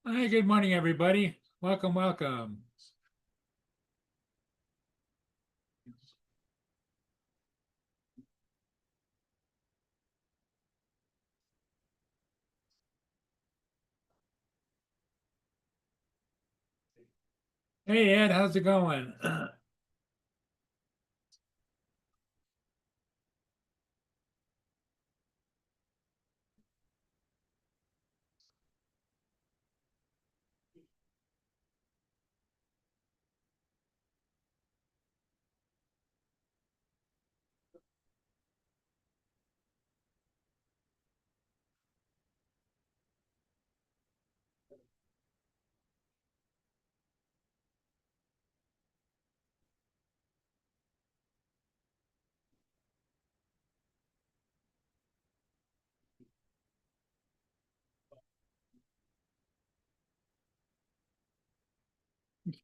Hi, good morning, everybody. Welcome, welcome. Hey, Ed, how's it going?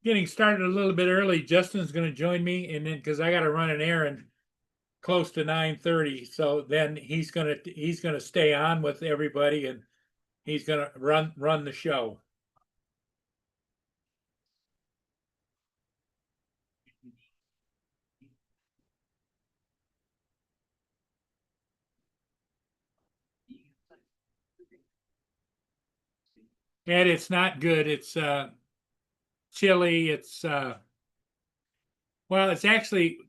Getting started a little bit early. Justin's going to join me, and then because I got to run an errand close to 9:30, so then he's gonna stay on with everybody, and he's gonna run the show. And it's not good. It's chilly. It's well, it's actually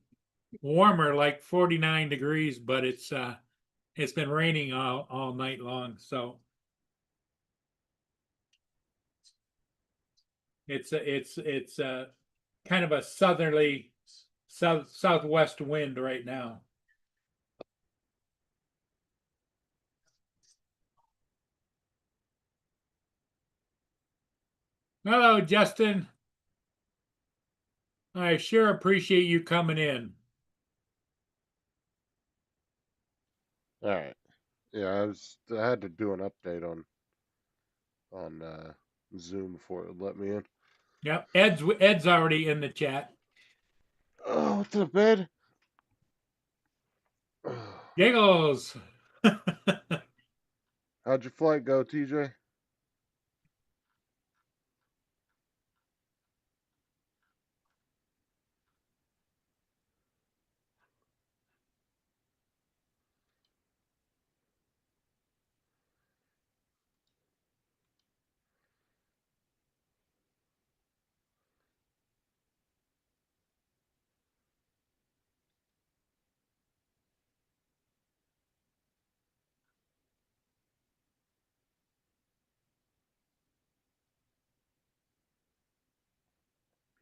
warmer, like 49 degrees, but it's been raining all night long, so it's kind of a southerly southwest wind right now. Hello, Justin. I sure appreciate you coming in. All right. Yeah, I had to do an update on Zoom before it let me in. Yep, Ed's already in the chat. Oh, what's up, bed? Giggles. How'd your flight go, TJ?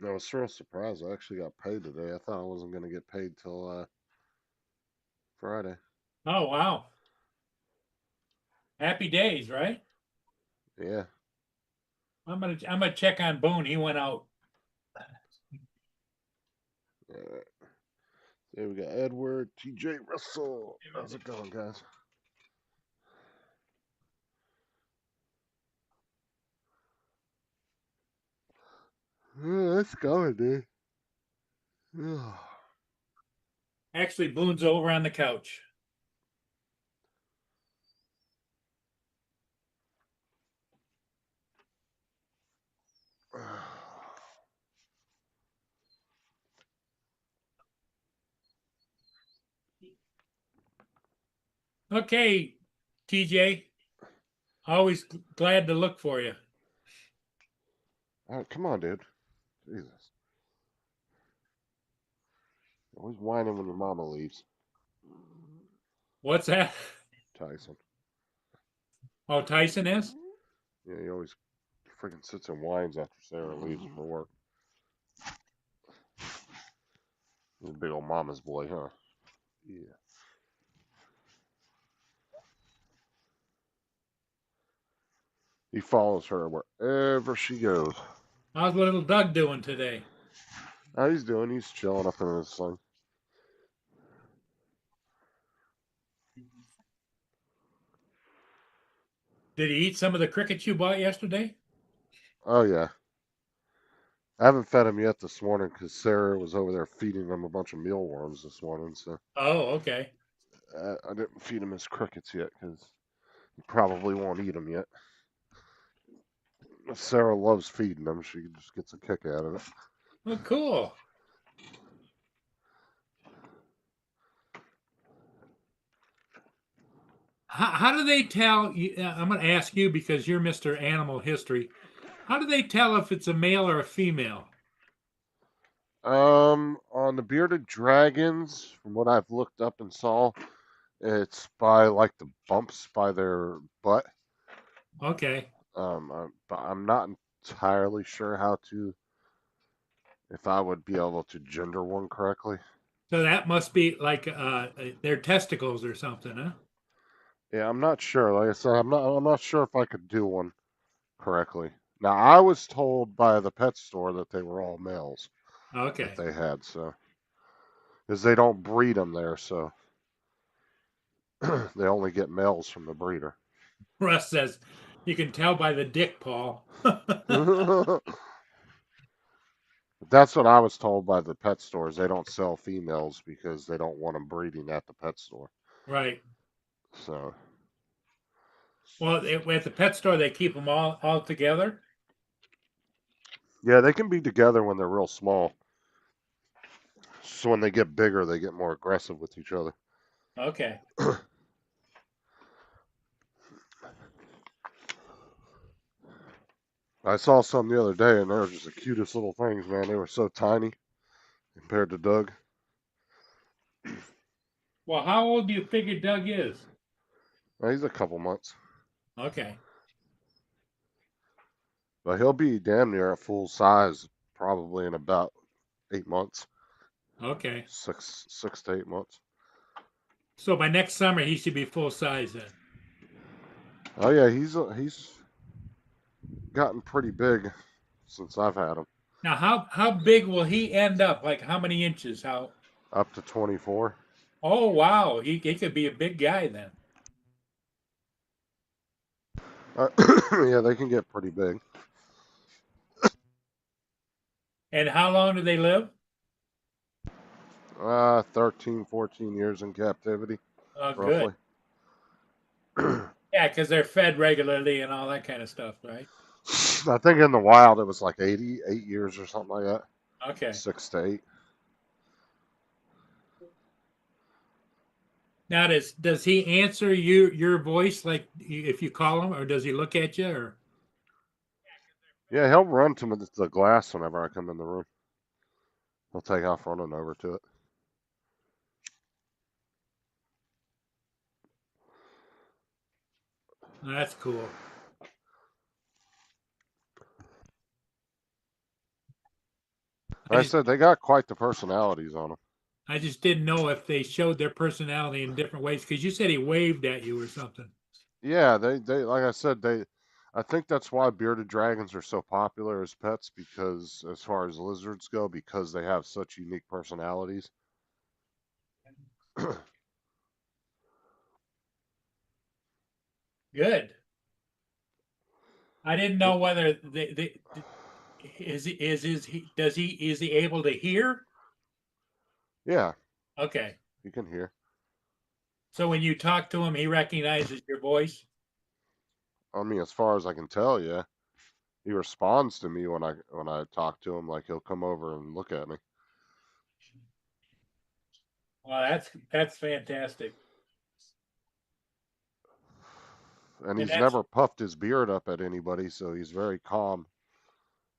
I was real surprised. I actually got paid today. I thought I wasn't gonna get paid till Friday. Oh wow. Happy days, right? Yeah. I'm gonna check on Boone. He went out. All right. There we got Edward, TJ Russell. How's it going, guys? Let's go, dude. Actually, Boone's over on the couch. Okay, TJ. Always glad to look for you. All right, come on, dude. Jesus. Always whining when your mama leaves. What's that? Tyson. Oh, Tyson is? Yeah, he always freaking sits and whines after Sarah leaves for work. He's a big old mama's boy, huh? Yeah. He follows her wherever she goes. How's little Doug doing today? How he's doing? He's chilling up in his thing. Did he eat some of the crickets you bought yesterday? Oh yeah. I haven't fed him yet this morning because Sarah was over there feeding him a bunch of mealworms this morning. So Oh, okay. I didn't feed him his crickets yet because he probably won't eat them yet. Sarah loves feeding them. She just gets a kick out of it. Well, cool. How do they tell you? I'm going to ask you because you're Mr. Animal History. How do they tell if it's a male or a female? On the bearded dragons, from what I've looked up and saw, it's by like the bumps by their butt. Okay. But I'm not entirely sure if I would be able to gender one correctly. So that must be like their testicles or something, huh? Yeah, I'm not sure. Like I said, I'm not sure if I could do one correctly. Now, I was told by the pet store that they were all males that Okay. they had, so because they don't breed them there, so they only get males from the breeder. Russ says you can tell by the dick, Paul. That's what I was told by the pet stores. They don't sell females because they don't want them breeding at the pet store. Right. So, Well, at the pet store, they keep them all together. yeah, they can be together when they're real small. So when they get bigger, they get more aggressive with each other. Okay. I saw some the other day, and they were just the cutest little things, man. They were so tiny compared to Doug. Well, how old do you figure Doug is? He's a couple months, Okay. but he'll be damn near at full size probably in about 8 months, Okay. 6 to 8 months. So by next summer, he should be full size then. Oh yeah, he's gotten pretty big since I've had him, Now, how big will he end up? Like how many inches? How? up to 24. Oh, wow. He could be a big guy then. Uh, yeah, they can get pretty big. And how long do they live? 13, 14 years in captivity, Oh, good. roughly. I Yeah, because they're fed regularly and all that kind of stuff, right? think in the wild it was like 8 years or something like that, Okay. 6 to 8. Now, does he answer your voice like if you call him, or does he look at you? Or Yeah, he'll run to the glass whenever I come in the room. He'll take off running over to it. that's cool. I Like I just said, they got quite the personalities on them. I just didn't know if they showed their personality in different ways because you said he waved at you or something. Yeah, they like I said, I think that's why bearded dragons are so popular as pets because as far as lizards go, because they have such unique personalities. Good. I didn't know whether they is he able to hear? Yeah, Okay. you can hear. So when you talk to him, he recognizes your voice. I mean, as far as I can tell, yeah. He responds to me when I talk to him, like he'll come over and look at me. Well, that's fantastic. And And he's that's never puffed his beard up at anybody, so he's very calm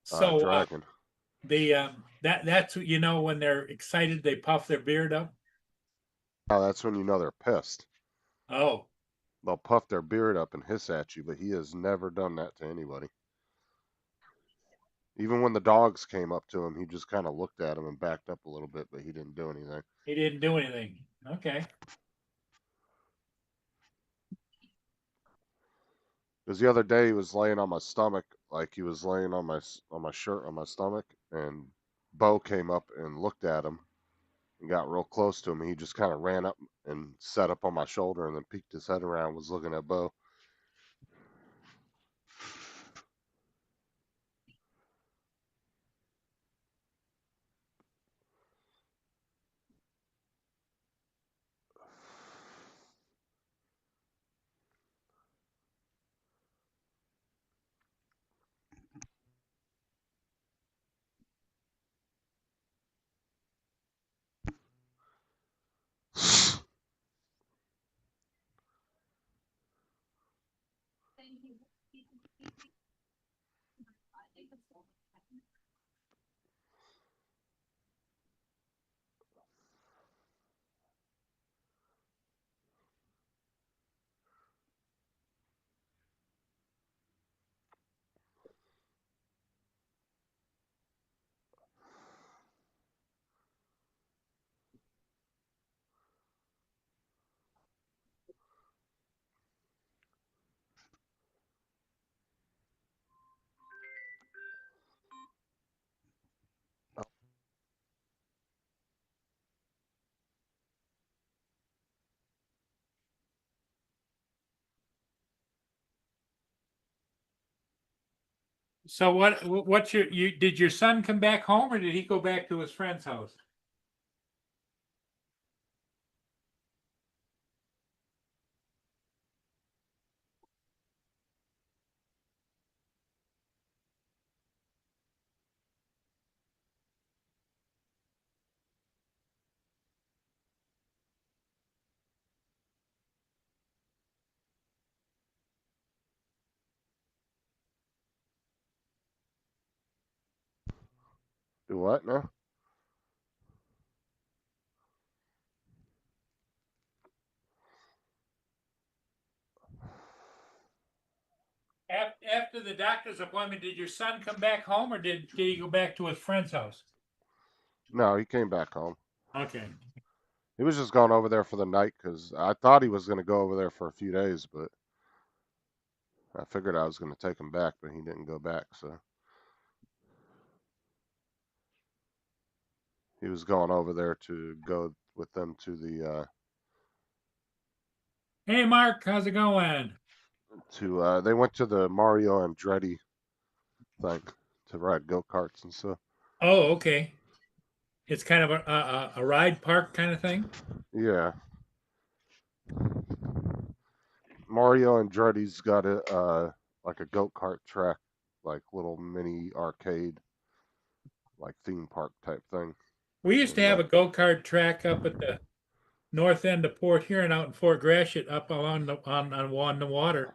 so dragon. that's when they're excited, they puff their beard up. Oh, that's when you know they're pissed. Oh, They'll puff their beard up and hiss at you, but he has never done that to anybody. Even when the dogs came up to him, he just kind of looked at him and backed up a little bit, but he didn't do anything. He didn't do anything. Okay. Because the other day he was laying on my stomach, like he was laying on my shirt on my stomach, and Bo came up and looked at him and got real close to him. And he just kind of ran up and sat up on my shoulder and then peeked his head around, was looking at Bo. So what's did your son come back home or did he go back to his friend's house? Do what now? After the doctor's appointment, did your son come back home or did he go back to his friend's house? No, he came back home. Okay. He was just going over there for the night because I thought he was going to go over there for a few days, but I figured I was going to take him back, but he didn't go back. So he was going over there to go with them to the Hey Mark, how's it going? they went to the Mario Andretti thing to ride go karts and stuff. Oh, okay. It's kind of a ride park kind of thing. Yeah, Mario Andretti's got a like a go kart track, like little mini arcade, like theme park type thing. We used to And have a go-kart track up at the north end of Port Huron out in Fort Gratiot up along on the water,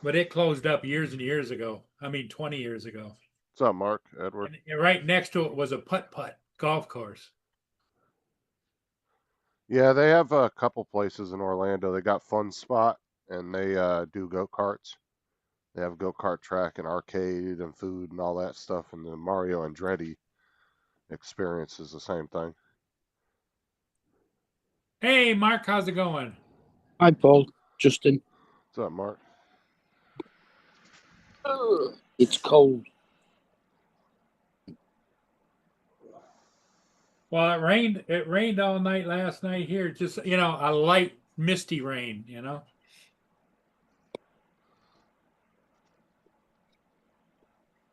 but it closed up years and years ago. I mean, 20 years ago. what's up, Mark Edward? And right next to it was a putt-putt golf course. Yeah, they have a couple places in Orlando. They got Fun Spot, and they do go karts. They have a go kart track and arcade and food and all that stuff. And the Mario Andretti experience is the same thing. Hey, Mark, how's it going? Hi, Paul. Justin. What's up, Mark? It's cold. Well, it rained. It rained all night last night here. Just a light misty rain.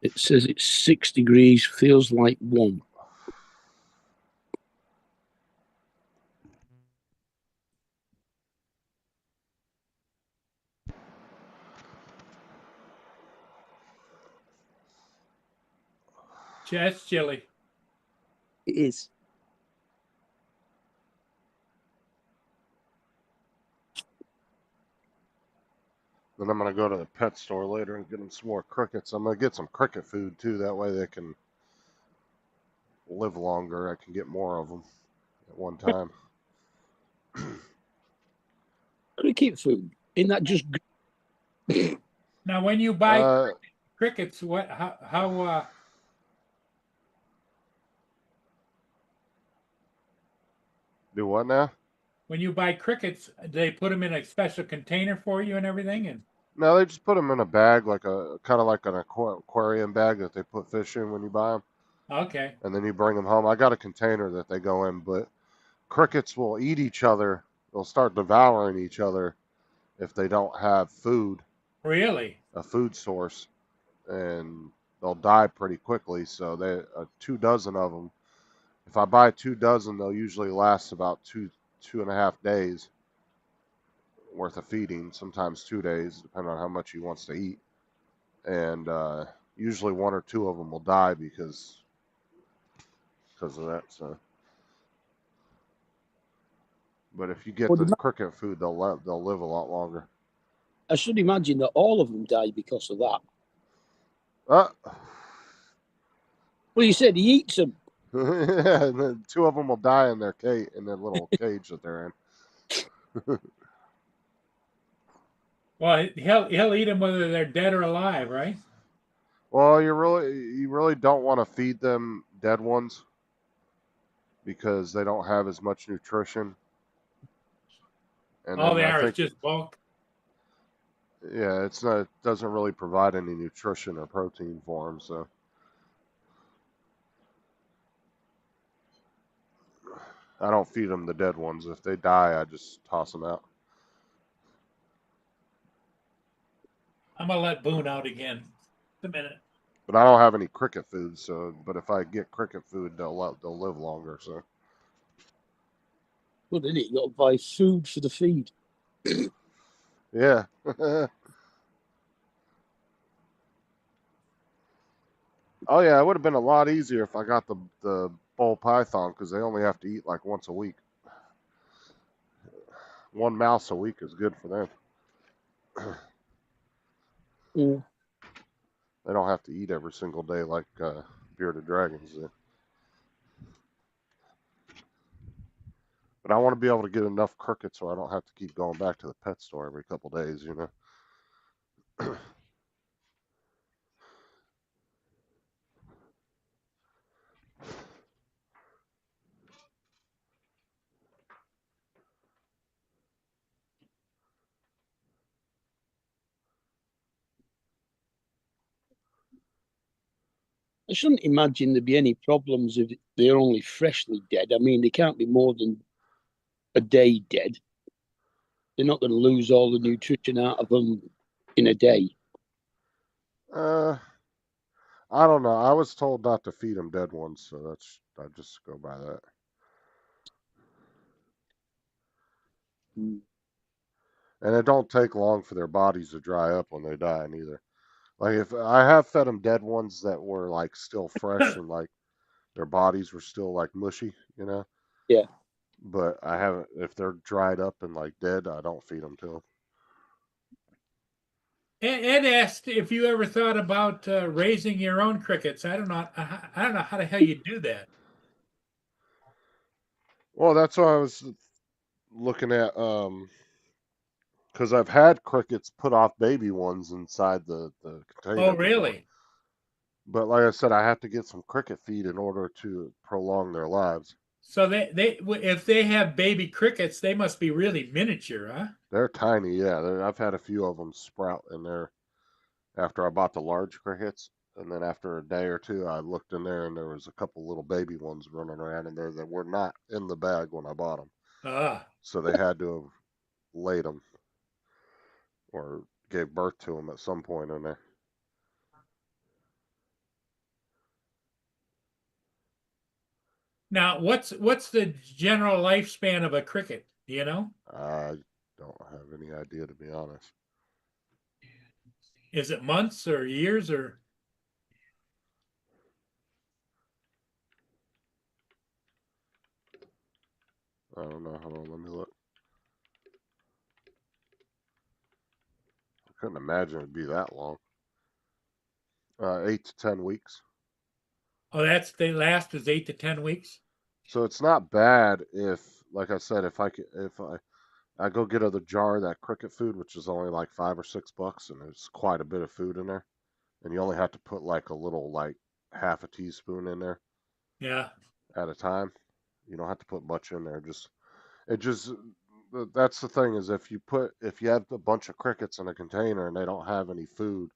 It says it's 6 degrees, feels like 1. That's chilly. It is. Then I'm gonna go to the pet store later and get them some more crickets. I'm gonna get some cricket food too. That way they can live longer. I can get more of them at one time. Cricket food. Isn't that just Now, when you buy Uh, crickets, how Do what now? When you buy crickets, they put them in a special container for you and everything. And No, they just put them in a bag, like a kind of like an aquarium bag that they put fish in when you buy them, okay, and then you bring them home. I got a container that they go in, but crickets will eat each other. They'll start devouring each other if they don't have food, really? a food source, and they'll die pretty quickly. So they 2 dozen of them. If I buy 2 dozen, they'll usually last about 2.5 days worth of feeding, sometimes 2 days, depending on how much he wants to eat. And usually one or two of them will die because of that. So, but if you get Would the ima- cricket food, they'll live a lot longer. I should imagine that all of them die because of that. Uh, Well, you said he eats them. and then 2 of them will die in their little cage that they're in. Well, he'll eat them whether they're dead or alive, right? Well, you really don't want to feed them dead ones because they don't have as much nutrition. And All then they I are is think, just bulk. yeah, it doesn't really provide any nutrition or protein for them. So I don't feed them the dead ones. If they die, I just toss them out. I'm gonna let Boone out again. Just a minute. But I don't have any cricket food. So, but if I get cricket food, they'll live longer. So Good, isn't it? You got to buy food for the feed. yeah. Oh yeah, it would have been a lot easier if I got the bull python because they only have to eat like once a week. One mouse a week is good for them. Mm. They don't have to eat every single day like bearded dragons do. But I want to be able to get enough crickets so I don't have to keep going back to the pet store every couple days, you know. I shouldn't imagine there'd be any problems if they're only freshly dead. I mean, they can't be more than a day dead. They're not going to lose all the nutrition out of them in a day. uh, I don't know. I was told not to feed them dead ones, so I just go by that. Mm. And it don't take long for their bodies to dry up when they die neither. Like if I have fed them dead ones that were like still fresh and like their bodies were still like mushy, you know. Yeah. But I haven't. If they're dried up and like dead, I don't feed them to them. Ed asked if you ever thought about raising your own crickets. I don't know. I don't know how the hell you do that. Well, that's what I was looking at. Because I've had crickets put off baby ones inside the Oh, container before. really? But like I said, I have to get some cricket feed in order to prolong their lives. So if they have baby crickets, they must be really miniature, huh? They're tiny, yeah. I've had a few of them sprout in there after I bought the large crickets. And then after a day or two, I looked in there and there was a couple little baby ones running around in there that were not in the bag when I bought them. Ah. So they had to have laid them or gave birth to them at some point in there. Now, what's the general lifespan of a cricket? Do you know? I don't have any idea, to be honest. Is it months or years or? I don't know. Hold on, let me look. I couldn't imagine it'd be that long. 8 to 10 weeks. Oh, they last is 8 to 10 weeks. So it's not bad if, like I said, if I go get the jar of that cricket food, which is only like $5 or $6, and there's quite a bit of food in there, and you only have to put like a little, like half a teaspoon in there Yeah. at a time. You don't have to put much in there. Just It just that's the thing is if you have a bunch of crickets in a container and they don't have any food,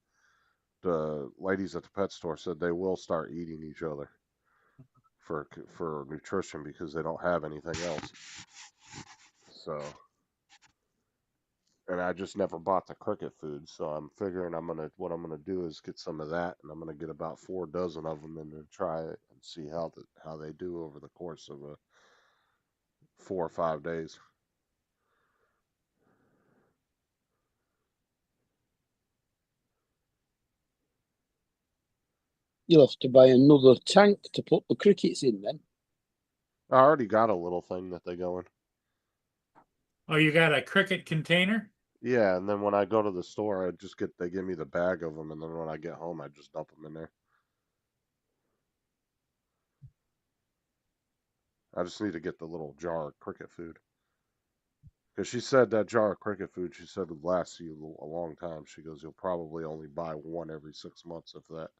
the ladies at the pet store said they will start eating each other for nutrition because they don't have anything else. So, and I just never bought the cricket food, so I'm figuring what I'm gonna do is get some of that, and I'm gonna get about 4 dozen of them and then try it and see how they do over the course of 4 or 5 days. You'll have to buy another tank to put the crickets in then. I already got a little thing that they go in. Oh, you got a cricket container? Yeah, and then when I go to the store, they give me the bag of them, and then when I get home, I just dump them in there. I just need to get the little jar of cricket food. Because she said that jar of cricket food, she said would last you a long time. She goes, you'll probably only buy one every 6 months, if that.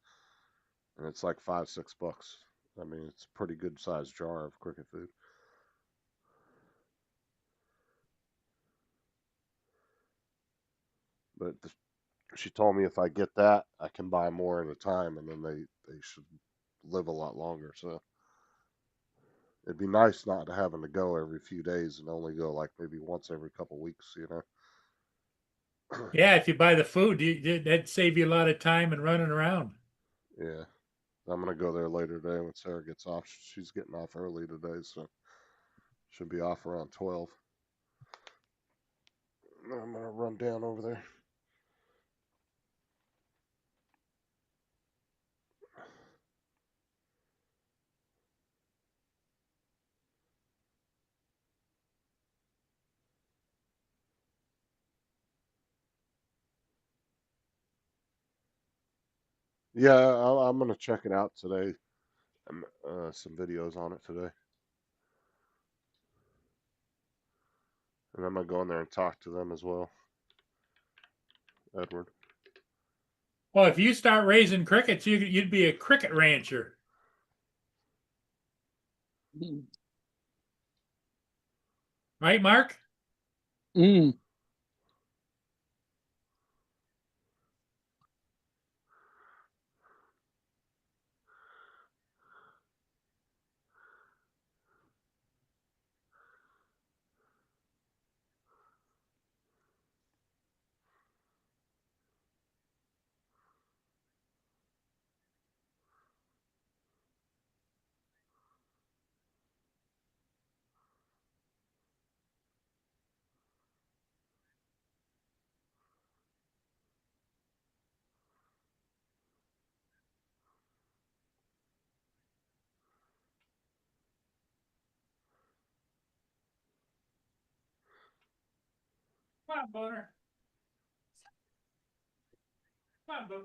And it's like $5, $6. I mean, it's a pretty good sized jar of cricket food. But she told me if I get that, I can buy more at a time, and then they should live a lot longer. So it'd be nice not having to go every few days and only go like maybe once every couple weeks, you know? Yeah, if you buy the food, that'd save you a lot of time and running around. Yeah. I'm gonna go there later today when Sarah gets off. She's getting off early today, so should be off around 12. I'm gonna run down over there. Yeah, I'm gonna check it out today. Some videos on it today, and I'm gonna go in there and talk to them as well. Edward. Well, if you start raising crickets, you'd be a cricket rancher. Right, Mark? Mm. Come on, Boner. Come on, Boner.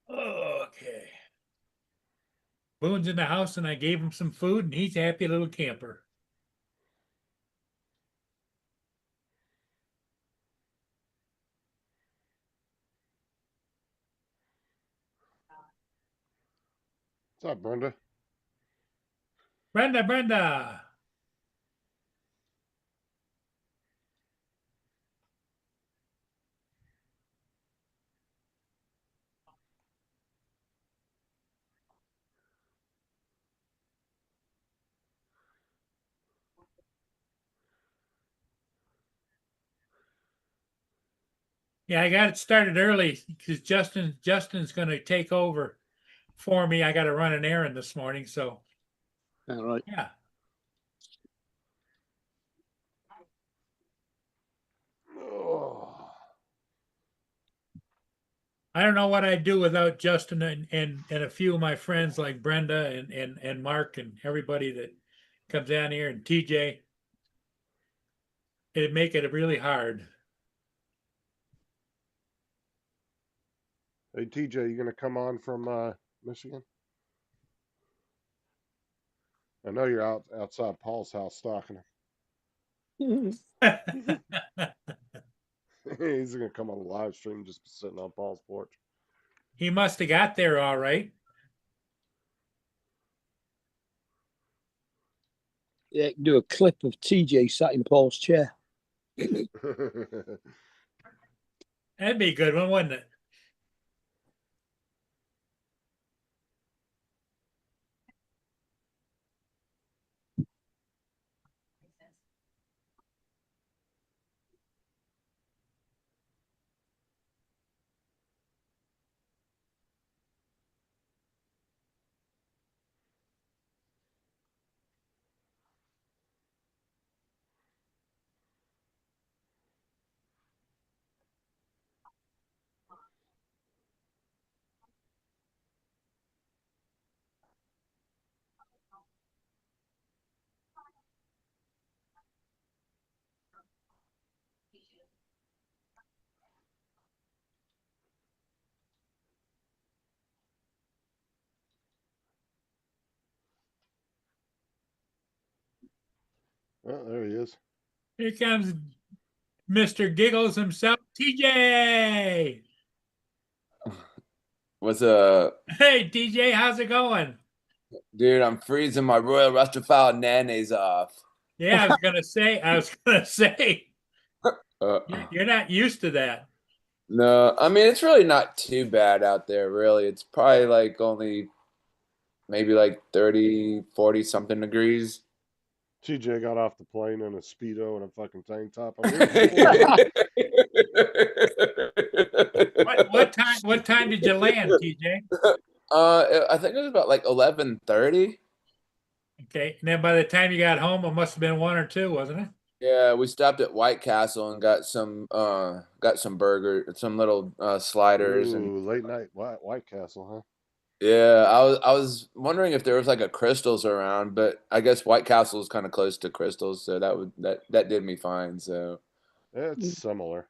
Okay. Boone's in the house and I gave him some food and he's a happy little camper. What's up, Brenda? Brenda. Yeah, I got it started early because Justin's going to take over for me. I got to run an errand this morning, so All right. yeah. Oh. I don't know what I'd do without Justin and a few of my friends like Brenda and Mark and everybody that comes down here and TJ. It'd make it really hard. Hey, TJ, you gonna come on from Michigan? I know you're outside Paul's house stalking him. He's gonna come on the live stream, just sitting on Paul's porch. He must have got there all right. Yeah, do a clip of TJ sat in Paul's chair. That'd be a good one, wouldn't it? Oh, there he is. Here comes Mr. Giggles himself, TJ. What's up? Hey, TJ, how's it going? Dude, I'm freezing my Royal Rastafari mayonnaise off. Yeah, I was gonna say, Uh, you're not used to that. no, I mean, it's really not too bad out there, really. It's probably like only maybe like 30, 40 something degrees. TJ got off the plane in a Speedo and a fucking tank top. What time did you land, TJ? I think it was about like 11:30. Okay, and then by the time you got home, it must have been 1 or 2, wasn't it? Yeah, we stopped at White Castle and got some burger, some little sliders, and Ooh, late night White Castle, huh? yeah, I was wondering if there was like a Crystals around, but I guess White Castle is kind of close to Crystals, so that did me fine. So Yeah, it's similar.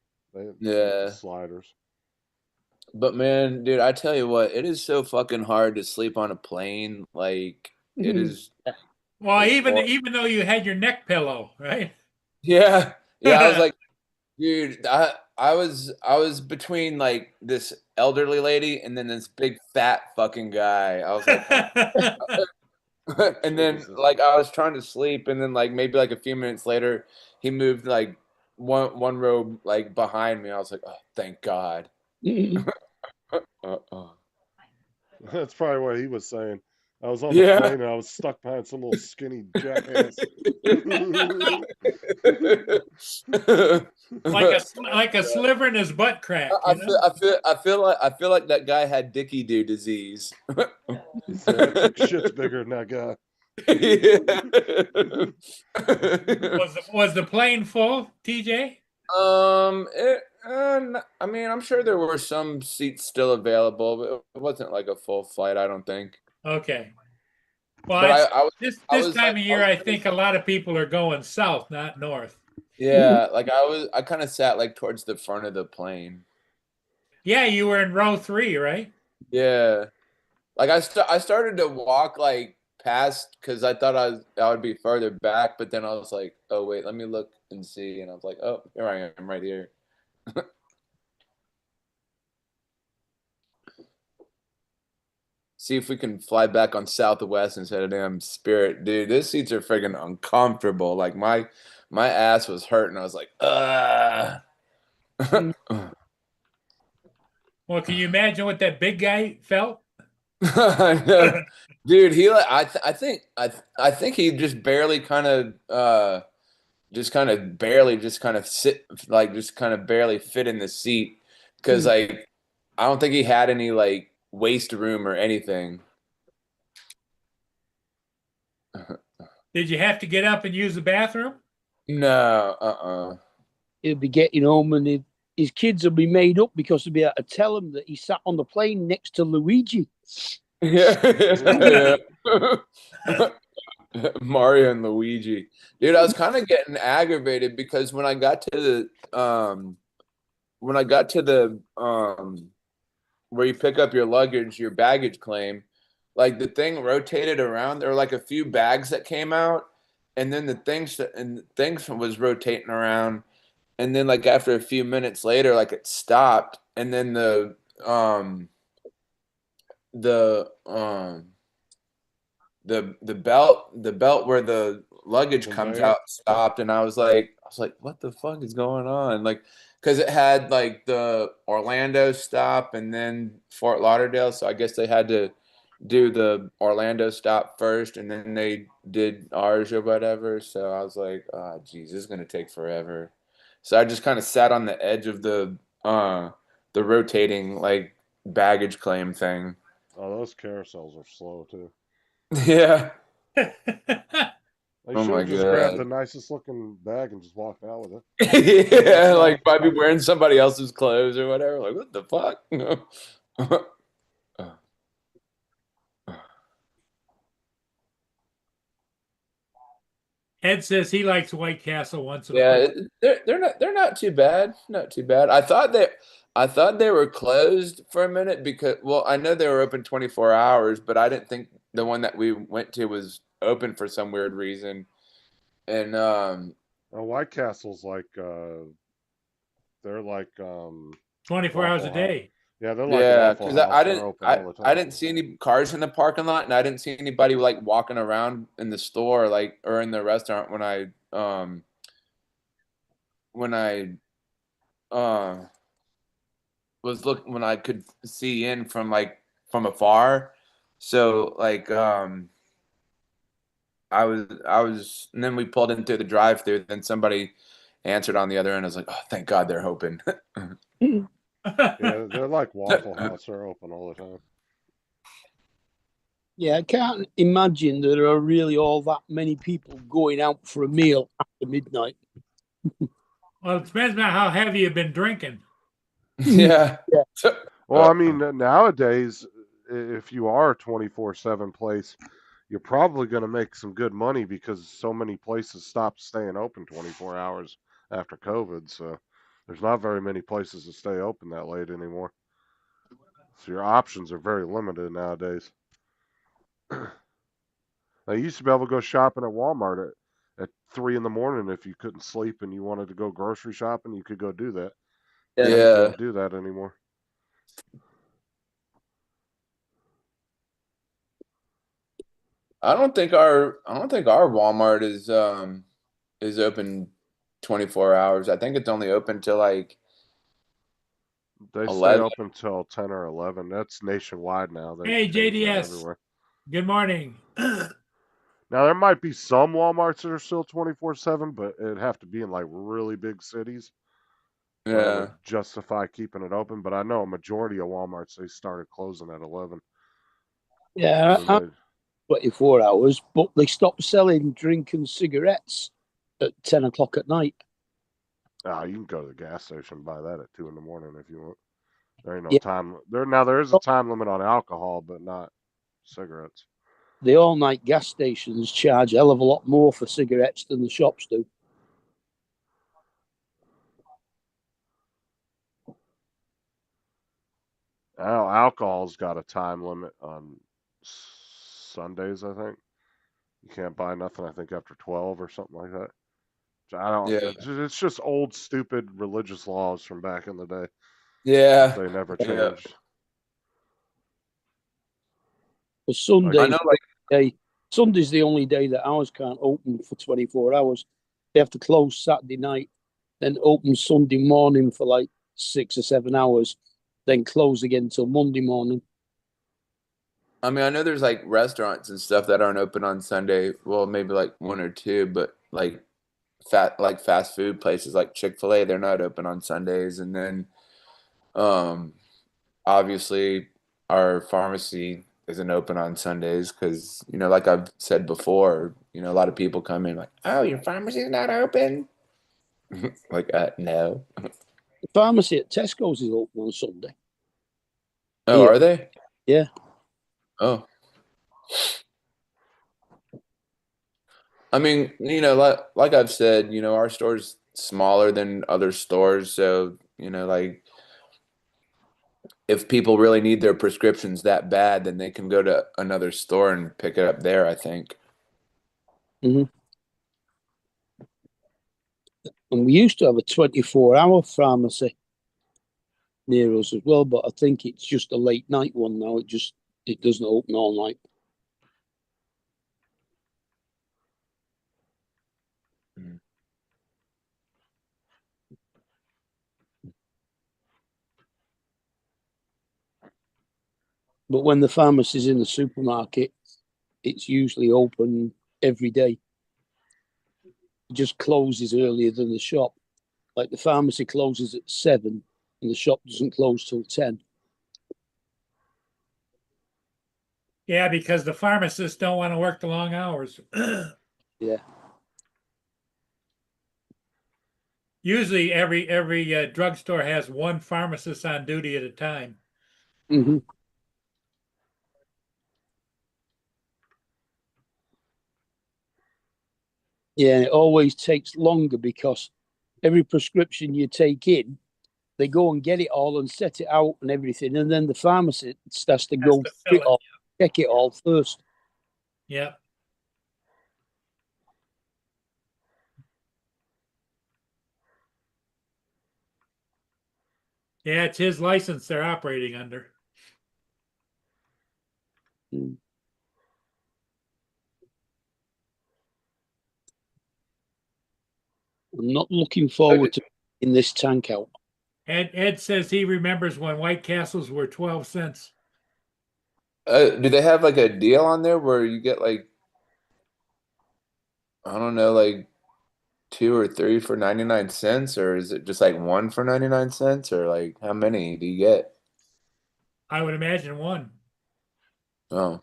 yeah, Sliders. but man, dude, I tell you what, it is so fucking hard to sleep on a plane. Like it is. Well, It's even though you had your neck pillow, right? Yeah, yeah. I was like, dude, I was between like this elderly lady and then this big fat fucking guy. I was like, and then Jesus. like I was trying to sleep, and then like maybe like a few minutes later, he moved like one row like behind me. I was like, oh, thank God. That's probably what he was saying. I was on the Yeah. plane and I was stuck behind some little skinny jackass. like a sliver in his butt crack. I You know? feel like that guy had Dicky Doo disease. He said, I think shit's bigger than that guy. Was the plane full, TJ? I mean, I'm sure there were some seats still available, but it wasn't like a full flight, I don't think. Okay. Well, But it's, I was this I this was time like of I year, was I pretty, think a lot of people are going south, not north. yeah, like I kind of sat like towards the front of the plane. Yeah, you were in row 3, right? Yeah. Like I started to walk like past because I thought I would be further back, but then I was like, oh wait, let me look and see, and I was like, oh, here I am, right here. See if we can fly back on Southwest instead of damn Spirit, dude. These seats are freaking uncomfortable. Like my ass was hurting. I was like, ugh. Mm. Well, can you imagine what that big guy felt? I know. Dude, he like I think he just barely kind of just kind of sit like just kind of barely fit in the seat because like I don't think he had any like waist room or anything. Did you have to get up and use the bathroom? No. He'll be getting home and his kids will be made up because they'll be able to tell him that he sat on the plane next to Luigi. Yeah. Mario and Luigi. Dude, I was kind of getting aggravated because when I got to the where you pick up your luggage, your baggage claim, like the thing rotated around. There were like a few bags that came out, and then the things was rotating around, and then like after a few minutes later, like it stopped, and then the the belt where the luggage comes Conveyor? out stopped, and I was like, what the fuck is going on? Like, because it had like the Orlando stop and then Fort Lauderdale, so I guess they had to do the Orlando stop first, and then they did ours or whatever. So I was like, oh, geez, this is gonna take forever. So I just kind of sat on the edge of the rotating like baggage claim thing. Oh, those carousels are slow too. Yeah. They Oh should my have just grabbed the God. nicest looking bag and just walked out with it. Yeah, like might be wearing somebody else's clothes or whatever. Like, what the fuck? Ed says he likes White Castle once in a Yeah, while. they're not too bad. Not too bad. I thought they were closed for a minute because well, I know they were open 24 hours, but I didn't think the one that we went to was open for some weird reason. And White Castle's like they're like 24 hours a Waffle House. day. Yeah, they're like yeah, Waffle because House. I They're didn't open I, all the I time. didn't see any cars in the parking lot, and I didn't see anybody like walking around in the store like or in the restaurant when I uh when I could see in from like from afar. So like I was and then we pulled in through the drive through, then somebody answered on the other end. I was like, oh, thank God they're open. Yeah, they're like Waffle House. They're open all the time. Yeah, I can't imagine there are really all that many people going out for a meal after midnight. Well, it depends on how heavy you've been drinking. Yeah. Well, I mean, nowadays, if you are a 24/7 place, you're probably going to make some good money because so many places stopped staying open 24 hours after COVID. So there's not very many places to stay open that late anymore. So your options are very limited nowadays. I used to be able to go shopping at Walmart at 3 in the morning if you couldn't sleep and you wanted to go grocery shopping, you could go do that. Now you Yeah. can't do that anymore. I don't think our Walmart is open 24 hours. I think it's only open till like They stay 11. open till 10 or 11. That's nationwide now. They Hey, changed that JDS. everywhere. Good morning. Now there might be some Walmarts that are still 24/7, but it'd have to be in like really big cities that Yeah. would justify keeping it open. But I know a majority of Walmarts they started closing at 11. Yeah, And I'm 24 hours, but they stopped selling drink and cigarettes at 10 o'clock at night. You can go to the gas station and buy that at 2 in the morning if you want. There ain't no Yeah. time. There is a time limit on alcohol, but not cigarettes. The all-night gas stations charge a hell of a lot more for cigarettes than the shops do. Alcohol's got a time limit on Sundays, I think. You can't buy nothing, I think, after 12 or something like that. I don't. Yeah. It's just old, stupid religious laws from back in the day. Yeah. They never Yeah. changed. For Sunday, I know, like, Sunday's the only day that ours can't open for 24 hours. They have to close Saturday night, then open Sunday morning for like 6 or 7 hours, then close again till Monday morning. I mean, I know there's like restaurants and stuff that aren't open on Sunday. Well, maybe like one or two, but like fast food places like Chick-fil-A, they're not open on Sundays. And then obviously our pharmacy isn't open on Sundays because, you know, like I've said before, you know, a lot of people come in like, "Oh, your pharmacy's not open?" Like, no. The pharmacy at Tesco's is open on Sunday. Oh, Yeah. are they? Yeah. Oh. I mean, you know, like I've said, you know, our store's smaller than other stores, so, you know, like if people really need their prescriptions that bad, then they can go to another store and pick it up there, I think. And we used to have a 24-hour pharmacy near us as well, but I think it's just a late night one now. It doesn't open all night. But when the pharmacy's in the supermarket, it's usually open every day. It just closes earlier than the shop. Like the pharmacy closes at 7 and the shop doesn't close till 10. Yeah, because the pharmacists don't want to work the long hours. Yeah. Usually every drugstore has one pharmacist on duty at a time. Mm-hmm. Yeah, and it always takes longer because every prescription you take in, they go and get it all and set it out and everything, and then the pharmacist has to go to through fill it it. all, check it all first. Yeah. Yeah, it's his license they're operating under. Mm. I'm not looking forward to in this tank out. Ed says he remembers when White Castles were 12 cents. Do they have like a deal on there where you get like, I don't know, like 2 or 3 for 99 cents, or is it just like 1 for 99 cents, or like how many do you get? I would imagine one. Oh.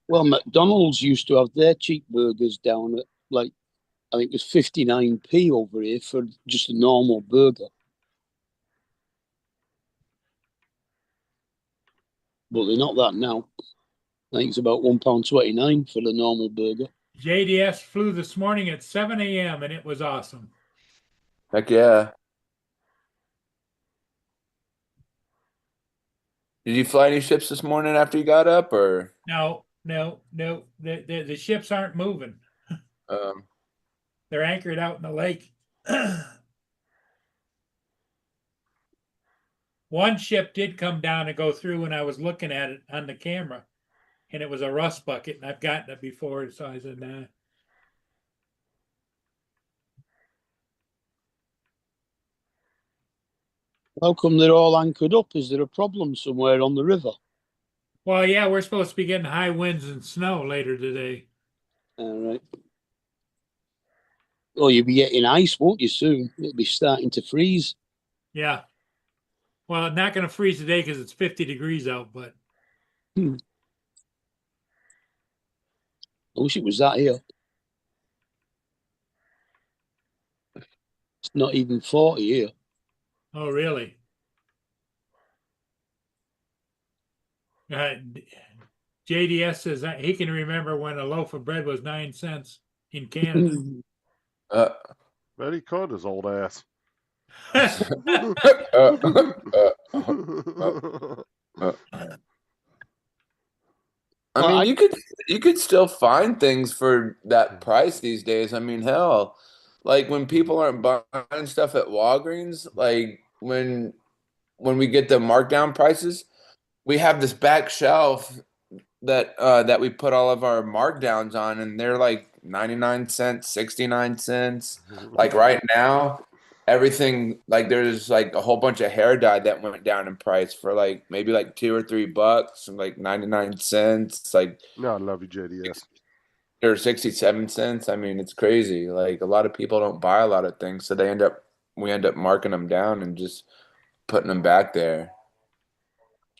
Well, McDonald's used to have their cheap burgers down at like, I think it was 59p over here for just a normal burger. But they're not that now. I think it's about £1.29 for the normal burger. JDS flew this morning at 7 a.m. and it was awesome. Heck yeah. Did you fly any ships this morning after you got up, or? No. The ships aren't moving. They're anchored out in the lake. One ship did come down and go through when I was looking at it on the camera, and it was a rust bucket, and I've gotten it before, so I said, nah. How come they're all anchored up? Is there a problem somewhere on the river? Well, yeah, we're supposed to be getting high winds and snow later today. All right. Oh, you'll be getting ice, won't you, soon? It'll be starting to freeze. Yeah. Well, not going to freeze today because it's 50 degrees out, but. I wish it was that here. Not even 40 here. Oh, really? JDS says that he can remember when a loaf of bread was 9 cents in Canada. Uh, Bet he could, his old ass. I Well, mean, you could still find things for that price these days. I mean, hell, like when people aren't buying stuff at Walgreens, like when we get the markdown prices, we have this back shelf that we put all of our markdowns on, and they're like 99 cents, 69 cents. Like right now, everything, like there's like a whole bunch of hair dye that went down in price for like maybe like $2 or $3 and like 99 cents, like No, I love you, JDS. or 67 cents. I mean, it's crazy. Like a lot of people don't buy a lot of things, so we end up marking them down and just putting them back there.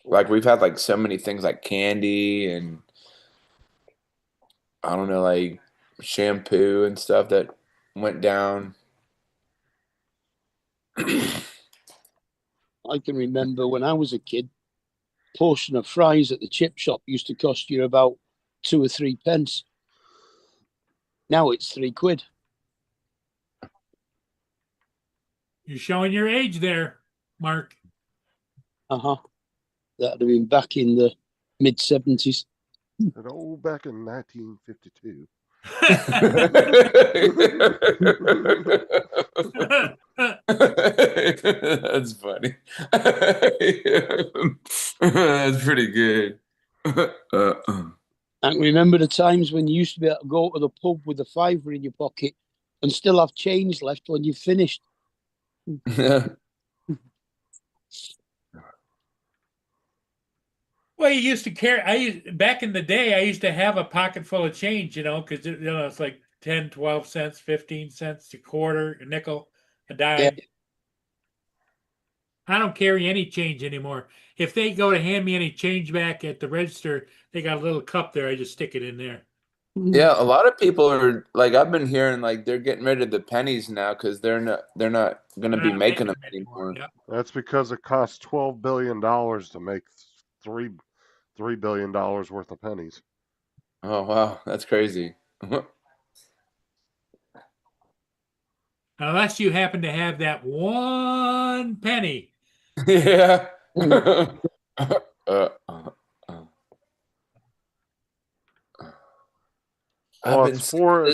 Like we've had like so many things like candy and I don't know, like shampoo and stuff that went down. I can remember when I was a kid, a portion of fries at the chip shop used to cost you about 2 or 3 pence. Now it's £3. You're showing your age there, Mark. Uh-huh. That'd have been back in the mid-70s. And oh, back in 1952. That's funny. That's pretty good. I can remember the times when you used to be able to go to the pub with a fiver in your pocket and still have change left when you've finished. Well, you used to carry, back in the day, I used to have a pocket full of change, because it's like 10, 12 cents, 15 cents, a quarter, a nickel, a dime. Yeah. I don't carry any change anymore. If they go to hand me any change back at the register, they got a little cup there. I just stick it in there. Yeah, a lot of people are like I've been hearing like they're getting rid of the pennies now because they're not going to be Not making them making anymore. Yep. That's because it costs $12 billion to make $3 billion worth of pennies. Oh wow, that's crazy. Unless you happen to have that 1 penny. Yeah. Well, I've been it's for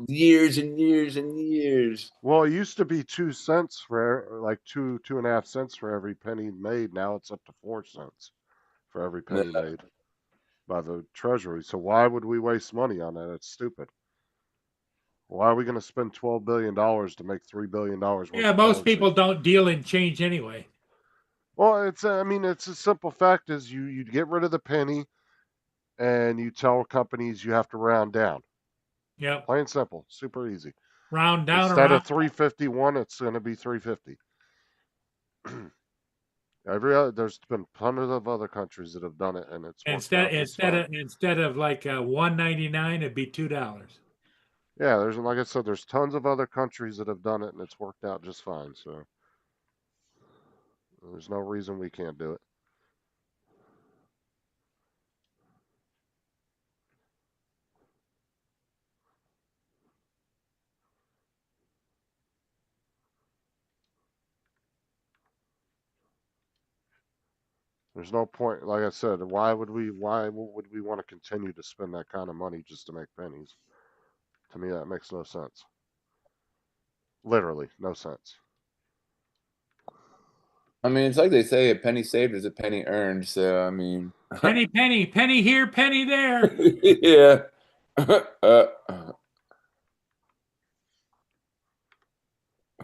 years and years and years. Well, it used to be 2 cents for like 2.5 cents for every penny made. Now it's up to 4 cents for every penny made by the Treasury. So why would we waste money on that? It's stupid. Why are we going to spend $12 billion to make $3 billion worth Yeah, of most currency? people don't deal in change anyway. Well, it's a simple fact is you get rid of the penny and you tell companies you have to round down. Yeah. Plain and simple, super easy. Round down Instead or of 351, it's going to be 350. There's been tons of other countries that have done it, and it's instead of like $1.99, it'd be $2. Yeah, like I said, there's tons of other countries that have done it, and it's worked out just fine. So there's no reason we can't do it. There's no point, like I said, why would we want to continue to spend that kind of money just to make pennies? To me, that makes no sense. Literally, no sense. I mean, it's like they say, a penny saved is a penny earned. So, I mean, penny here, penny there. Yeah.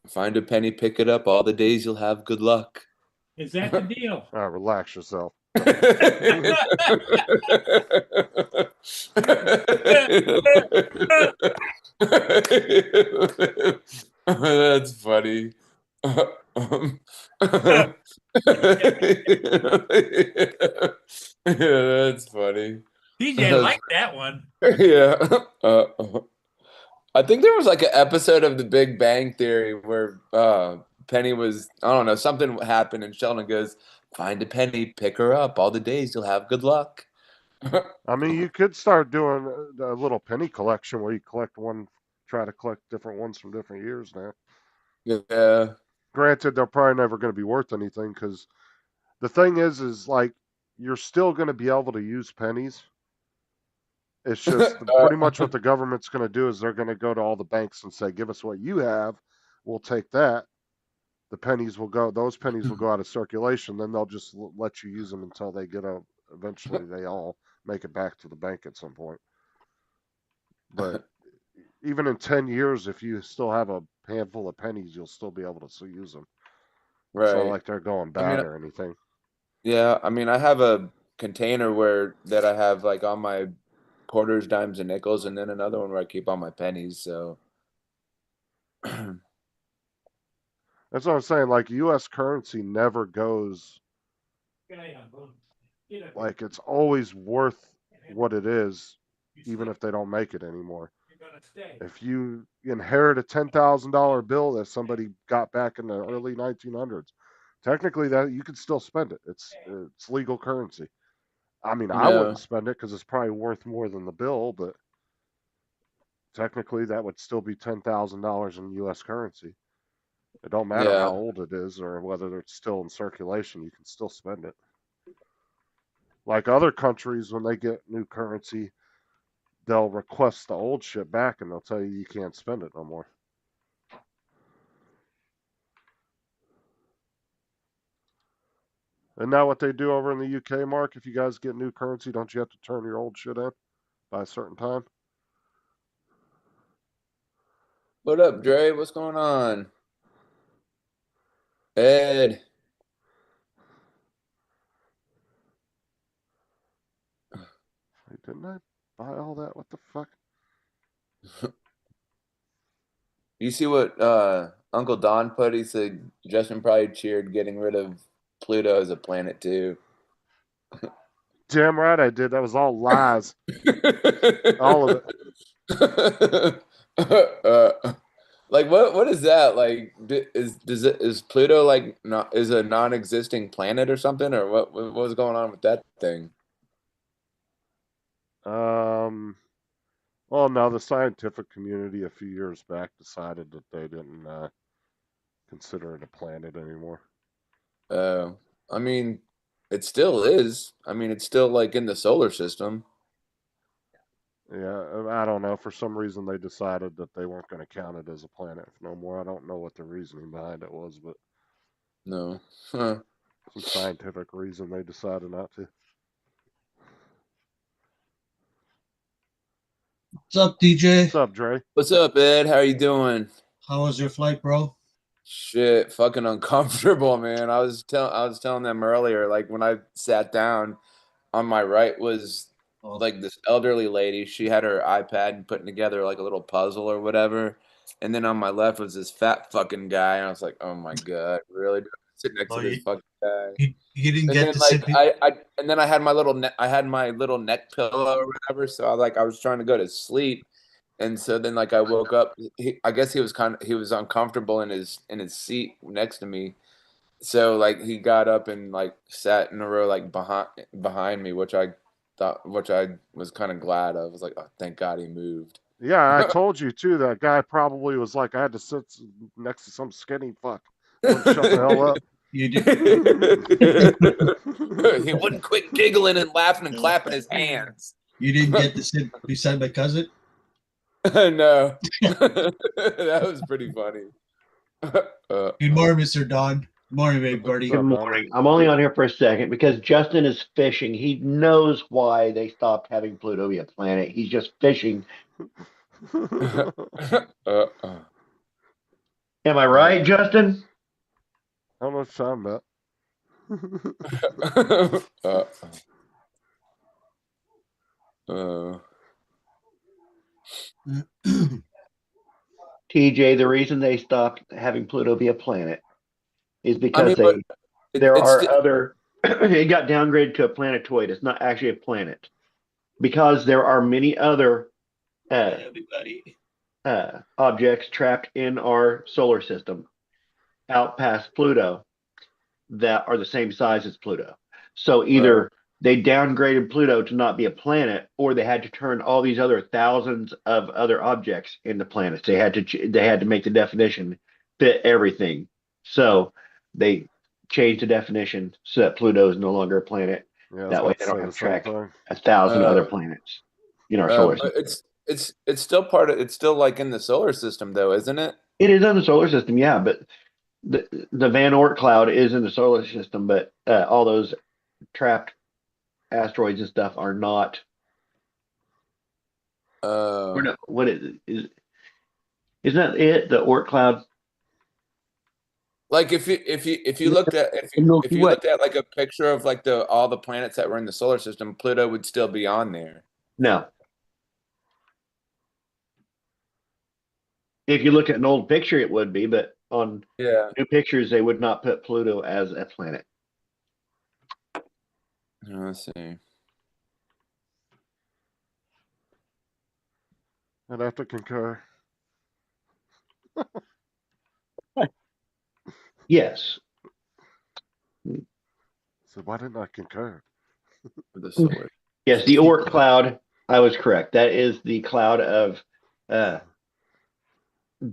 Find a penny, pick it up. All the days you'll have good luck. Is that the deal? All right, relax yourself. That's funny. Yeah, that's funny. DJ liked that one. Yeah. I think there was like an episode of The Big Bang Theory where Penny was, I don't know, something happened and Sheldon goes, find a penny, pick her up. All the days you'll have good luck. I mean, you could start doing a little penny collection where you collect one, try to collect different ones from different years now. Yeah. Granted, they're probably never going to be worth anything because the thing is like you're still going to be able to use pennies. It's just pretty much what the government's going to do is they're going to go to all the banks and say, "Give us what you have, we'll take that." The pennies will go; those pennies will go out of circulation. Then they'll just let you use them until they get a. Eventually, they all make it back to the bank at some point. But even in 10 years, if you still have a handful of pennies, you'll still be able to still use them. It's not Right. like they're going I mean, bad or anything. Yeah, I mean, I have a container that I have like all my quarters, dimes, and nickels, and then another one where I keep all my pennies. So, That's what I'm saying. Like U.S. currency never goes like it's always worth what it is, even if they don't make it anymore. If you inherit a $10,000 bill that somebody got back in the early 1900s, technically that you could still spend it. It's legal currency. I mean, I yeah, wouldn't spend it because it's probably worth more than the bill, but technically that would still be $10,000 in U.S. currency. It don't matter yeah, how old it is or whether it's still in circulation. You can still spend it. Like other countries, when they get new currency, they'll request the old shit back and they'll tell you can't spend it no more. Isn't that what they do over in the UK, Mark? If you guys get new currency, don't you have to turn your old shit in by a certain time? What up, Dre? What's going on? Ed. Wait, didn't I buy all that? What the fuck? You see what Uncle Don put? He said Justin probably cheered getting rid of Pluto as a planet too. Damn right I did. That was all lies. All of it. Like what is that? Like is Pluto like not is a non-existing planet or something, or what was going on with that thing? Well, no, the scientific community a few years back decided that they didn't consider it a planet anymore. I mean, it still is. I mean, it's still like in the solar system. Yeah, I don't know. For some reason, they decided that they weren't going to count it as a planet no more. I don't know what the reasoning behind it was, but No. Huh. some scientific reason they decided not to. What's up, DJ? What's up, Dre? What's up, Ed? How you doing? How was your flight, bro? Shit, fucking uncomfortable, man. I was telling them earlier, like when I sat down, on my right was like this elderly lady. She had her iPad and putting together like a little puzzle or whatever. And then on my left was this fat fucking guy, and I was like, "Oh my god, really?" Sit next to this fucking guy. You didn't And get then to like sit. and then I had my little neck pillow or whatever. So I was trying to go to sleep, and so then like I woke up. I guess he was uncomfortable in his seat next to me. So like he got up and like sat in a row like behind me, which I was kind of glad of. I was like, oh, thank God he moved. Yeah, I told you too. That guy probably was like, I had to sit next to some skinny fuck. Wouldn't shut the hell up. You did. He wouldn't quit giggling and laughing and clapping his hands. You didn't get to sit beside my cousin. No, that was pretty funny. Good morning, Mr. Don. Good morning, babe, buddy. What's Good up, morning. I'm only on here for a second because Justin is fishing. He knows why they stopped having Pluto be a planet. He's just fishing. Uh, Am I right, Justin? I don't know what you're talking about. TJ, the reason they stopped having Pluto be a planet is because it got downgraded to a planetoid. It's not actually a planet because there are many other Everybody. objects trapped in our solar system out past Pluto that are the same size as Pluto. So either they downgraded Pluto to not be a planet, or they had to turn all these other thousands of other objects into planets. They had to make the definition fit everything. So they changed the definition so that Pluto is no longer a planet. Yeah, I was That way about they to don't say have the to same track thing. 1,000 other planets in our solar But system. it's still part of it's still like in the solar system though, isn't it? It is in the solar system, yeah, but the Van Oort cloud is in the solar system, but all those trapped asteroids and stuff are not. We're not. What is? Isn't that it? The Oort cloud? Like if you looked at if The you, Milky if you Way. looked at like a picture of like the all the planets that were in the solar system, Pluto would still be on there. No. If you look at an old picture, it would be, but on Yeah. new pictures, they would not put Pluto as a planet. Let's see. I'd have to concur. Yes. So why didn't I concur? For the solar. Yes, the Oort cloud. I was correct. That is the cloud of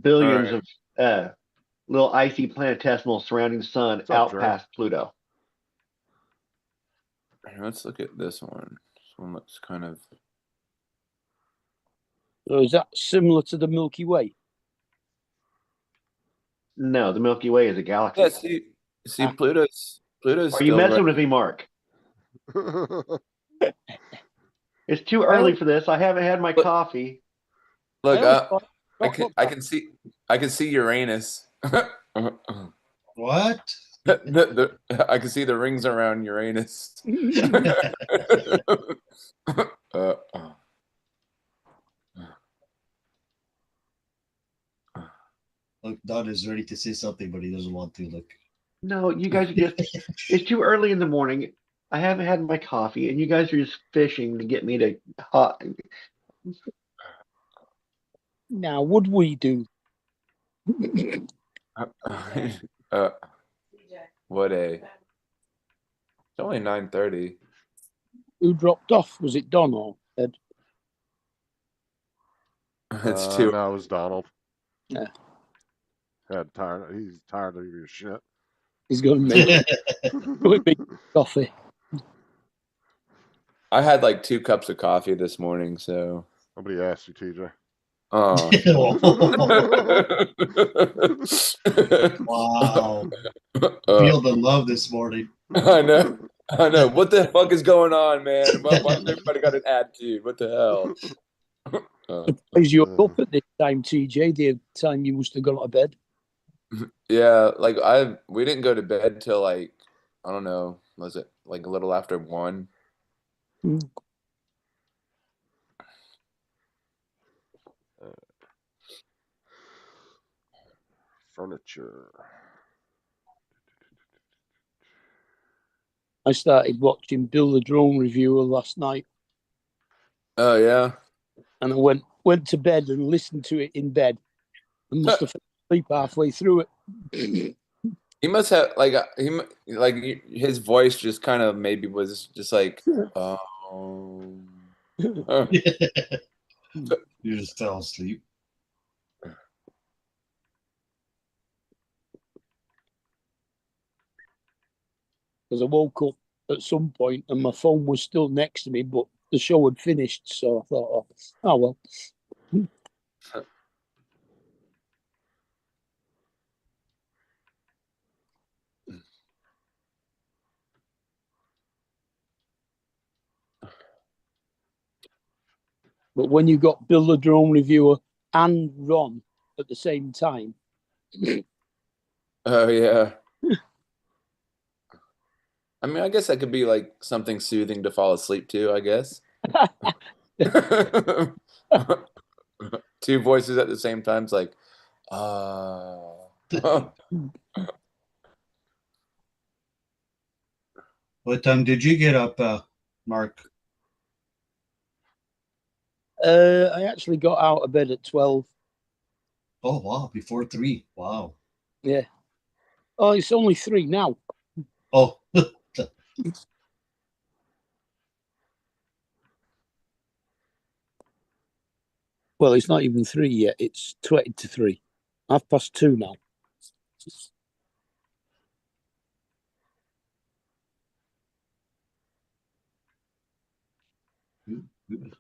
billions All of little icy planetesimals surrounding the sun What's up, out Dre? past Pluto. Let's look at this one. This one looks kind of. So is that similar to the Milky Way? No, the Milky Way is a galaxy. Yeah. See, Pluto's. Are you still messing right- with me, Mark? It's too early for this. I haven't had my Look- coffee. Look, I I can see Uranus. What? I can see the rings around Uranus. uh, Look, Don is ready to say something, but he doesn't want to. Look. No, you guys are just, it's too early in the morning. I haven't had my coffee, and you guys are just fishing to get me to hot. Now, would we do? what a. It's only 9:30. Who dropped off? Was it Don or Ed? It's too. No, it was Donald. Yeah. He's tired of your shit. He's going to make a big coffee. I had like 2 cups of coffee this morning, so. Nobody asked you, TJ. Oh. Wow. Feel the love this morning. I know. What the fuck is going on, man? Why everybody got an attitude? What the hell? Surprised you were up at this time, TJ. The time you must have gone to bed. Yeah, like we didn't go to bed till like I don't know, was it like a little after 1? Furniture. I started watching Bill the Drone Reviewer last night, Oh yeah. and I went to bed and listened to it in bed. I must have fell asleep halfway through it. He must have his voice just kind of maybe was just like You just fell asleep. Because I woke up at some point and my phone was still next to me, but the show had finished. So I thought, oh well. But when you got Bill the Drone Reviewer and Ron at the same time, Oh yeah. I mean, I guess that could be like something soothing to fall asleep to, I guess. 2 voices at the same time, it's like, What time did you get up, Mark? I actually got out of bed at 12. Oh wow, before 3. Wow. Yeah. Oh, it's only 3 now. Oh, Well, it's not even 3 yet. It's 20 to 3. 2:30 now. good.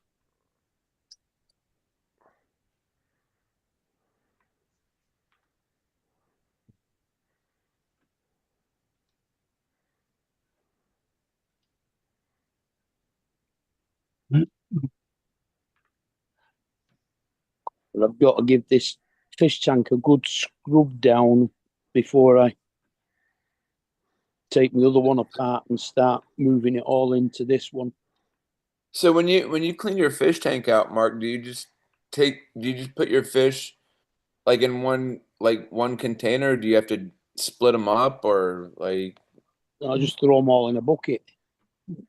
But I've got to give this fish tank a good scrub down before I take the other one apart and start moving it all into this one. So when you clean your fish tank out, Mark, do you just put your fish like in one container? Or do you have to split them up, or like I just throw them all in a bucket.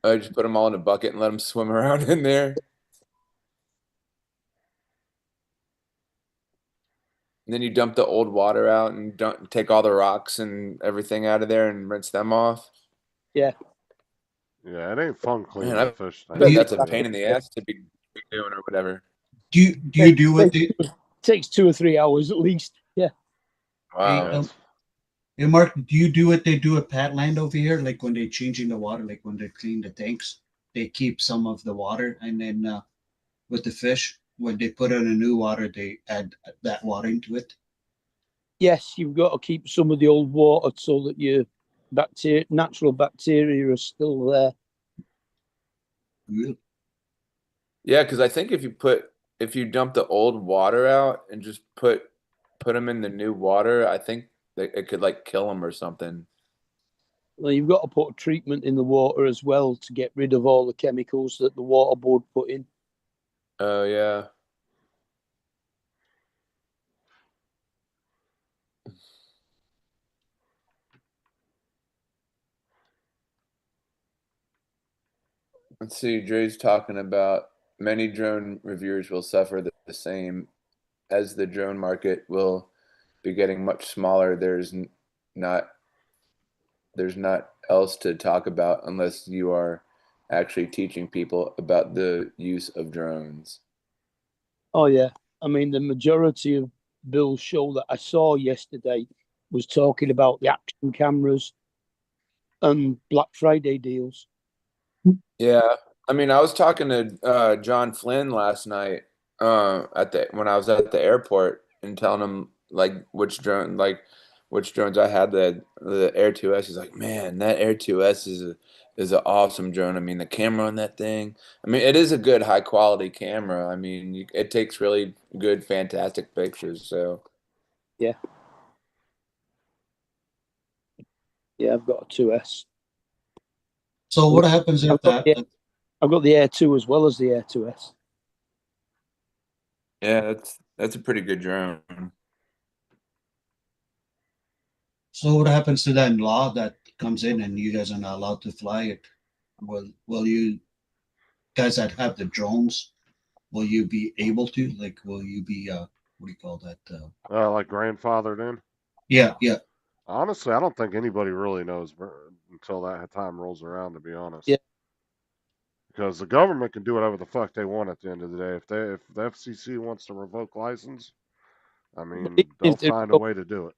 just put them all in a bucket and let them swim around in there? And then you dump the old water out and take all the rocks and everything out of there and rinse them off. Yeah. Yeah, it ain't fun cleaning Man, a fish I tank. bet You- that's a I'll tell pain you. in the ass to be doing or whatever. Do you do what they? Takes 2 or 3 hours at least. Yeah. Hey, Wow. hey, Mark, do you do what they do at Patland over here? Like when they're changing the water, like when they clean the tanks, they keep some of the water, and then with the fish, when they put in a new water, they add that water into it. Yes, you've got to keep some of the old water so that your natural bacteria are still there. Good. Yeah, because I think if you dump the old water out and just put them in the new water, I think that it could like kill them or something. Well, you've got to put a treatment in the water as well to get rid of all the chemicals that the water board put in. Oh yeah. Let's see. Dre's talking about many drone reviewers will suffer the same as the drone market will be getting much smaller. Not there's not else to talk about unless you are actually teaching people about the use of drones. Oh yeah, I mean the majority of Bill's show that I saw yesterday was talking about the action cameras and Black Friday deals. Yeah, I mean, I was talking to John Flynn last night when I was at the airport and telling him which drones I had, the Air 2S. He's like, man, that Air 2S is an awesome drone. I mean, the camera on that thing. I mean, it is a good high quality camera. I mean, it takes really good, fantastic pictures. So Yeah, yeah, I've got a 2S. So what happens if that? I've got the Air 2 as well as the Air 2S. yeah, that's a pretty good drone. So what happens to that law that comes in and you guys are not allowed to fly it? Will you guys that have the drones? Will you be able to? Like, will you be what do you call that? Like grandfathered in. Yeah. Honestly, I don't think anybody really knows until that time rolls around, to be honest. Yeah. Because the government can do whatever the fuck they want at the end of the day. If the FCC wants to revoke license, I mean, they'll find a way to do it.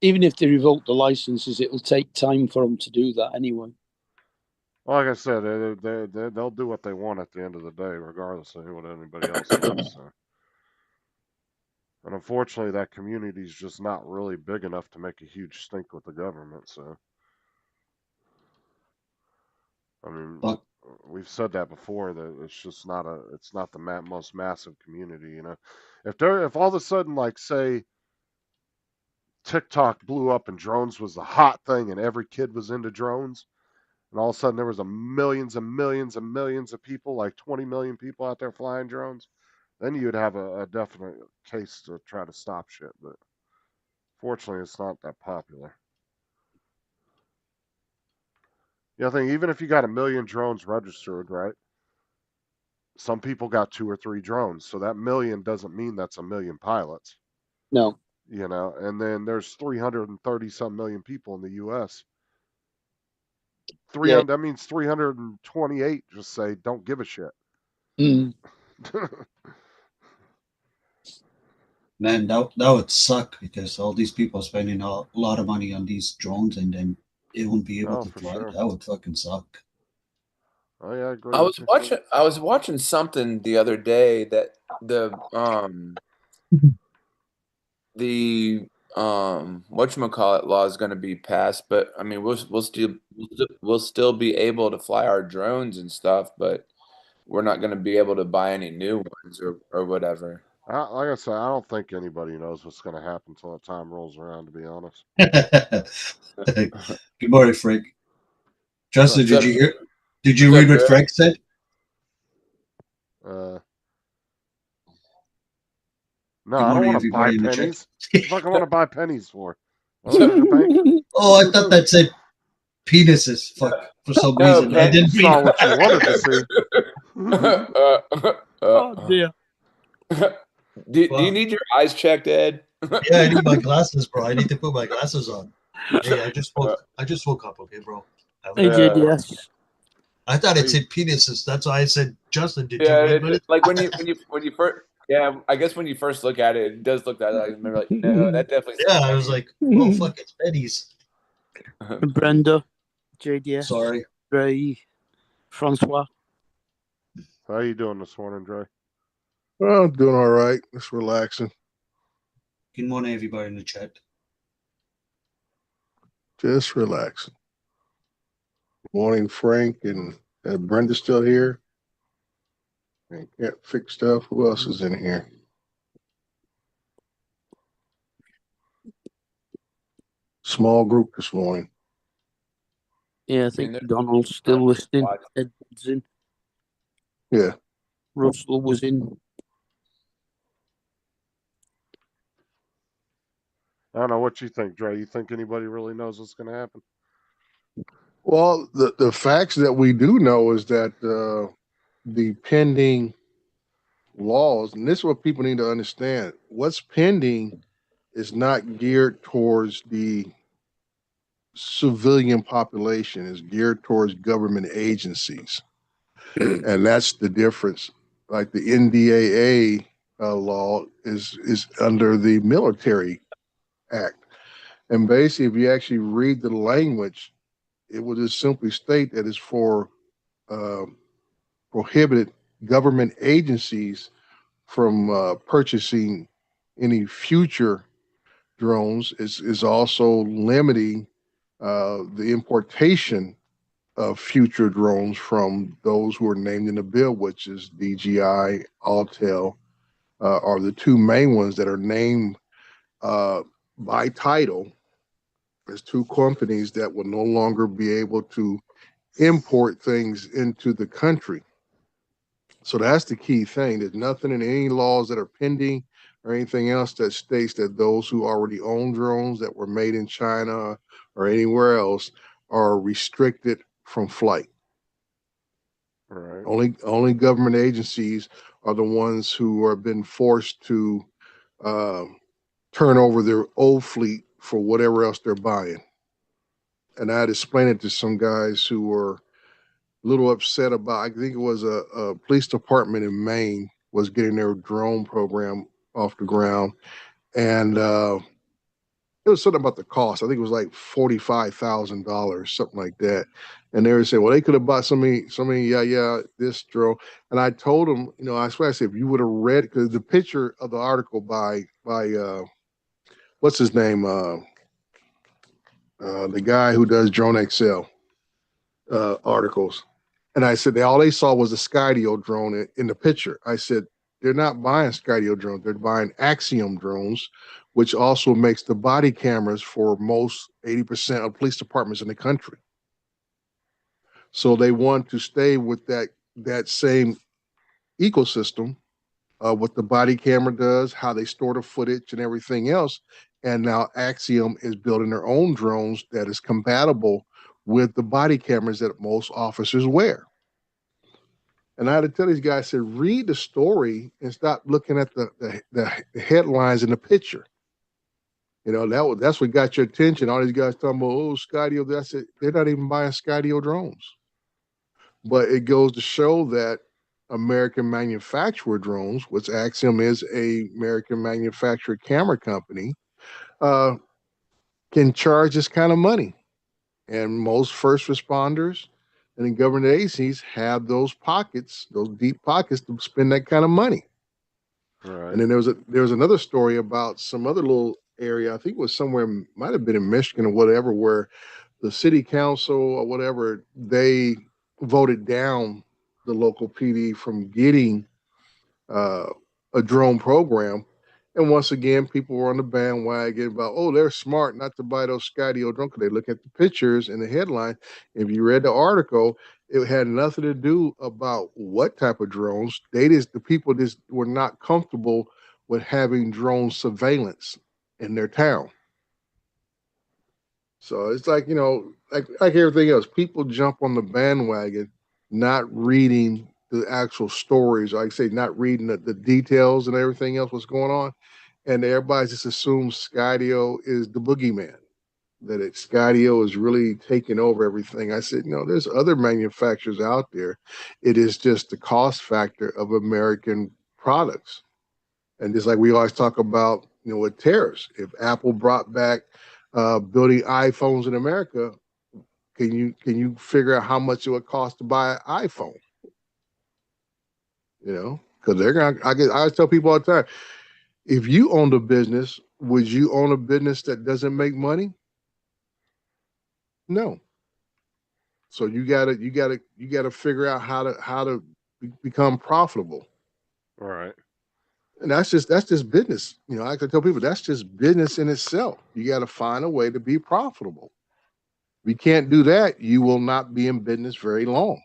Even if they revoke the licenses, it'll take time for them to do that anyway. Like I said, they'll do what they want at the end of the day, regardless of what anybody else does. So. And unfortunately, that community is just not really big enough to make a huge stink with the government. So, I mean, But we've said that before, that it's not the most massive community. You know, if all of a sudden, like, say, TikTok blew up and drones was the hot thing and every kid was into drones, and all of a sudden there was millions and millions and millions of people, like 20 million people out there flying drones, then you'd have a definite case to try to stop shit. But fortunately, it's not that popular. I think even if you got 1 million drones registered, right? Some people got 2 or 3 drones, so that million doesn't mean that's 1 million pilots. No. You know, and then there's 330 some million people in the U.S. 300, that means 328 just say don't give a shit. Mm. Man, that would suck because all these people are spending a lot of money on these drones and then it won't be able No, to for fly. sure. That would fucking suck. Oh yeah, I agree I with was you. watching. I was watching something the other day that the whatchamacallit law is going to be passed, but I mean we'll still be able to fly our drones and stuff, but we're not going to be able to buy any new ones or whatever. Like I said, I don't think anybody knows what's going to happen until that time rolls around. To be honest. Good morning, Frank. Justin, What's up? Did you What's read up, what Dre? Frank said? No, Good I don't morning, want to buy everybody in the chat. pennies. What the fuck I want to buy pennies for? I live in a bank. Oh, I thought that said penises. Fuck, for some No, reason. I Pen- didn't read Saw what you wanted to see. Oh dear. Do you Well, need your eyes checked, Ed? yeah, I need my glasses, bro. I need to put my glasses on. Hey, I just woke up, okay, bro. Hey, JDS. I thought Are it you- said penises. That's why I said, Justin, did you Yeah, read it? like when you first, yeah, I guess when you first look at it, it does look that. I remember, like, no, that definitely. Yeah, I was like, oh, fuck, it's pennies. Brenda, JDS, Sorry. Ray, Francois. How you doing this morning, Dre? Well, I'm doing all right. Just relaxing. Good morning, everybody in the chat. Just relaxing. Morning, Frank and Brenda still here. And Can't Fix Stuff. Who else is in here? Small group this morning. Yeah, I think Donald's still listening. Ed's in. Yeah. Russell was in. I don't know what you think, Dre. You think anybody really knows what's going to happen? Well, the facts that we do know is that the pending laws, and this is what people need to understand. What's pending is not geared towards the civilian population, is geared towards government agencies. And that's the difference. Like the NDAA law is under the Military Act. And basically, if you actually read the language, it will just simply state that it's for prohibited government agencies from purchasing any future drones. Is also limiting the importation of future drones from those who are named in the bill, which is DJI, Autel, are the two main ones that are named by title as two companies that will no longer be able to import things into the country. So that's the key thing. There's nothing in any laws that are pending or anything else that states that those who already own drones that were made in China or anywhere else are restricted from flight. Right. Only government agencies are the ones who have been forced to turn over their old fleet for whatever else they're buying. And I had explained it to some guys who were a little upset about, I think it was a police department in Maine was getting their drone program off the ground. And it was something about the cost. I think it was like $45,000, something like that. And they were saying, well, they could have bought so many, this drone. And I told them, I swear, I said, if you would have read, because the picture of the article by what's his name? The guy who does Drone XL articles. And I said, all they saw was a Skydio drone in the picture. I said, they're not buying Skydio drones. They're buying Axiom drones, which also makes the body cameras for most 80% of police departments in the country. So they want to stay with that same ecosystem, what the body camera does, how they store the footage and everything else. And now Axiom is building their own drones that is compatible with the body cameras that most officers wear. And I had to tell these guys, I said, read the story and stop looking at the headlines in the picture. You know, that's what got your attention. All these guys talking about, oh, Skydio. That's it. They're not even buying Skydio drones. But it goes to show that American manufacturer drones, which Axiom is a American manufactured camera company, uh, can charge this kind of money. And most first responders and the government agencies have those pockets, those deep pockets to spend that kind of money. Right. And then there was another story about some other little area. I think it was somewhere, might have been in Michigan or whatever, where the city council or whatever, they voted down the local PD from getting uh, a drone program. And once again, people were on the bandwagon about, oh, they're smart not to buy those Skydio drones because they look at the pictures and the headline. If you read the article, it had nothing to do about what type of drones. The people just were not comfortable with having drone surveillance in their town. So it's like, like everything else, people jump on the bandwagon, not reading the actual stories, like I say, not reading the details and everything else, what's going on. And everybody just assumes Skydio is the boogeyman, that Skydio is really taking over everything. I said, no, there's other manufacturers out there. It is just the cost factor of American products. And just like we always talk about, with tariffs, if Apple brought back building iPhones in America, can you figure out how much it would cost to buy an iPhone? Because they're gonna. I always tell people all the time, if you owned a business, would you own a business that doesn't make money? No. So you gotta figure out how to become profitable. All right. And that's just business. I can tell people that's just business in itself. You got to find a way to be profitable. If you can't do that, you will not be in business very long.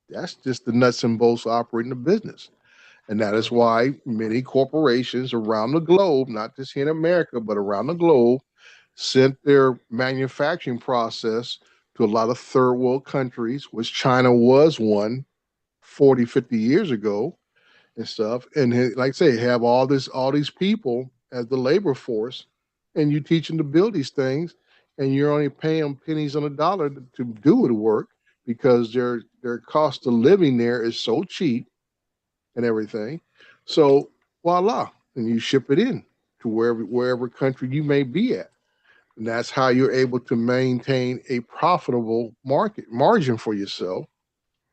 That's just the nuts and bolts of operating a business. And that is why many corporations around the globe, not just here in America, but around the globe, sent their manufacturing process to a lot of third world countries, which China was one 40, 50 years ago and stuff. And like I say, have all these people as the labor force, and you teach them to build these things, and you're only paying them pennies on a dollar to do the work because their cost of living there is so cheap and everything. So voila, and you ship it in to wherever country you may be at. And that's how you're able to maintain a profitable margin for yourself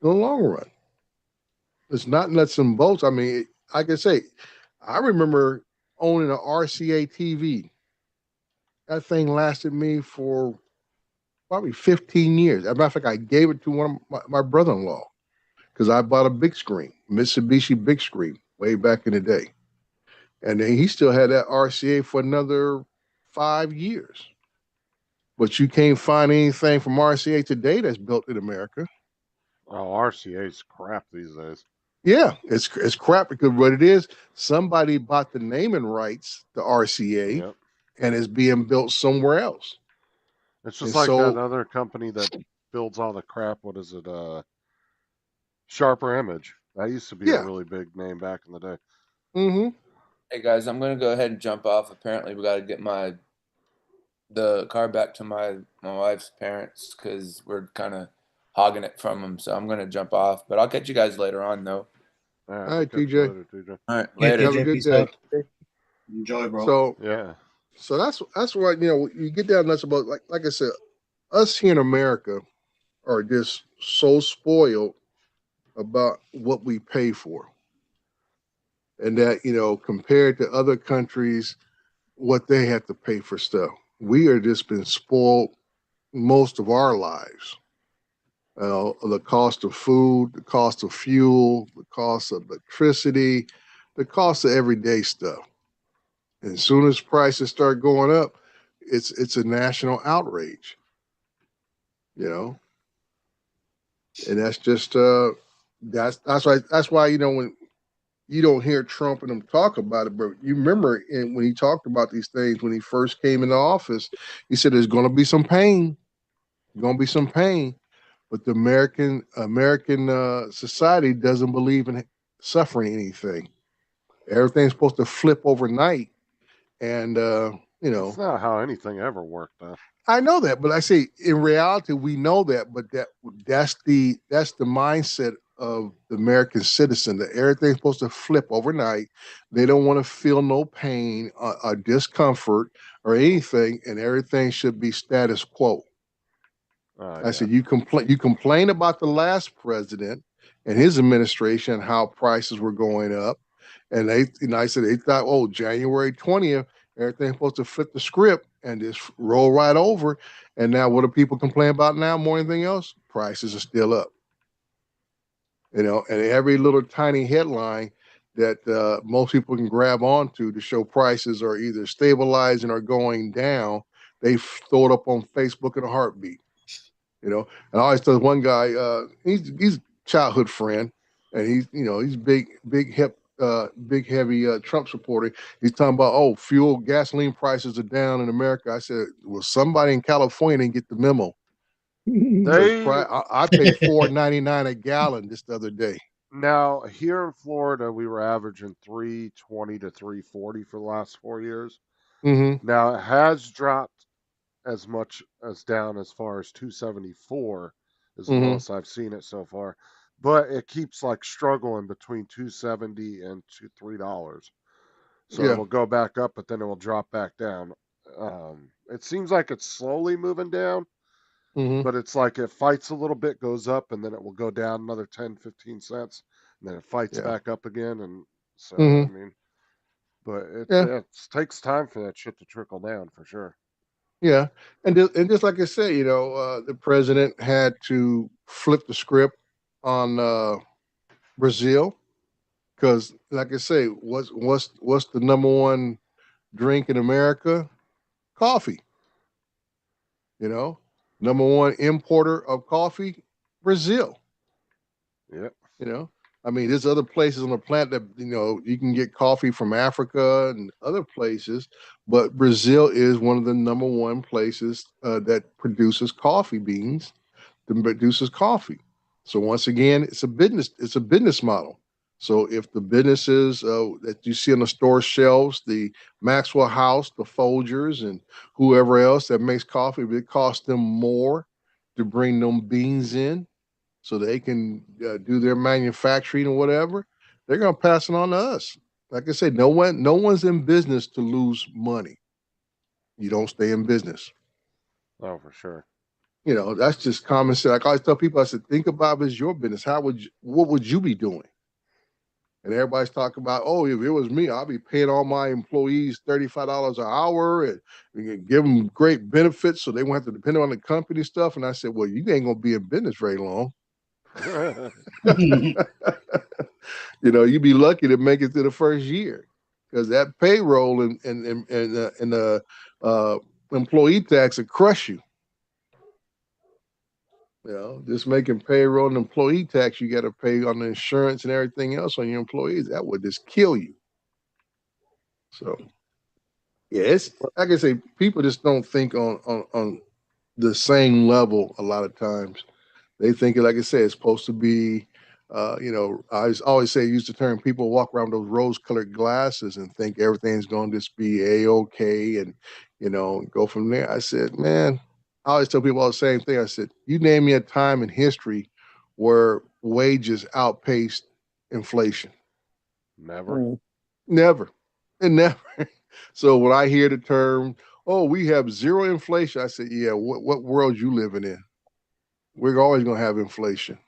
in the long run. It's not nuts and bolts. I mean, like I say, I remember owning an RCA TV. That thing lasted me for probably 15 years. As a matter of fact, I gave it to one of my brother-in-law because I bought a big screen, Mitsubishi big screen, way back in the day. And then he still had that RCA for another 5 years. But you can't find anything from RCA today that's built in America. Oh, RCA's crap these days. Yeah, it's crap because what it is, somebody bought the naming rights to RCA, Yep. and it's being built somewhere else. It's just And like so- that other company that builds all the crap. What is it? Sharper Image. That used to be Yeah. a really big name back in the day. Mm-hmm. Hey guys, I'm gonna go ahead and jump off. Apparently, we got to get the car back to my wife's parents because we're kind of hogging it from them. So I'm gonna jump off, but I'll catch you guys later on though. All right, we'll catch you TJ. later, TJ. All right, Yeah, later. Have a TJ, good peace day. out. Enjoy, bro. So that's why you get down nuts about like I said, us here in America are just so spoiled about what we pay for, and that compared to other countries, what they have to pay for stuff, we are just been spoiled most of our lives. The cost of food, the cost of fuel, the cost of electricity, the cost of everyday stuff. And as soon as prices start going up, it's a national outrage, and that's just that's why when you don't hear Trump and them talk about it, but you remember when he talked about these things when he first came into office, he said there's going to be some pain, but the American society doesn't believe in suffering anything. Everything's supposed to flip overnight, and You know, That's not how anything ever worked, though. I know that, but I say in reality we know that, but that's the mindset of the American citizen that everything's supposed to flip overnight. They don't want to feel no pain or discomfort or anything, and everything should be status quo. I Yeah. said you complain about the last president and his administration, how prices were going up, and I said they thought, oh, January 20th, everything's supposed to flip the script and just roll right over. And now, what do people complain about now more than anything else? Prices are still up. You know, and every little tiny headline that most people can grab onto to show prices are either stabilizing or going down, they throw it up on Facebook in a heartbeat. You know, and I always tell one guy, he's childhood friend, and he's big heavy Trump supporter. He's talking about, oh, gasoline prices are down in America. I said, well, somebody in California didn't get the memo. They I paid $4.99 a gallon this the other day. now here in Florida, we were averaging 320 to 340 for the last 4 years. Mm-hmm. Now it has dropped as much as down as far as 274 is the Mhm. lowest I've seen it so far, but it keeps like struggling between 270 and $3. So Yeah. it'll go back up, but then it will drop back down. It seems like it's slowly moving down, Mm-hmm. but it's like it fights a little bit, goes up, and then it will go down another 10, 15 cents, and then it fights Yeah. back up again. And so, Mhm. I mean, but Yeah. it takes time for that shit to trickle down for sure. Yeah, and just like I said, the president had to flip the script on Brazil because, like I say, what's the number one drink in America? Coffee. You know, number one importer of coffee, Brazil. Yep. You know, I mean, there's other places on the planet that you can get coffee from Africa and other places, but Brazil is one of the number one places that produces coffee beans, that produces coffee. So once again, it's a business model. So if the businesses that you see on the store shelves, the Maxwell House, the Folgers, and whoever else that makes coffee, if it costs them more to bring them beans in so they can do their manufacturing or whatever, they're going to pass it on to us. Like I said, no one's in business to lose money. You don't stay in business. Oh, for sure. That's just common sense. Like I always tell people, I said, think about it as your business. What would you be doing? And everybody's talking about, oh, if it was me, I'd be paying all my employees $35 an hour and give them great benefits so they won't have to depend on the company stuff. And I said, well, you ain't going to be in business very long. You'd be lucky to make it through the first year because that payroll and the employee tax would crush you. Just making payroll and employee tax, you got to pay on the insurance and everything else on your employees. That would just kill you. So, yeah, it's like I say, people just don't think on the same level a lot of times. They think, like I said, it's supposed to be, I always say, use the term, people walk around with those rose-colored glasses and think everything's going to just be A-okay and, go from there. I said, man, I always tell people all the same thing. I said, you name me a time in history where wages outpaced inflation. Never. Never. And never. So when I hear the term, oh, we have zero inflation, I said, yeah, what world you living in? We're always going to have inflation.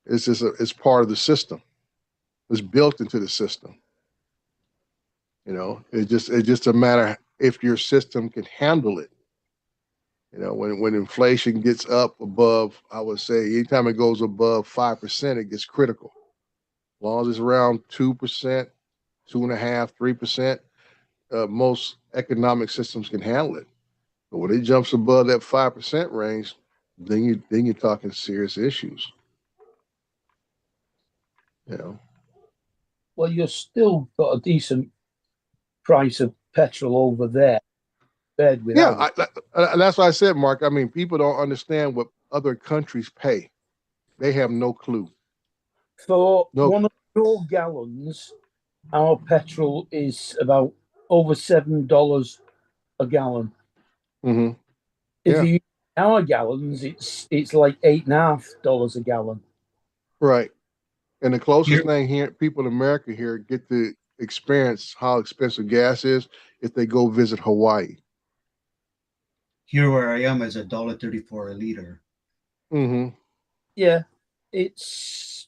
It's just it's part of the system. It's built into the system. It's just a matter if your system can handle it. When inflation gets up above, I would say anytime it goes above 5%, it gets critical. As long as it's around 2%, 2.5%, 3%, most economic systems can handle it. But when it jumps above that 5% range, then you're talking serious issues. Well, you've still got a decent price of petrol over there. Yeah, that's what I said, Mark. I mean, people don't understand what other countries pay. They have no clue. For 100 gallons, our petrol is about over $7 a gallon. Hmm. If Yeah. you use our gallons, it's like $8.50 a gallon. Right. And the closest Here- thing here, people in America here get to experience how expensive gas is if they go visit Hawaii. Here where I am is $1.34 a liter. Hmm. Yeah, it's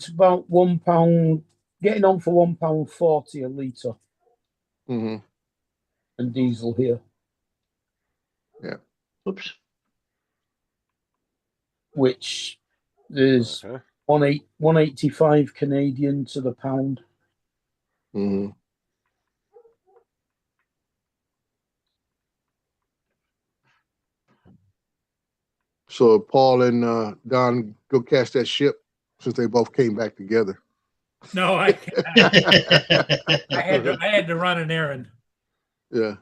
about £1, getting on for £1.40 a litre, Hmm. and diesel here, Oops. which there's Okay. 185 Canadian to the pound. Hmm. So Paul and Don go catch that ship since they both came back together. No, I had to run an errand. Yeah.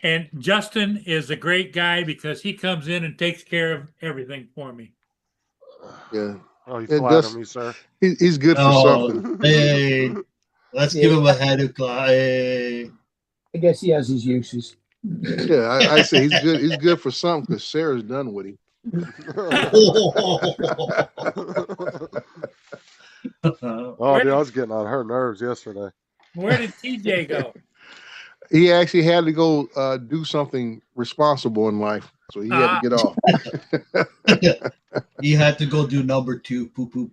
And Justin is a great guy because he comes in and takes care of everything for me. Yeah. Oh, you It flatter does- me, sir. He's good for Oh, something. hey, let's give Yeah. him a hand of clap. Hey. I guess he has his uses. Yeah, I say he's good. He's good for something because Sarah's done with him. Oh, dude, I was getting on her nerves yesterday. Where did TJ go? He actually had to go do something responsible in life, so he had to get off. He had to go do number 2, poop poop.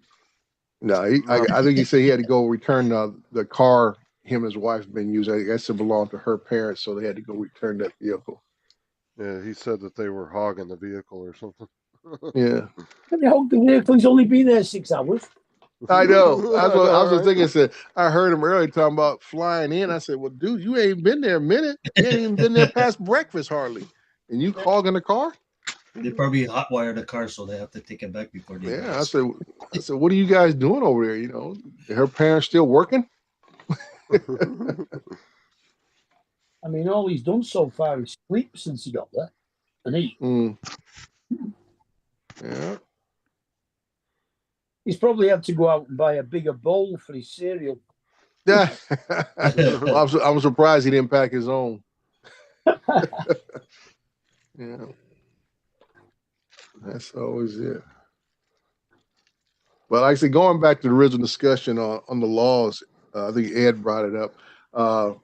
No, I think he said he had to go return the car him and his wife been using. I guess it belonged to her parents, so they had to go return that vehicle. Yeah, he said that they were hogging the vehicle or something. Yeah, Can you hold the vehicle? He's only been there 6 hours. I know. That's what I was Right? thinking. I said I heard him earlier talking about flying in. I said, "Well, dude, you ain't been there a minute. You ain't even been there past breakfast hardly, and you hogging the car." They probably hotwire the car, so they have to take it back before they. Yeah, I said, what are you guys doing over there? You know, her parents still working? I mean, all he's done so far is sleep since he got there and eat. Mm. Yeah. He's probably had to go out and buy a bigger bowl for his cereal. Yeah. Well, I'm surprised he didn't pack his own. Yeah. That's always it. But like I said, going back to the original discussion on the laws, I think Ed brought it up.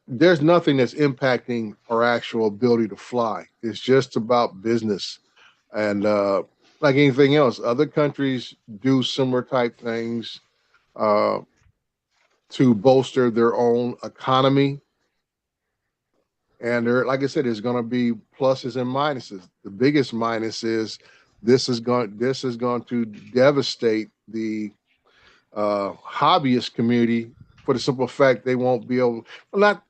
There's nothing that's impacting our actual ability to fly. It's just about business. And like anything else, other countries do similar type things to bolster their own economy. And there, like I said, there's going to be pluses and minuses. The biggest minus is this is going to devastate the hobbyist community for the simple fact they won't be able. Well,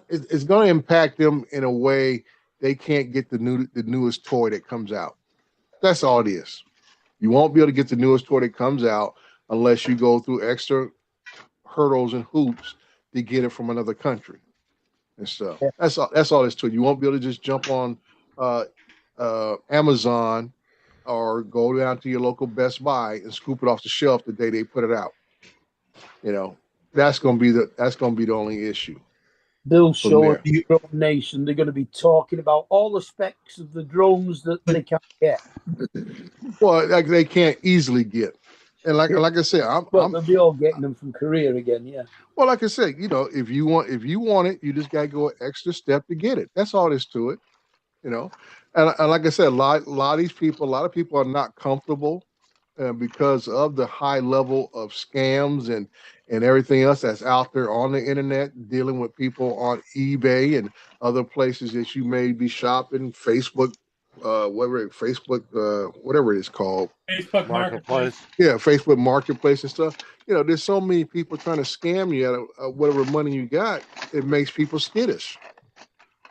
it's going to impact them in a way they can't get the newest toy that comes out. That's all it is. You won't be able to get the newest toy that comes out unless you go through extra hurdles and hoops to get it from another country and stuff. Yeah. That's all it's to it. You won't be able to just jump on Amazon or go down to your local Best Buy and scoop it off the shelf the day they put it out. You know, that's gonna be the only issue. Bill From showed there. the Drone Nation they're going to be talking about all the specs of the drones that they can't get. Well, like they can't easily get. And like I said, Well, they'll be all getting them from Korea again, yeah. well, like I said, you know, if you want it, you just gotta go an extra step to get it. That's all there's to it, you know. And like I said, a lot of people are not comfortable because of the high level of scams and everything else that's out there on the internet, dealing with people on eBay and other places that you may be shopping, Facebook, whatever it is called. Facebook Marketplace. Yeah, Facebook Marketplace and stuff. You know, there's so many people trying to scam you out of whatever money you got. It makes people skittish.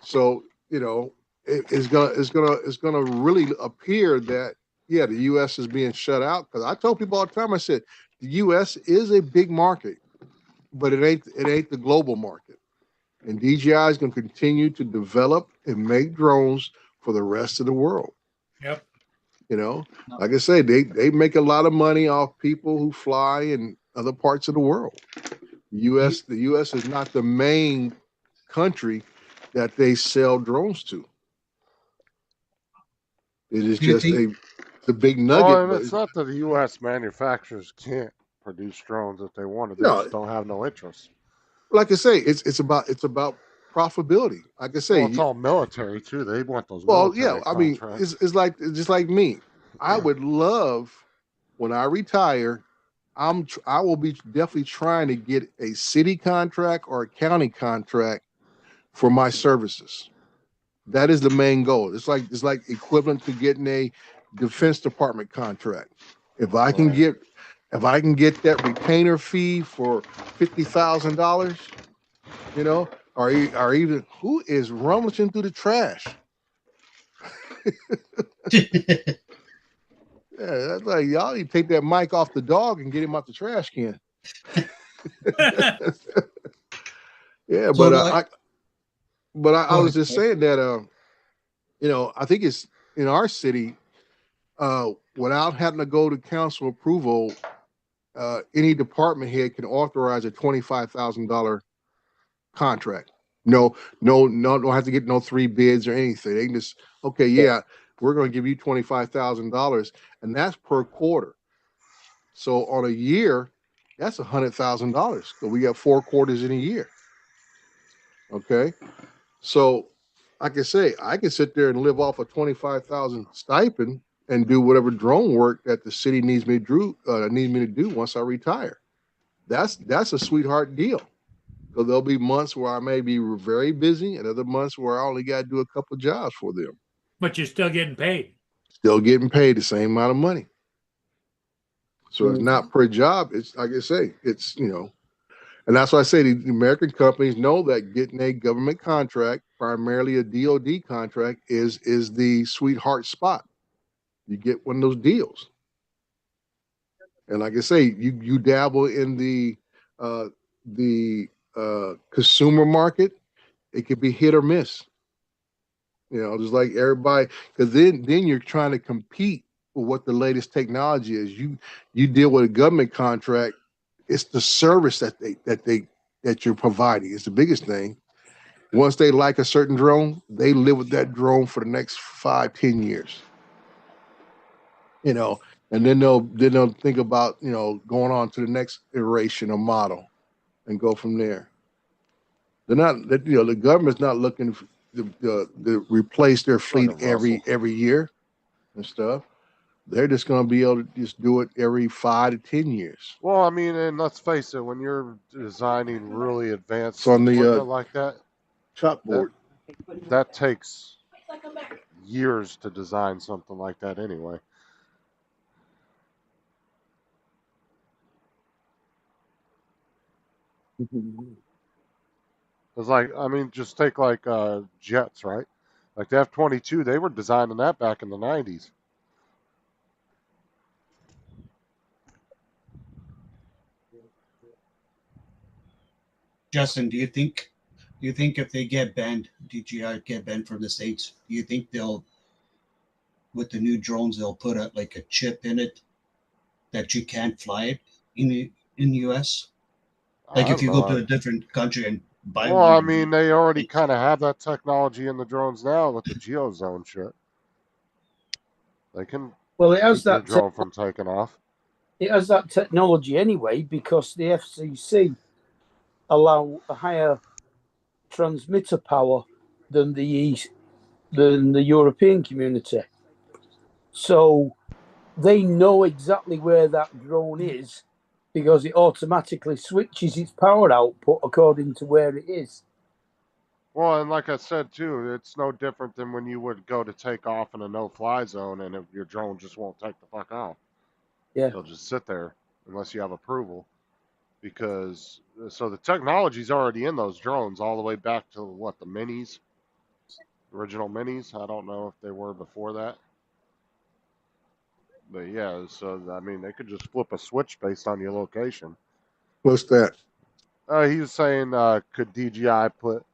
So you know, it's gonna really appear that yeah, the U.S. is being shut out. Because I told people all the time, I said the U.S. is a big market, but it ain't the global market. And DJI is going to continue to develop and make drones for the rest of the world. Yep. You know, like I say, they make a lot of money off people who fly in other parts of the world. The U.S. is not the main country that they sell drones to. It is Do you just think- the big Well, nugget. and But it's not that the U.S. manufacturers can't produce drones if they wanted. They No. just don't have no interest. like I say, it's about profitability. Like I say, Well, it's all military too. They want those. well, military yeah. I mean, contracts. it's like just like me. I would love when I retire. I will be definitely trying to get a city contract or a county contract for my services. That is the main goal. It's like equivalent to getting a Defense Department contract. If I can Right. get that retainer fee for $50,000, you know, or even who is rummaging through the trash? Yeah, that's like y'all need to take that mic off the dog and get him out the trash can. Yeah, So, but I Go was ahead, just Paul. saying that I think it's in our city, without having to go to council approval, any department head can authorize a $25,000 contract. No, don't have to get no 3 bids or anything. They can just, okay, yeah, we're going to give you $25,000, and that's per quarter. So on a year, that's $100,000. So we got 4 quarters in a year. Okay, so like I say, I can sit there and live off a 25,000 stipend and do whatever drone work that the city needs me to do once I retire. That's a sweetheart deal. So there'll be months where I may be very busy, and other months where I only got to do a couple of jobs for them. But you're still getting paid. Still getting paid the same amount of money. So it's Mm. not per job. It's like I say, it's and that's why I say the American companies know that getting a government contract, primarily a DoD contract, is the sweetheart spot. You get one of those deals. And like I say, you dabble in the consumer market, it could be hit or miss. Just like everybody, because then you're trying to compete with what the latest technology is. You deal with a government contract, it's the service that you're providing. It's the biggest thing. Once they like a certain drone, they live with that drone for the next 5-10 years. And then they'll think about going on to the next iteration or model and go from there. They're not the government's not looking to replace their fleet Like a Russell. every year and stuff. They're just going to be able to just do it every 5 to 10 years. Well, I mean, and let's face it, when you're designing really advanced It's on the, equipment like that, Chalkboard. that takes years to design something like that anyway. It's like, I mean, just take like jets, right? Like the F-22, they were designing that back in the 90s. Justin, do you think if they get banned, DJI get banned from the States, do you think they'll, with the new drones, they'll put a chip in it that you can't fly it in the US? Like I if you don't go know. to a different country and buy Well, one. I mean, they already kind of have that technology in the drones now with the GeoZone shit. They can Well, it has keep your that. drone from taking off. It has that technology anyway because the FCC allow a higher transmitter power than the European community. So they know exactly where that drone is because it automatically switches its power output according to where it is. Well, and like I said too, it's no different than when you would go to take off in a no-fly zone and if your drone just won't take the fuck off. Yeah. It'll just sit there unless you have approval. Because so the technology's already in those drones all the way back to what, the minis, original minis. I don't know if they were before that. But yeah, so I mean, they could just flip a switch based on your location. What's that? He was saying, could DJI put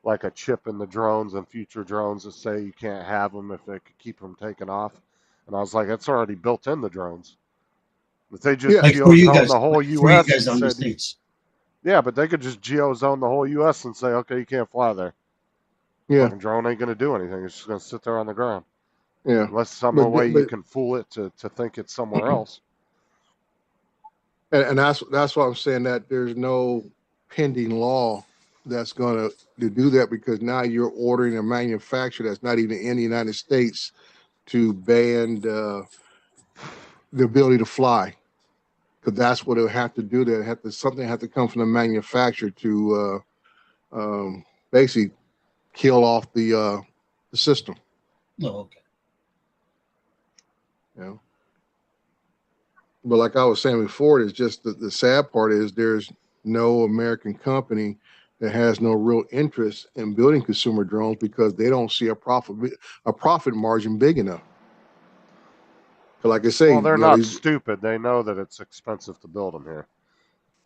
like a chip in the drones and future drones that say you can't have them if they could keep them taken off? And I was like, that's already built in the drones. If they just Yeah. Like for you geozone guys, the whole for you U.S. guys and on the said, States. Yeah, but they could just geo-zone the whole U.S. and say, okay, you can't fly there. Yeah, Fucking drone ain't gonna do anything. It's just gonna sit there on the ground. yeah. Unless some But way you but can fool it to think it's somewhere else. and that's why I'm saying that there's no pending law that's gonna to do that, because now you're ordering a manufacturer that's not even in the United States to ban the ability to fly. Because that's what it would have to do. That have to something have to come from the manufacturer to basically kill off the system. Oh, okay. You know. But like I was saying before, it's just the sad part is there's no American company that has no real interest in building consumer drones because they don't see a profit margin big enough. But like I say, Well, they're you know, not these, stupid. They know that it's expensive to build them here.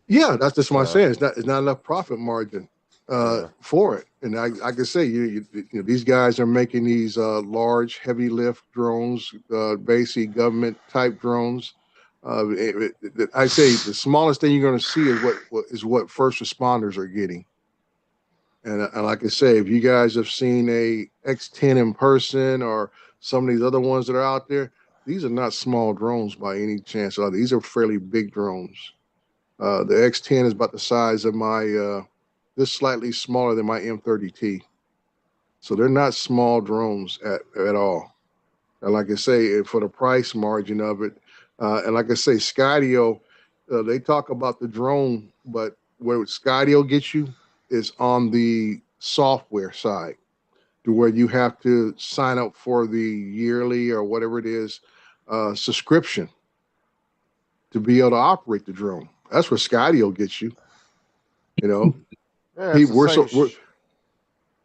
yeah, that's just what I'm So, saying. It's not enough profit margin yeah. for it. And I can say you know these guys are making these large heavy lift drones, basically government type drones. I say the smallest thing you're going to see is what first responders are getting. And like I say, if you guys have seen a X10 in person or some of these other ones that are out there, these are not small drones by any chance. These are fairly big drones. The X10 is about the size of my, this slightly smaller than my M30T. So they're not small drones at all. And like I say, for the price margin of it, and like I say, Skydio, they talk about the drone, but where Skydio gets you is on the software side, to where you have to sign up for the yearly or whatever it is subscription to be able to operate the drone. That's where Skydio gets you. You know, Yeah, it's the we're same. so we're.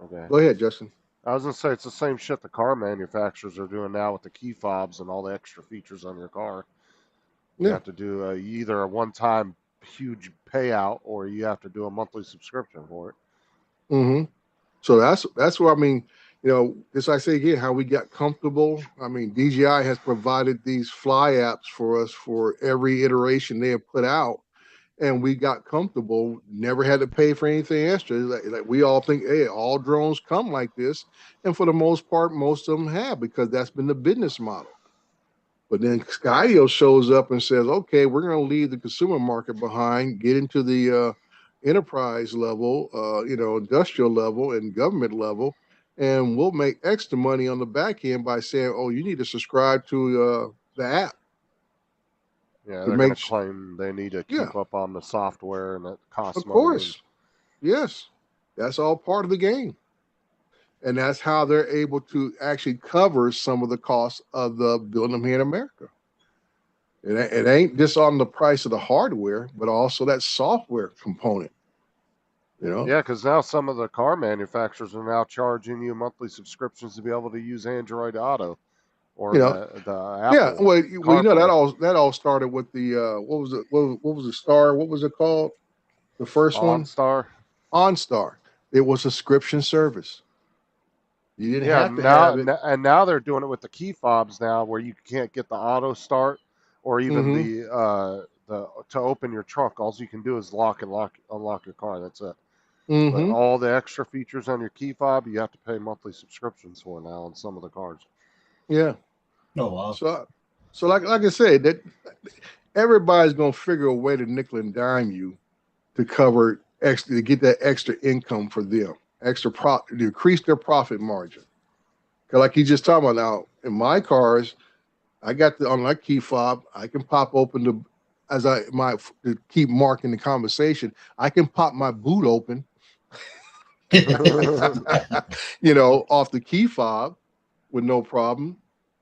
Okay. Go ahead, Justin. I was gonna say it's the same shit the car manufacturers are doing now with the key fobs and all the extra features on your car. You Yeah. have to do either a one-time huge payout or you have to do a monthly subscription for it. Mm-hmm. So that's what I mean. You know, just like I say again, how we got comfortable. I mean, DJI has provided these fly apps for us for every iteration they have put out, and we got comfortable. Never had to pay for anything extra. Like we all think, hey, all drones come like this, and for the most part, most of them have, because that's been the business model. But then Skydio shows up and says, okay, we're going to leave the consumer market behind, get into the enterprise level, you know, industrial level and government level, and we'll make extra money on the back end by saying, oh, you need to subscribe to the app Yeah, to they're gonna make, claim they need to yeah, keep up on the software and it costs of money. And course. Yes, that's all part of the game. And that's how they're able to actually cover some of the costs of the building them here in America. It ain't just on the price of the hardware, but also that software component. You know, yeah, because now some of the car manufacturers are now charging you monthly subscriptions to be able to use Android Auto or you know, the yeah. Apple Well, you know CarPlay. that all started with the what was the Star? What was it called? The first one, OnStar. OnStar. It was a subscription service. You didn't Yeah, have to have it. now they're doing it with the key fobs now, where you can't get the auto start or even Mm-hmm. the to open your trunk. All you can do is unlock your car. That's it. But Mm-hmm. all the extra features on your key fob, you have to pay monthly subscriptions for now on some of the cars. Yeah. Oh, wow. So like I said, that everybody's gonna figure a way to nickel and dime you to cover extra, to get that extra income for them, extra to increase their profit margin. Cause like you just talking about now, in my cars, I got the on my key fob, I can pop open the as I my to keep marking the conversation, I can pop my boot open, you know, off the key fob with no problem,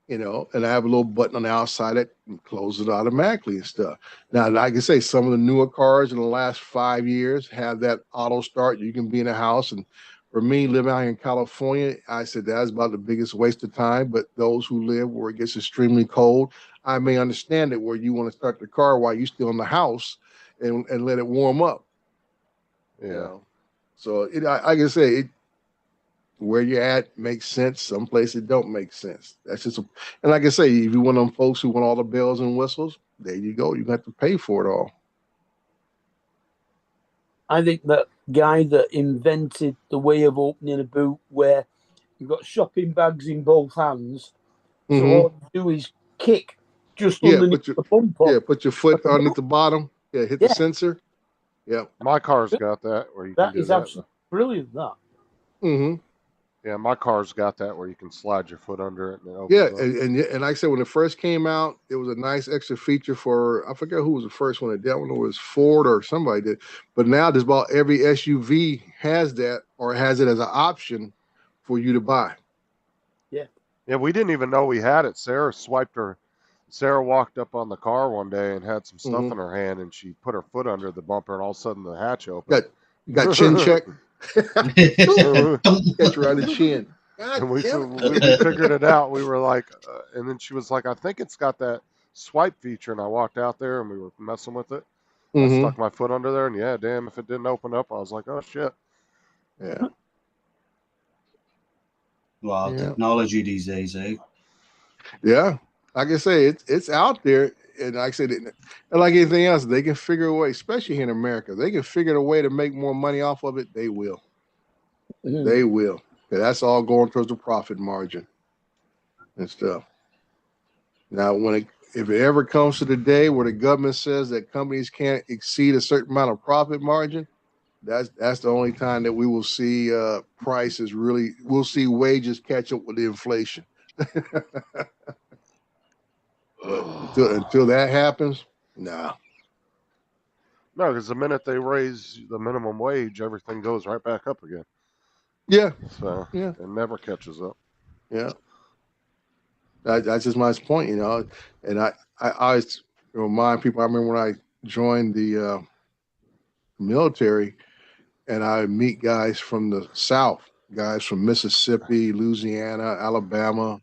you know, and I have a little button on the outside that closes it automatically and stuff. Now, like I say, some of the newer cars in the last 5 years have that auto start. You can be in a house. And for me, living out here in California, I said that's about the biggest waste of time. But those who live where it gets extremely cold, I may understand it, where you want to start the car while you're still in the house and let it warm up, you Yeah. know. So I can say it, where you're at makes sense. Some places don't make sense. That's just, and like I say, if you want them folks who want all the bells and whistles, there you go. You have to pay for it all. I think that guy that invented the way of opening a boot where you've got shopping bags in both hands, so Mhm. all you do is kick just Yeah, underneath the bumper. put your foot underneath the bottom. Yeah, hit the Yeah. sensor. Yeah. My car's got that where you can That do is that. absolutely brilliant. That. Mm-hmm. Yeah, my car's got that where you can slide your foot under it and it opens Yeah, up. and like I said, when it first came out, it was a nice extra feature for, I forget who was the first one that did. I don't know if it was Ford or somebody did. But now just about every SUV has that or has it as an option for you to buy. Yeah, we didn't even know we had it. Sarah walked up on the car one day and had some stuff Mhm. in her hand, and she put her foot under the bumper, and all of a sudden the hatch opened. Got chin check. and Catch you around the chin. God we, damn so it. we figured it out. We were like, and then she was like, I think it's got that swipe feature, and I walked out there and we were messing with it. I Mhm. stuck my foot under there, and yeah, damn, if it didn't open up, I was like, oh shit. Yeah. Wow, Yeah. technology these days, eh? Yeah. Like I say, it's out there. And like I said, and like anything else, they can figure a way, especially here in America, they can figure a way to make more money off of it. They will. Mhm. They will. That's all going towards the profit margin and stuff. Now, if it ever comes to the day where the government says that companies can't exceed a certain amount of profit margin, that's the only time that we will see prices really. We'll see wages catch up with the inflation. Until that happens, nah. No, because the minute they raise the minimum wage, everything goes right back up again. Yeah, So yeah, it never catches up. yeah. That's just my point, And I always remind people. I remember when I joined the military, and I meet guys from the South, guys from Mississippi, Louisiana, Alabama,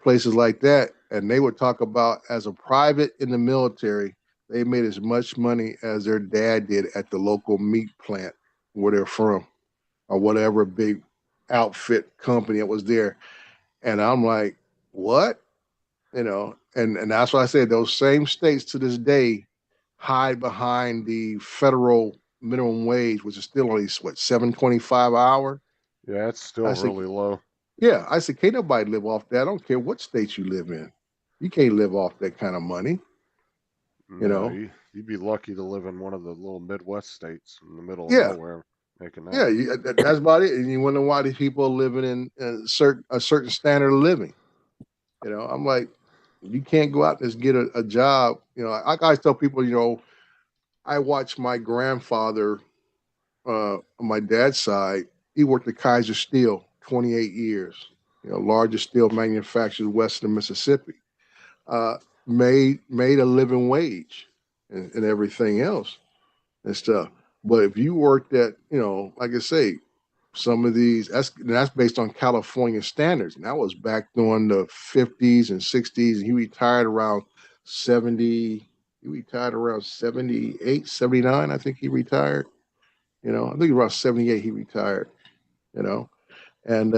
places like that, and they would talk about as a private in the military, they made as much money as their dad did at the local meat plant where they're from, or whatever big outfit company that was there. And I'm like, what? And that's why I said those same states to this day hide behind the federal minimum wage, which is still only what, $7.25 an hour. Yeah, it's still I said, really low. yeah, I said, can't nobody live off that. I don't care what state you live in. You can't live off that kind of money. No, you'd be lucky to live in one of the little Midwest states in the middle of Yeah, nowhere making that. yeah, that's about it. And you wonder why these people are living in a certain standard of living. I'm like, you can't go out and just get a job. I always tell people, I watched my grandfather, on my dad's side. He worked at Kaiser Steel 28 years, largest steel manufacturer west of Mississippi. Uh, made a living wage and everything else and stuff. But if you worked at, like I say, some of these, that's based on California standards. And that was back during the 50s and 60s. And he retired around 70. He retired around 78, 79. I think he retired. I think around 78 he retired. You know, and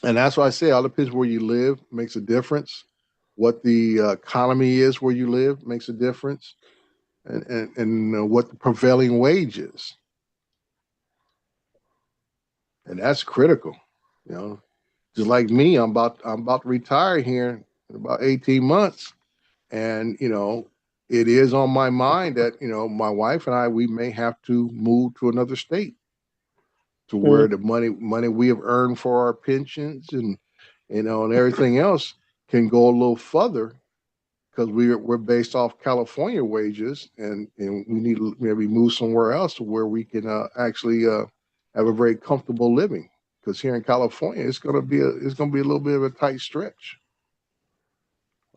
that's why I say all depends where you live makes a difference. What the economy is where you live makes a difference, and what the prevailing wage is, and that's critical. You know, just like me, I'm about to retire here in about 18 months, and it is on my mind that my wife and I, we may have to move to another state to where the money we have earned for our pensions and and everything else can go a little further because we're based off California wages, and we need to maybe move somewhere else to where we can actually have a very comfortable living. Because here in California, it's gonna be a little bit of a tight stretch,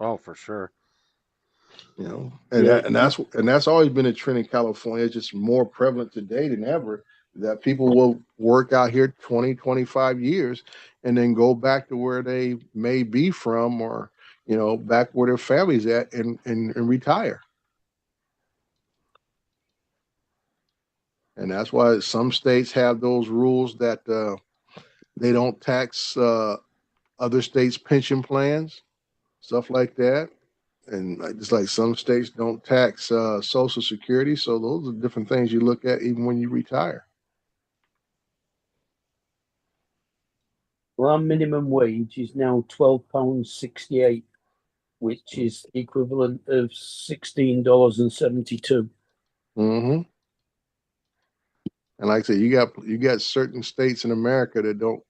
Oh, for sure. and Yeah. that's always been a trend in California. It's just more prevalent today than ever that people will work out here 20, 25 years and then go back to where they may be from, or back where their family's at, and retire. And that's why some states have those rules that they don't tax other states' pension plans, stuff like that. and just like some states don't tax Social Security, so those are different things you look at even when you retire. Well, our minimum wage is now £12.68, which is the equivalent of $16.72. Mm-hmm. And like I said, you got certain states in America that don't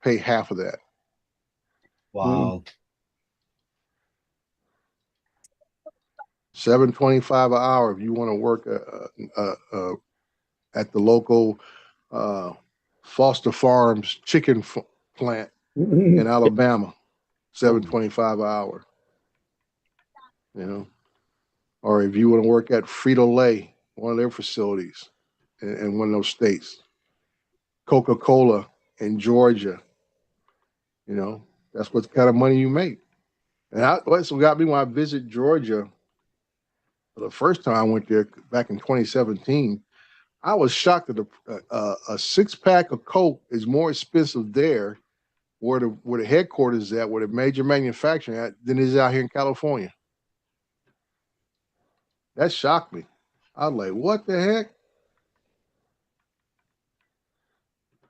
pay half of that. Wow. $7.25 an hour if you want to work at the local Foster Farms chicken plant in Alabama. $7.25 an hour. You know, or if you want to work at Frito-Lay, one of their facilities in one of those states, Coca-Cola in Georgia, you know, that's what kind of money you make. And that's what got me when I visited Georgia the first time I went there back in 2017. I was shocked that a 6-pack of Coke is more expensive there, where the headquarters is at, where the major manufacturing at, than it is out here in California. That shocked me. I was like, what the heck?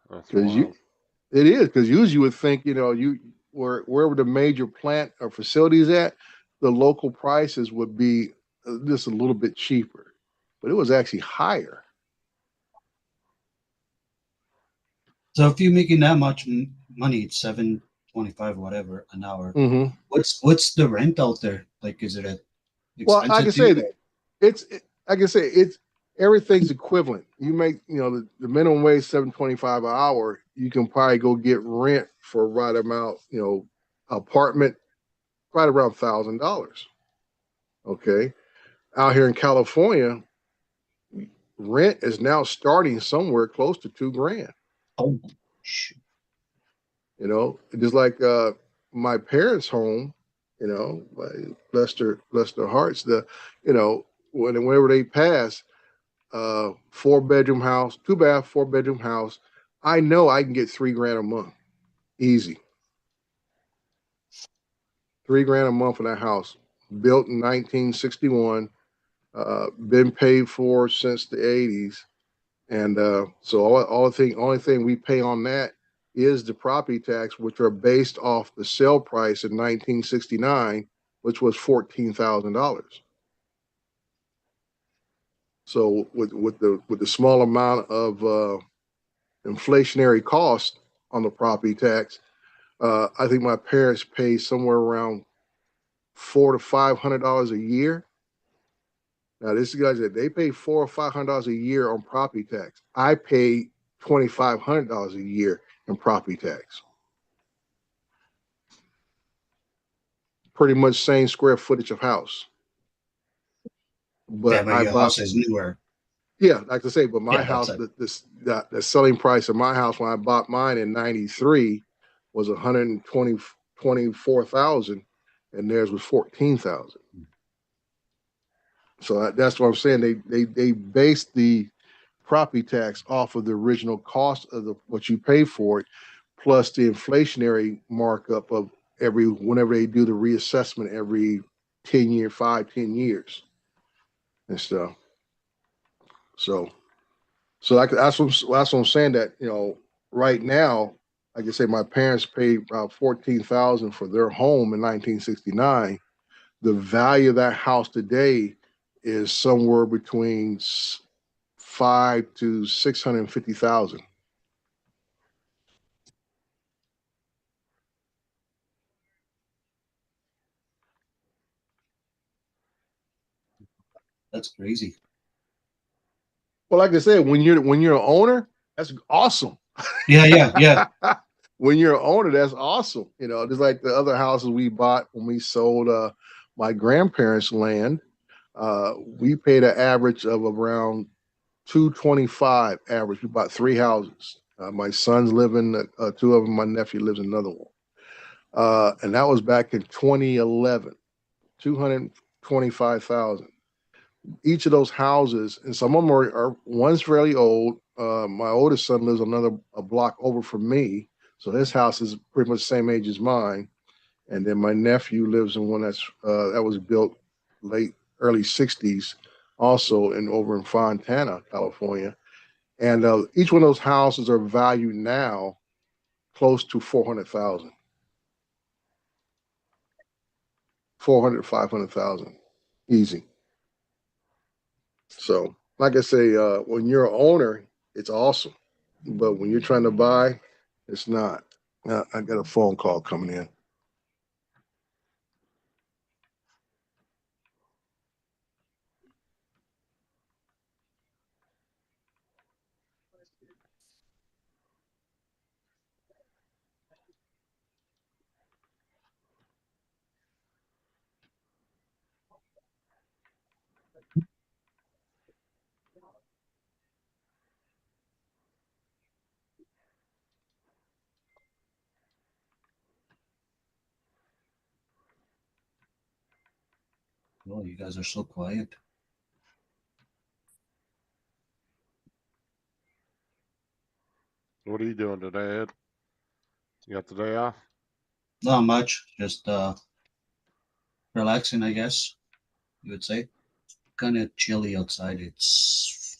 Because it is, because usually you would think, you know, wherever the major plant or facility is at, the local prices would be just a little bit cheaper, but it was actually higher. So if you're making that much money, it's $7.25 whatever an hour. Mm-hmm. What's the rent out there? Like, is it Well, like I expensive say, to you? like I say, it's everything's equivalent. You make, you know, the minimum wage $7.25 an hour. You can probably go get rent for right amount, you know, apartment right around $1,000. Okay, out here in California, rent is now starting somewhere close to $2,000. Oh, shoot. You know, just like my parents' home, you know, bless their hearts. You know, whenever they pass, 4-bedroom house, 2-bath, 4-bedroom house, I know I can get $3,000 a month, easy. $3,000 a month in that house, built in 1961, been paid for since the 80s. And so only thing we pay on that is the property tax, which are based off the sale price in 1969, which was $14,000. So with the small amount of inflationary cost on the property tax, I think my parents pay somewhere around $400 to $500 a year. Now, this guys that they pay $400 or $500 a year on property tax. I pay $2,500 a year in property tax. Pretty much same square footage of house. Yeah, But but your house is newer. yeah, like I say, but my Yeah, house, that's the selling price of my house when I bought mine in '93 was $124,000, and theirs was $14,000. So that's what I'm saying. They based the property tax off of the original cost of what you pay for it, plus the inflationary markup of whenever they do the reassessment every 10 years and stuff. So that's what I'm saying, that, you know, right now, like I say, my parents paid about $14,000 for their home in 1969. The value of that house today is somewhere between $500,000 to $650,000. crazy. Well, like I said, when you're an owner, that's awesome. Yeah. When you're an owner, that's awesome. You know, just like the other houses we bought when we sold my grandparents' land, we paid an average of around $225 average. We bought 3 houses. My sons live in 2 of them. My nephew lives in another one. And that was back in 2011. 225,000. Each of those houses, and some of them are one's fairly old. My oldest son lives a block over from me, so his house is pretty much the same age as mine. And then my nephew lives in one that was built early 60s, also over in Fontana, California. And each one of those houses are valued now close to 400,000. 400, 500,000, easy. So, like I say, when you're an owner, it's awesome, but when you're trying to buy, it's not. I got a phone call coming in. Oh, you guys are so quiet. What are you doing today, Ed? You got the day off? Not much, just relaxing, I guess you would say. Kind of chilly outside. It's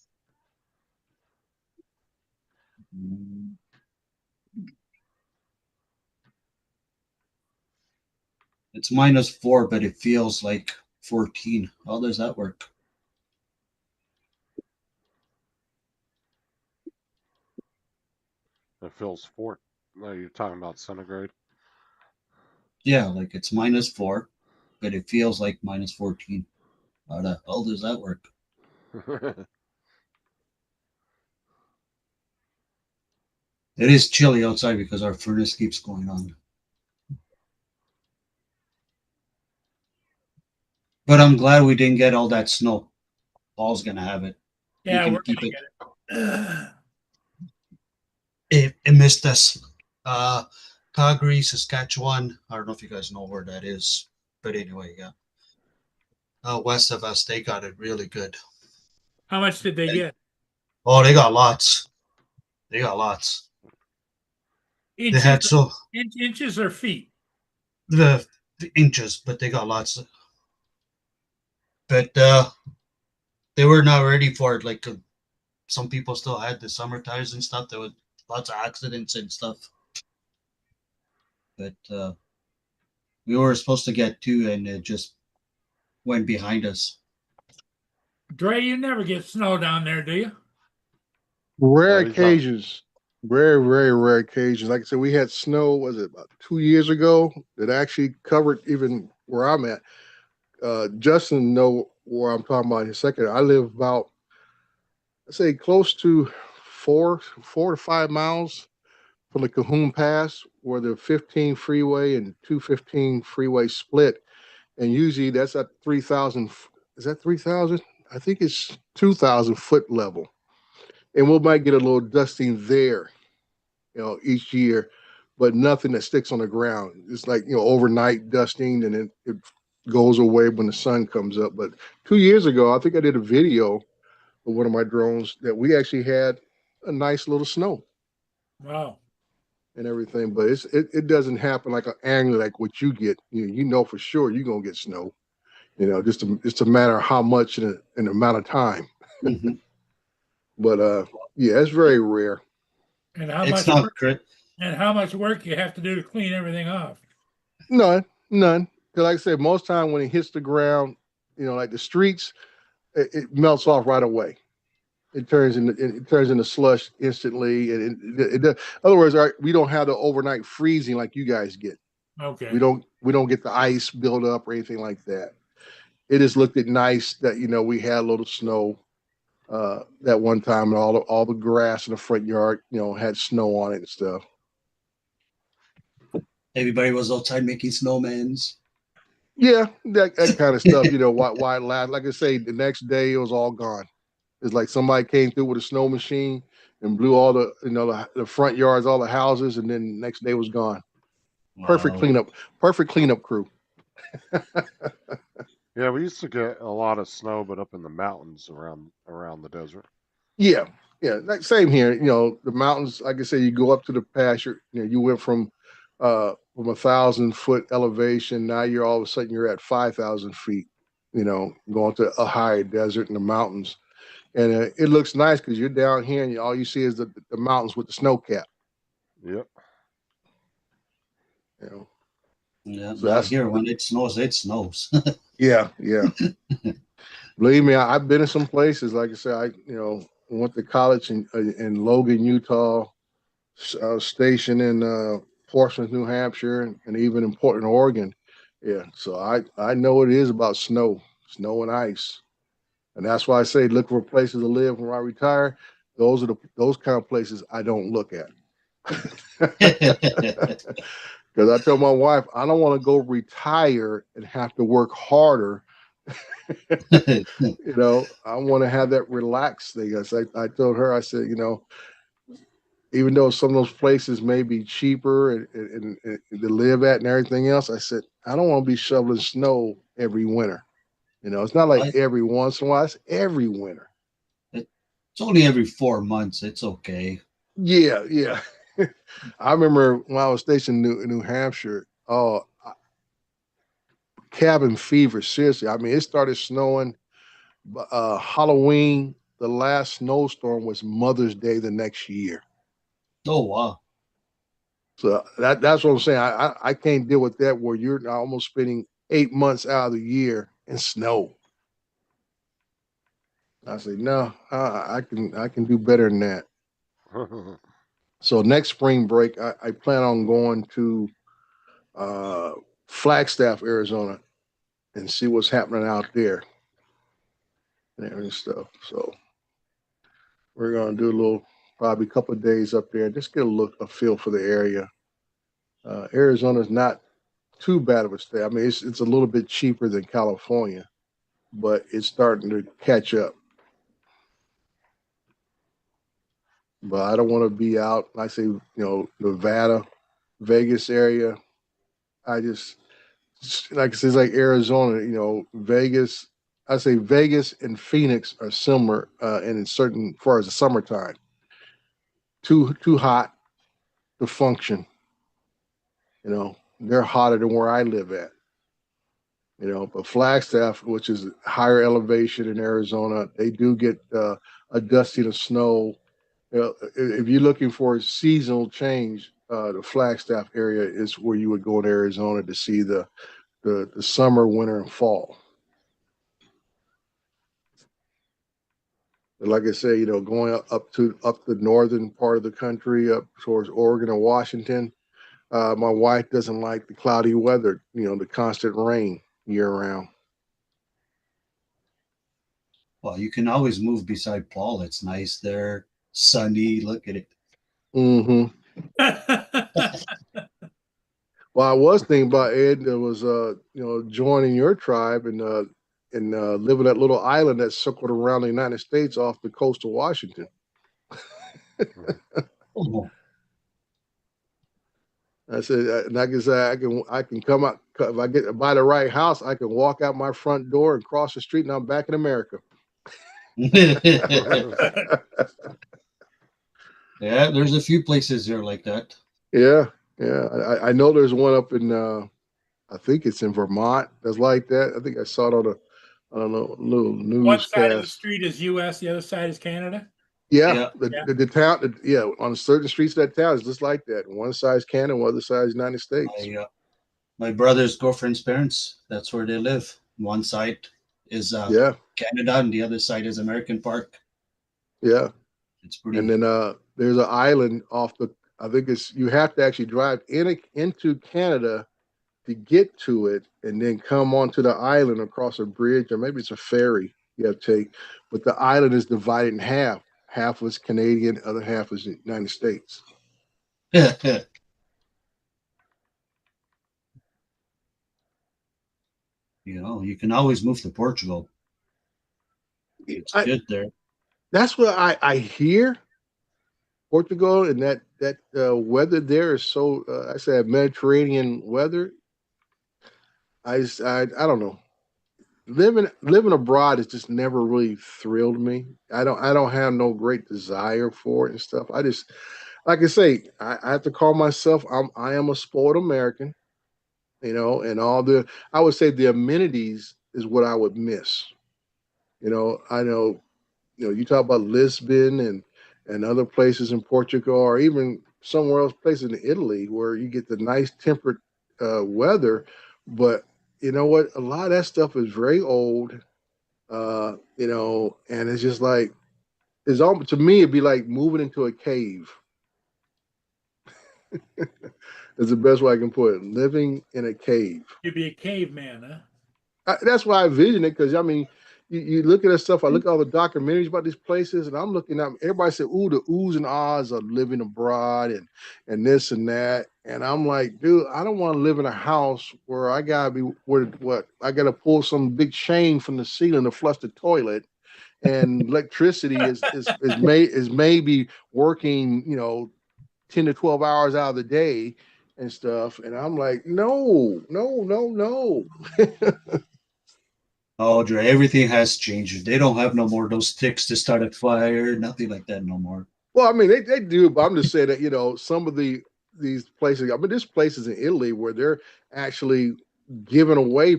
-4, but it feels like 14. How does that work? It feels 4. No, you're talking about centigrade. Yeah, like it's -4, but it feels like -14. How the hell does that work? It is chilly outside because our furnace keeps going on. But I'm glad we didn't get all that snow. Paul's gonna have it. Yeah, can we're keep gonna it. get it. It missed us. Calgary, Saskatchewan. I don't know if you guys know where that is, but anyway, yeah. West of us, they got it really good. How much did they get? Oh, they got lots. They got lots. They Inches, had so inches or feet? the inches, but they got lots. But they were not ready for it. Like some people still had the summer tires and stuff. There was lots of accidents and stuff. But we were supposed to get 2, and it just went behind us. Dre, you never get snow down there, do you? Rare he's not- occasions, very, very rare occasions. Like I said, we had snow, was it about 2 years ago, that actually covered even where I'm at. Justin know where I'm talking about in a second. I live about, let's say, close to 4 to 5 miles from the Cahoon Pass, where the 15 freeway and 215 freeway split. And usually that's at 3,000. Is that 3,000? I think it's 2,000 foot level. And we might get a little dusting there, each year, but nothing that sticks on the ground. It's like, overnight dusting, and it goes away when the sun comes up. But 2 years ago, I think I did a video with one of my drones that we actually had a nice little snow Wow. and everything. But it doesn't happen like annually like what you get. You know for sure you're gonna get snow. Just a matter of how much in an amount of time. Mhm. But yeah, it's very rare. And how It's much not work, great. and how much work you have to do to clean everything off? None. Because like I said, most time when it hits the ground, like the streets, it melts off right away. It turns into slush instantly, and in other words, we don't have the overnight freezing like you guys get. Okay. We don't get the ice build up or anything like that. It just looked at nice that we had a little snow that one time, and all the grass in the front yard had snow on it and stuff. Everybody was outside making snowmans. Yeah, that kind of stuff. Why it last? Like I say, the next day it was all gone. It's like somebody came through with a snow machine and blew all the front yards, all the houses, and then the next day was gone. Perfect Wow. cleanup crew. Yeah, we used to get a lot of snow, but up in the mountains around the desert. Yeah, same here. The mountains. Like I say, you go up to the pasture. You went from from 1,000 foot elevation. Now you're all of a sudden you're at 5,000 feet. Going to a higher desert in the mountains, and it looks nice because you're down here and all you see is the mountains with the snow cap. Yep. Yeah, So down that's here when it snows, it snows. yeah. Believe me, I've been in some places. Like I said, I went to college in Logan, Utah, stationed in Portsmouth, New Hampshire, and even in Portland, Oregon. Yeah, so I know what it is about snow and ice, and that's why I say look for places to live when I retire. Those are those kind of places I don't look at. Because I told my wife I don't want to go retire and have to work harder. I want to have that relaxed thing. I told her, I said, even though some of those places may be cheaper and to live at and everything else, I said, I don't want to be shoveling snow every winter. It's not like every once in a while, it's every winter. It's only every 4 months. It's okay. Yeah. I remember when I was stationed in New Hampshire, cabin fever, seriously. I mean, it started snowing. Halloween, the last snowstorm was Mother's Day the next year. Oh, wow. So that's what I'm saying. I can't deal with that where you're almost spending 8 months out of the year in snow. I say no, I can do better than that. So next spring break, I plan on going to Flagstaff, Arizona, and see what's happening out there and stuff. So we're gonna do probably a couple of days up there, just get a feel for the area. Arizona's not too bad of a state. I mean, it's a little bit cheaper than California, but it's starting to catch up. But I don't want to be out. I say, Nevada, Vegas area. I just like I said, it's like Arizona. Vegas. I say Vegas and Phoenix are similar in certain, as far as the summertime. Too hot to function. They're hotter than where I live at. But Flagstaff, which is higher elevation in Arizona, they do get a dusting of snow. If you're looking for a seasonal change, the Flagstaff area is where you would go in Arizona to see the summer, winter, and fall. And like I say, going up the northern part of the country, up towards Oregon and Washington, my wife doesn't like the cloudy weather, the constant rain year round. Well, you can always move beside Paul. It's nice there, sunny. Look at it. Mm-hmm. Well, I was thinking about Ed. There was joining your tribe and living that little island that's circled around the United States off the coast of Washington. Oh, I said, like I said, I can come out if I get buy the right house. I can walk out my front door and cross the street, and I'm back in America. yeah, there's a few places there like that. Yeah. I know there's one up in I think it's in Vermont that's like that. I think I saw it on a little newscast. One side of the street is U.S., the other side is Canada. Yeah. The town, on certain streets of that town is just like that. One side is Canada, one other side is United States. My brother's girlfriend's parents, that's where they live. One side is Canada and the other side is American Park. Yeah. It's pretty. And then there's an island I think you have to actually drive into Canada to get to it and then come onto the island across a bridge, or maybe it's a ferry you have to take. But the island is divided in half. Half was Canadian, other half was the United States. You can always move to Portugal. It's good there. That's what I hear. Portugal and that weather there is so I said Mediterranean weather. I don't know. Living abroad has just never really thrilled me. I don't have no great desire for it and stuff. like I say, I have to call myself. I am a spoiled American, you know, and all the I would say the amenities is what I would miss. You know, I know, you know, you talk about Lisbon and other places in Portugal, or even somewhere else, places in Italy where you get the nice temperate weather, but you know what? A lot of that stuff is very old, you know, and it's just like it's all to me. It'd be like moving into a cave. Is the best way I can put it. Living in a cave. You'd be a caveman, huh? That's why I vision it because I mean, you look at that stuff. I look at all the documentaries about these places, and I'm looking at everybody said, "Ooh, the oohs and ahs of living abroad and this and that." And I'm like, dude, I don't want to live in a house where I gotta be where what I gotta pull some big chain from the ceiling to flush the toilet, and electricity is maybe working, you know, 10 to 12 hours out of the day and stuff. And I'm like, no, no, no, no. Oh, Dre, everything has changed. They don't have no more those sticks to start a fire, nothing like that no more. Well, I mean, they do, but I'm just saying that, you know, some of these places, I mean, there's places in Italy where they're actually giving away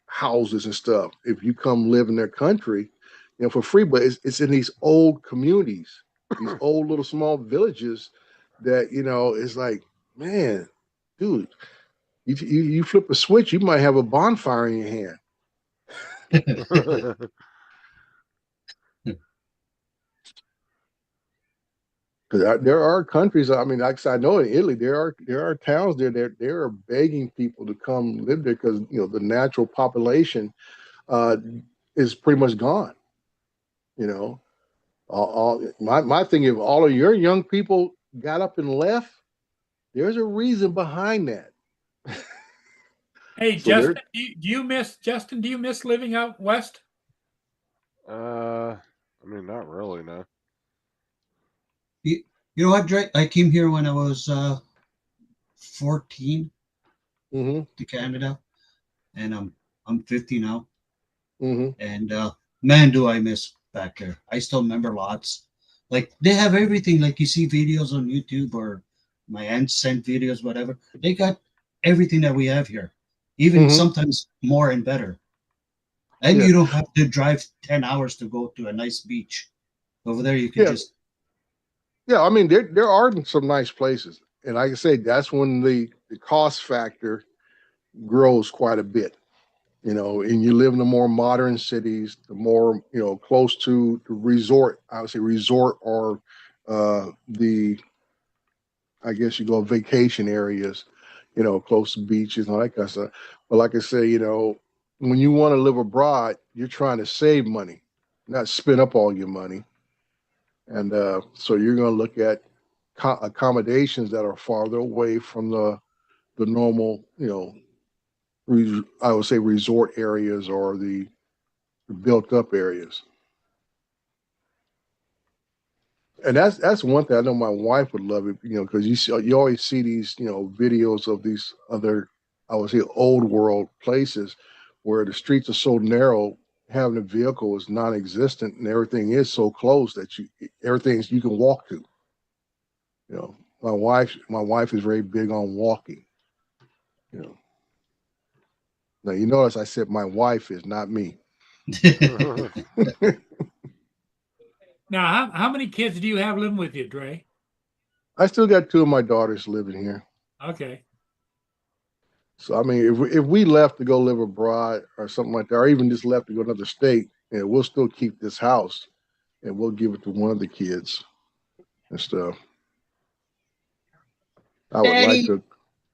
houses and stuff if you come live in their country, you know, for free. But it's in these old communities, these old little small villages that, you know, it's like, man, dude, you flip a switch, you might have a bonfire in your hand. Because there are countries. I mean, like I said, I know in Italy there are towns there that they are begging people to come live there because you know the natural population uh, is pretty much gone. You know, my thing, if all of your young people got up and left, there's a reason behind that. Hey, So Justin, there, do you miss living out west? I mean, not really, no. You, you know what, Dre? I came here when I was 14 mm-hmm, to Canada, and I'm 50 now. mm-hmm. And man, do I miss back there. I still remember lots. Like they have everything. Like you see videos on YouTube or my aunt sent videos, whatever. They got everything that we have here, even Mm-hmm. sometimes more and better. And Yeah, you don't have to drive 10 hours to go to a nice beach. Over there, you can yeah, just. yeah. I mean, there are some nice places, and like I say, that's when the cost factor grows quite a bit. You know, and you live in the more modern cities, the more, you know, close to the resort, I would say resort or the, I guess you go vacation areas, you know, close to beaches and all that kind of stuff. But like I say, you know, when you want to live abroad, you're trying to save money, not spend up all your money. And so you're going to look at accommodations that are farther away from the normal, you know, I would say resort areas or the built up areas. And that's one thing I know my wife would love it, you know, because you always see these, you know, videos of these other, I would say, old world places where the streets are so narrow, having a vehicle is non-existent, and everything is so close that everything you can walk to. You know, my wife is very big on walking. You know, now you notice I said my wife is not me. Now, how many kids do you have living with you, Dre? I still got two of my daughters living here. Okay. So I mean, if we left to go live abroad or something like that, or even just left to go to another state, and we'll still keep this house and we'll give it to one of the kids and stuff. I would like Daddy, to.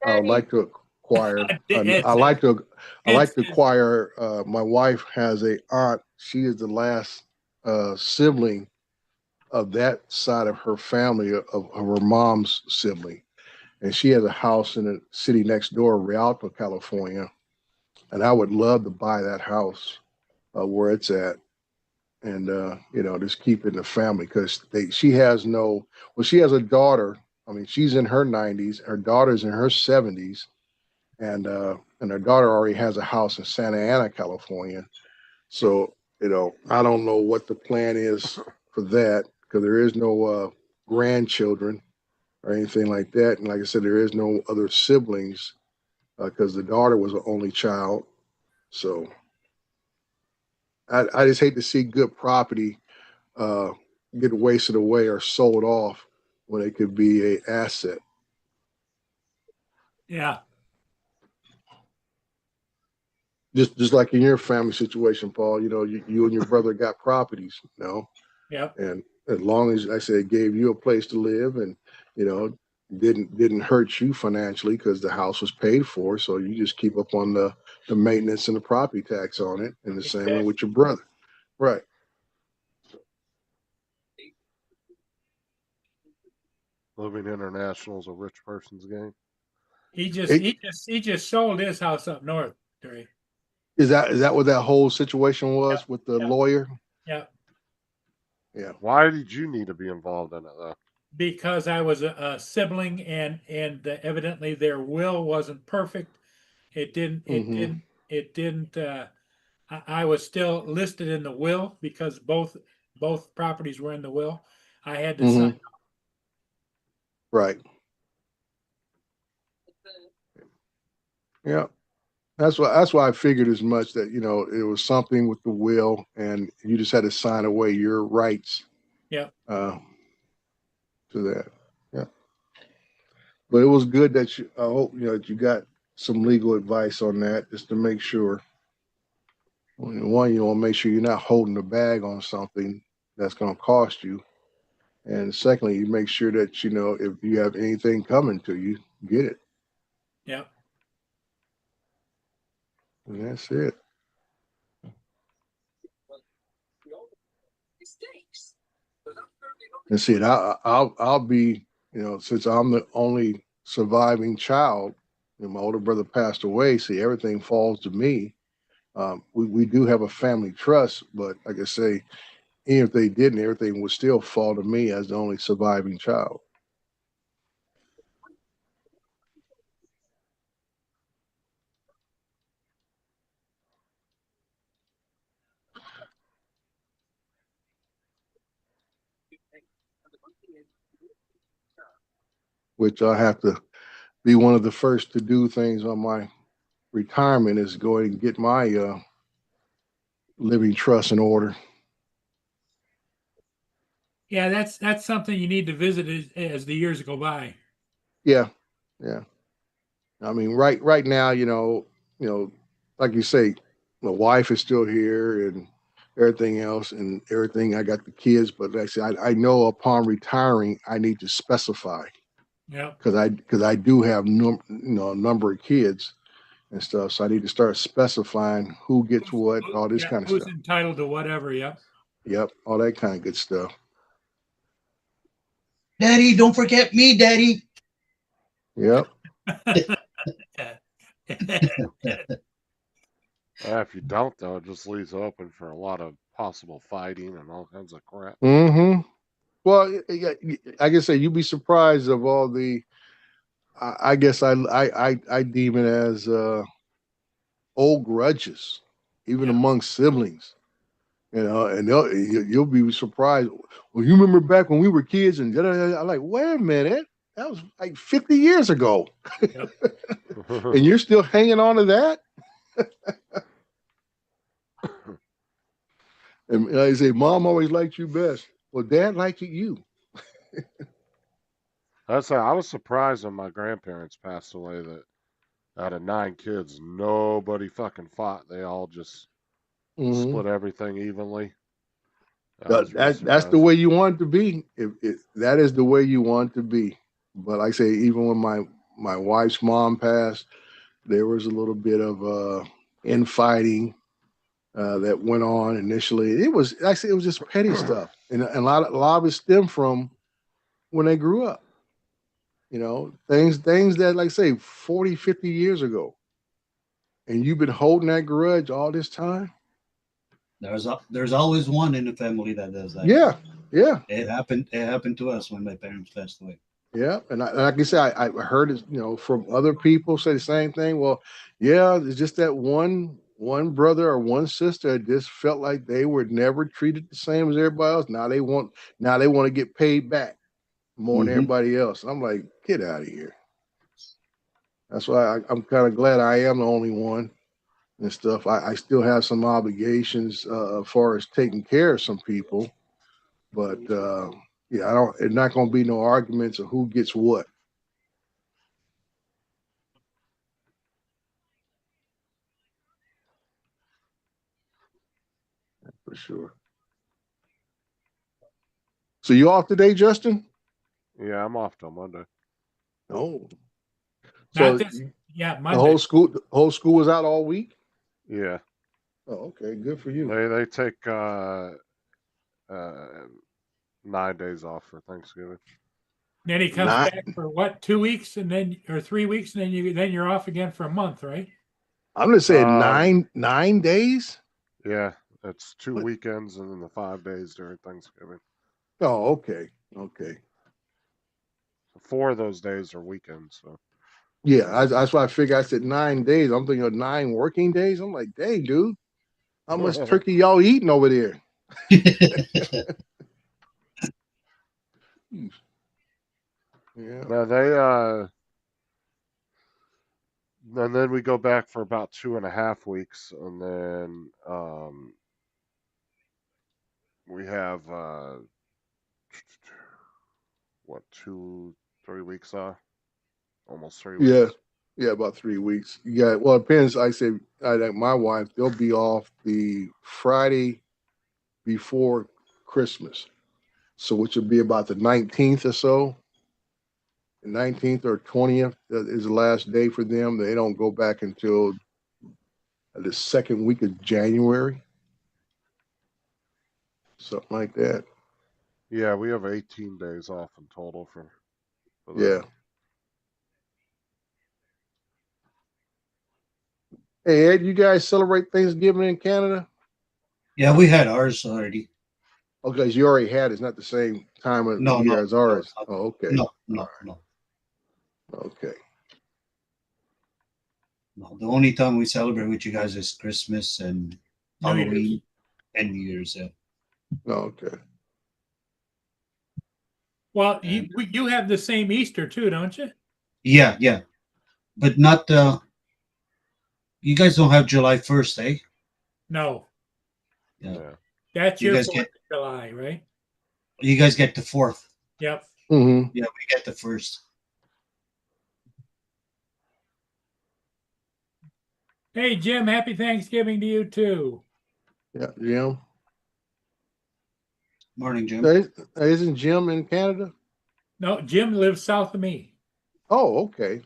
I would like to acquire. I It's like to. I like to it's acquire. My wife has a aunt. She is the last sibling of that side of her family of her mom's sibling, and she has a house in the city next door, Rialto, California. And I would love to buy that house where it's at, and you know, just keep it in the family because she has no. Well, she has a daughter. I mean, she's in her 90s. Her daughter's in her 70s, and her daughter already has a house in Santa Ana, California. So you know, I don't know what the plan is for that because there is no grandchildren. or anything like that. And like I said, there is no other siblings because the daughter was an only child. So I just hate to see good property uh, get wasted away or sold off when it could be a asset. Yeah. Just like in your family situation, Paul, you know, you and your brother got properties, you know, Yep. and as long as I said it gave you a place to live and, you know, didn't hurt you financially because the house was paid for. So you just keep up on the maintenance and the property tax on it. And the same way Exactly. with your brother. Right. Living international is a rich person's game. He just sold his house up north, Terry. Is that what that whole situation was with the Yeah. lawyer? Yeah. Yeah. Why did you need to be involved in it though? Because I was a sibling and evidently their will wasn't perfect. It didn't I was still listed in the will because both properties were in the will. I had to sign. Right. Yeah. That's why I figured as much that, you know, it was something with the will and you just had to sign away your rights Yeah. to that. Yeah. But it was good that I hope, you know, that you got some legal advice on that just to make sure. One, you want to make sure you're not holding the bag on something that's going to cost you. And secondly, you make sure that, you know, if you have anything coming to you, get it. Yeah. And that's it. And see, I'll be, you know, since I'm the only surviving child, and my older brother passed away. See, everything falls to me. We do have a family trust, but like I say, even if they didn't, everything would still fall to me as the only surviving child. Which I have to be one of the first to do things on my retirement is go and get my living trust in order. Yeah, that's something you need to visit as the years go by. Yeah, yeah. I mean, right now, you know, like you say, my wife is still here and everything else and everything. I got the kids, but like I said, I know upon retiring, I need to specify Yeah. because I do have a number of kids and stuff. So I need to start specifying who gets what, all this kind of Who's stuff. entitled to whatever, yep. Yep, all that kind of good stuff. Daddy, don't forget me, Daddy. Yep. If you don't though, it just leaves open for a lot of possible fighting and all kinds of crap. Mm-hmm. Well, like I say, you'd be surprised of all the. I guess I deem it as old grudges, even Yeah. among siblings. You know, and you'll be surprised. Well, you remember back when we were kids, and I'm like, wait a minute, that was like 50 years ago, and you're still hanging on to that. And I say, Mom always liked you best. Well, Dad liked you. That's I was surprised when my grandparents passed away that out of 9 kids, nobody fucking fought. They all just Mm-hmm. split everything evenly. That's the way you want it to be. If that is the way you want it to be. But like I say, even when my wife's mom passed, there was a little bit of infighting that went on initially. It was actually it was just petty stuff, and a lot of it stemmed from when they grew up. You know, things that like say 40, 50 years ago, and you've been holding that grudge all this time. There's always one in the family that does that. Yeah. It happened to us when my parents passed away. Yeah, and like I said, I heard it, you know, from other people say the same thing. Well, yeah, it's just that one brother or one sister that just felt like they were never treated the same as everybody else. Now they want to get paid back. more than Mhm. everybody else. I'm like, get out of here. That's why I'm kind of glad I am the only one and stuff. I still have some obligations as far as taking care of some people, but yeah, I don't. It's not going to be no arguments of who gets what. For sure. So you off today, Justin? Yeah, I'm off till Monday. No. Not So this, yeah, the Monday. whole school was out all week. Yeah, Oh, okay, good for you. they take 9 days off for Thanksgiving. Then he comes Not. back for what, 2 weeks and then, or 3 weeks, and then you're off again for a month, right? I'm just saying Um, 9 days. Yeah, it's 2 What? weekends and then the 5 days during Thanksgiving. Oh, okay, okay. 4 of those days are weekends. So Yeah, that's why I figured. I said 9 days. I'm thinking of 9 working days. I'm like, dang, dude, how much turkey y'all eating over there? Yeah. now they and then we go back for about 2.5 weeks, and then we have what 2 3 weeks off, almost 3 weeks. Yeah. Yeah, about 3 weeks. Yeah, well, it depends. I say like my wife, they'll be off the Friday before Christmas. So which would be about the 19th or so. The 19th or 20th is the last day for them. They don't go back until the second week of January. Something like that. Yeah, we have 18 days off in total for Yeah. that. Hey Ed, you guys celebrate Thanksgiving in Canada? Yeah, we had ours already. Okay, you already had it. It's not the same time of the No, year no, as no, ours. not- Oh, okay. no, All no, right. no, Okay. no. The only time we celebrate with you guys is Christmas and New Year's. Halloween and New Year's. Yeah. Okay. Well, And- you have the same Easter too, don't you? Yeah, yeah, but not. You guys don't have July 1st, eh? No, Yeah. Yeah. that's You your guys 4th get of July, right? you guys get the 4th. Yep. Mm-hmm. Yeah, we get the 1st. Hey, Jim, happy Thanksgiving to you too. Yeah, Jim. Morning, Jim. Hey, isn't Jim in Canada? No, Jim lives south of me. Oh, okay.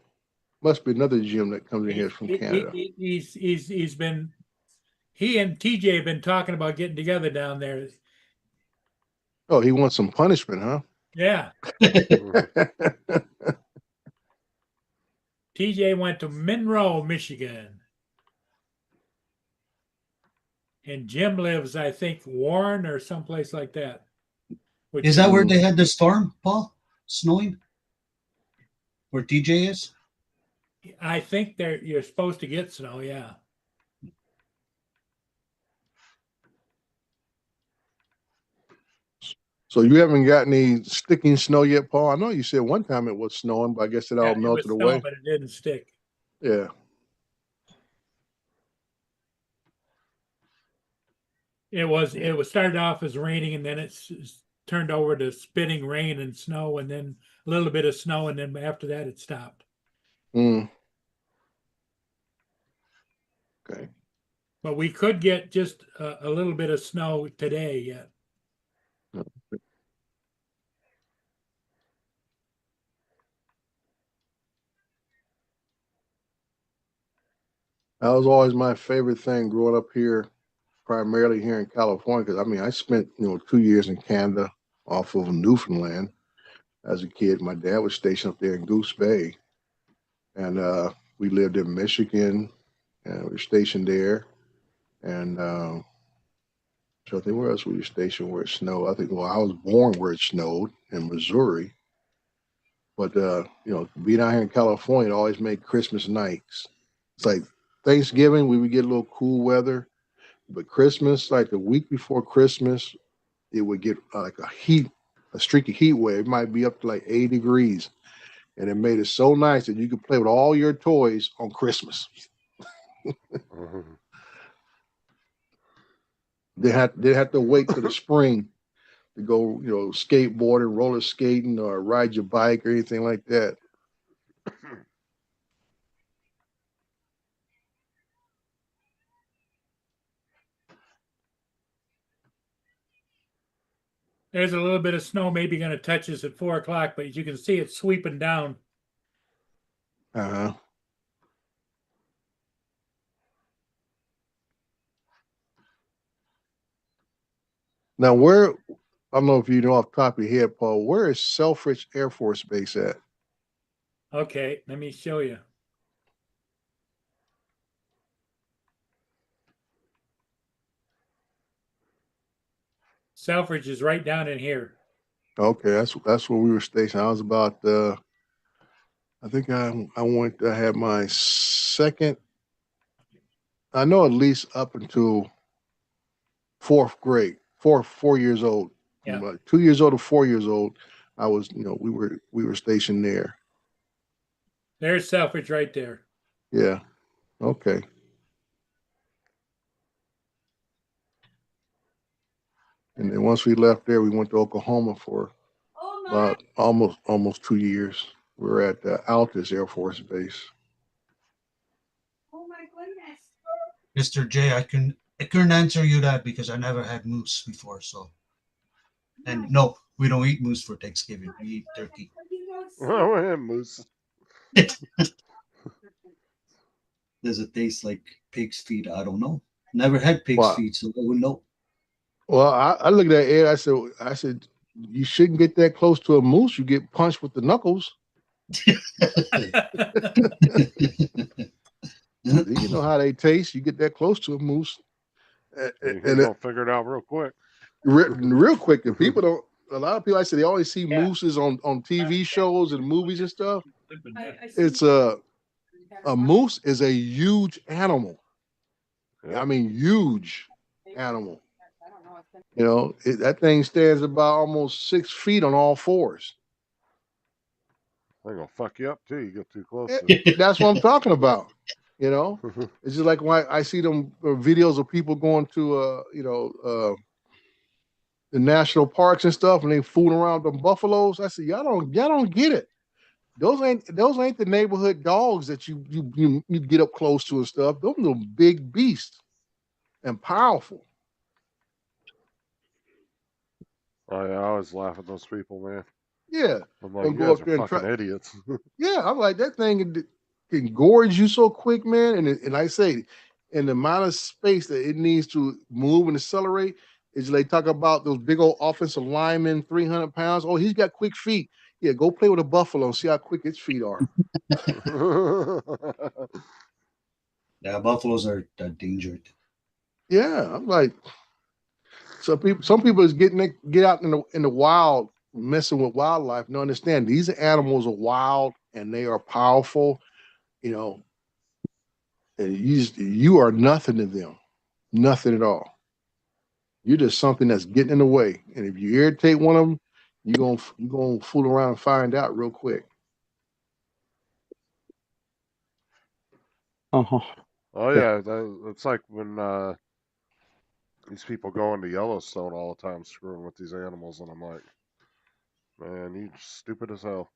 Must be another Jim that comes in here He's, from he- Canada. he's been, he and TJ have been talking about getting together down there. Oh, he wants some punishment, huh? Yeah. Mhm. TJ went to Monroe, Michigan. And Jim lives, I think, Warren or someplace like that. Which Is that where they had the storm, Paul? Snowing? Where TJ is? I think you're supposed to get snow, yeah. So you haven't got any sticking snow yet, Paul? I know you said one time it was snowing, but I guess it all Yeah, it was melted snow, away. but it didn't stick. Yeah. It was started off as raining and then it's turned over to spitting rain and snow and then a little bit of snow and then after that it stopped. Mm. Okay. But we could get just a little bit of snow today yet. That was always my favorite thing growing up here, primarily here in California. Because I mean, I spent 2 years in Canada off of Newfoundland as a kid. My dad was stationed up there in Goose Bay, and we lived in Michigan, and we were stationed there. And so I think where else we were stationed where it snowed? I think I was born where it snowed in Missouri. But being out here in California, it always made Christmas nights. It's like Thanksgiving, we would get a little cool weather, but Christmas, like the week before Christmas, it would get like a heat a streaky heat wave. It might be up to like 80 degrees. And it made it so nice that you could play with all your toys on Christmas. Mhm. They had to wait till the spring to go, skateboarding, roller skating, or ride your bike or anything like that. There's a little bit of snow maybe going to touch us at 4 o'clock, but you can see it sweeping down. Uh-huh. Now, I don't know if you know off the top of your head, Paul, where is Selfridge Air Force Base at? Okay, let me show you. Selfridge is right down in here. Okay, that's where we were stationed. I was about I think I had my second, I know at least up until fourth grade, 4 years old. Yeah. From, 2 years old to 4 years old, I was, we were stationed there. There's Selfridge right there. Yeah. Okay. And then once we left there, we went to Oklahoma for about almost 2 years. We were at Altus Air Force Base. Oh my goodness. Mr. J, I couldn't answer you that because I never had moose before. So, and no, we don't eat moose for Thanksgiving. We eat turkey. Oh, yeah, moose. Does it taste like pig's feet? I don't know. Never had pig's Wow. feet, so I wouldn't know. Well, I looked at Ed. I said, you shouldn't get that close to a moose. You get punched with the knuckles. You know how they taste. You get that close to a moose, You're and gonna figure it out real quick. real quick. And people don't. A lot of people, I said, they always see Yeah. mooses on TV shows and movies and stuff. I It's a moose is a huge animal. Yeah. I mean, huge animal. I don't know. That thing stands about almost 6 feet on all fours. They're gonna fuck you up too. You get too close to it. That's what I'm talking about. It's just like when I see them videos of people going to the national parks and stuff, and they fooling around with them buffaloes. I said, y'all don't get it. Those ain't the neighborhood dogs that you get up close to and stuff. Those are big beasts and powerful. I always laugh at those people, man. Yeah. I'm like, They'll you go guys up there are and fucking try- idiots. Yeah, I'm like, that thing can gorge you so quick, man. And I say, in the amount of space that it needs to move and accelerate, is they talk about those big old offensive linemen, 300 pounds. Oh, he's got quick feet. Yeah, go play with a buffalo and see how quick its feet are. Yeah, buffaloes are dangerous. Yeah, I'm like, some people is get out in the wild, messing with wildlife. And understand these animals are wild and they are powerful, and you are nothing to them, nothing at all. You're just something that's getting in the way. And if you irritate one of them, you're gonna fool around and find out real quick. Uh-huh. Oh yeah, it's like when these people go into Yellowstone all the time screwing with these animals, and I'm like, man, you stupid as hell.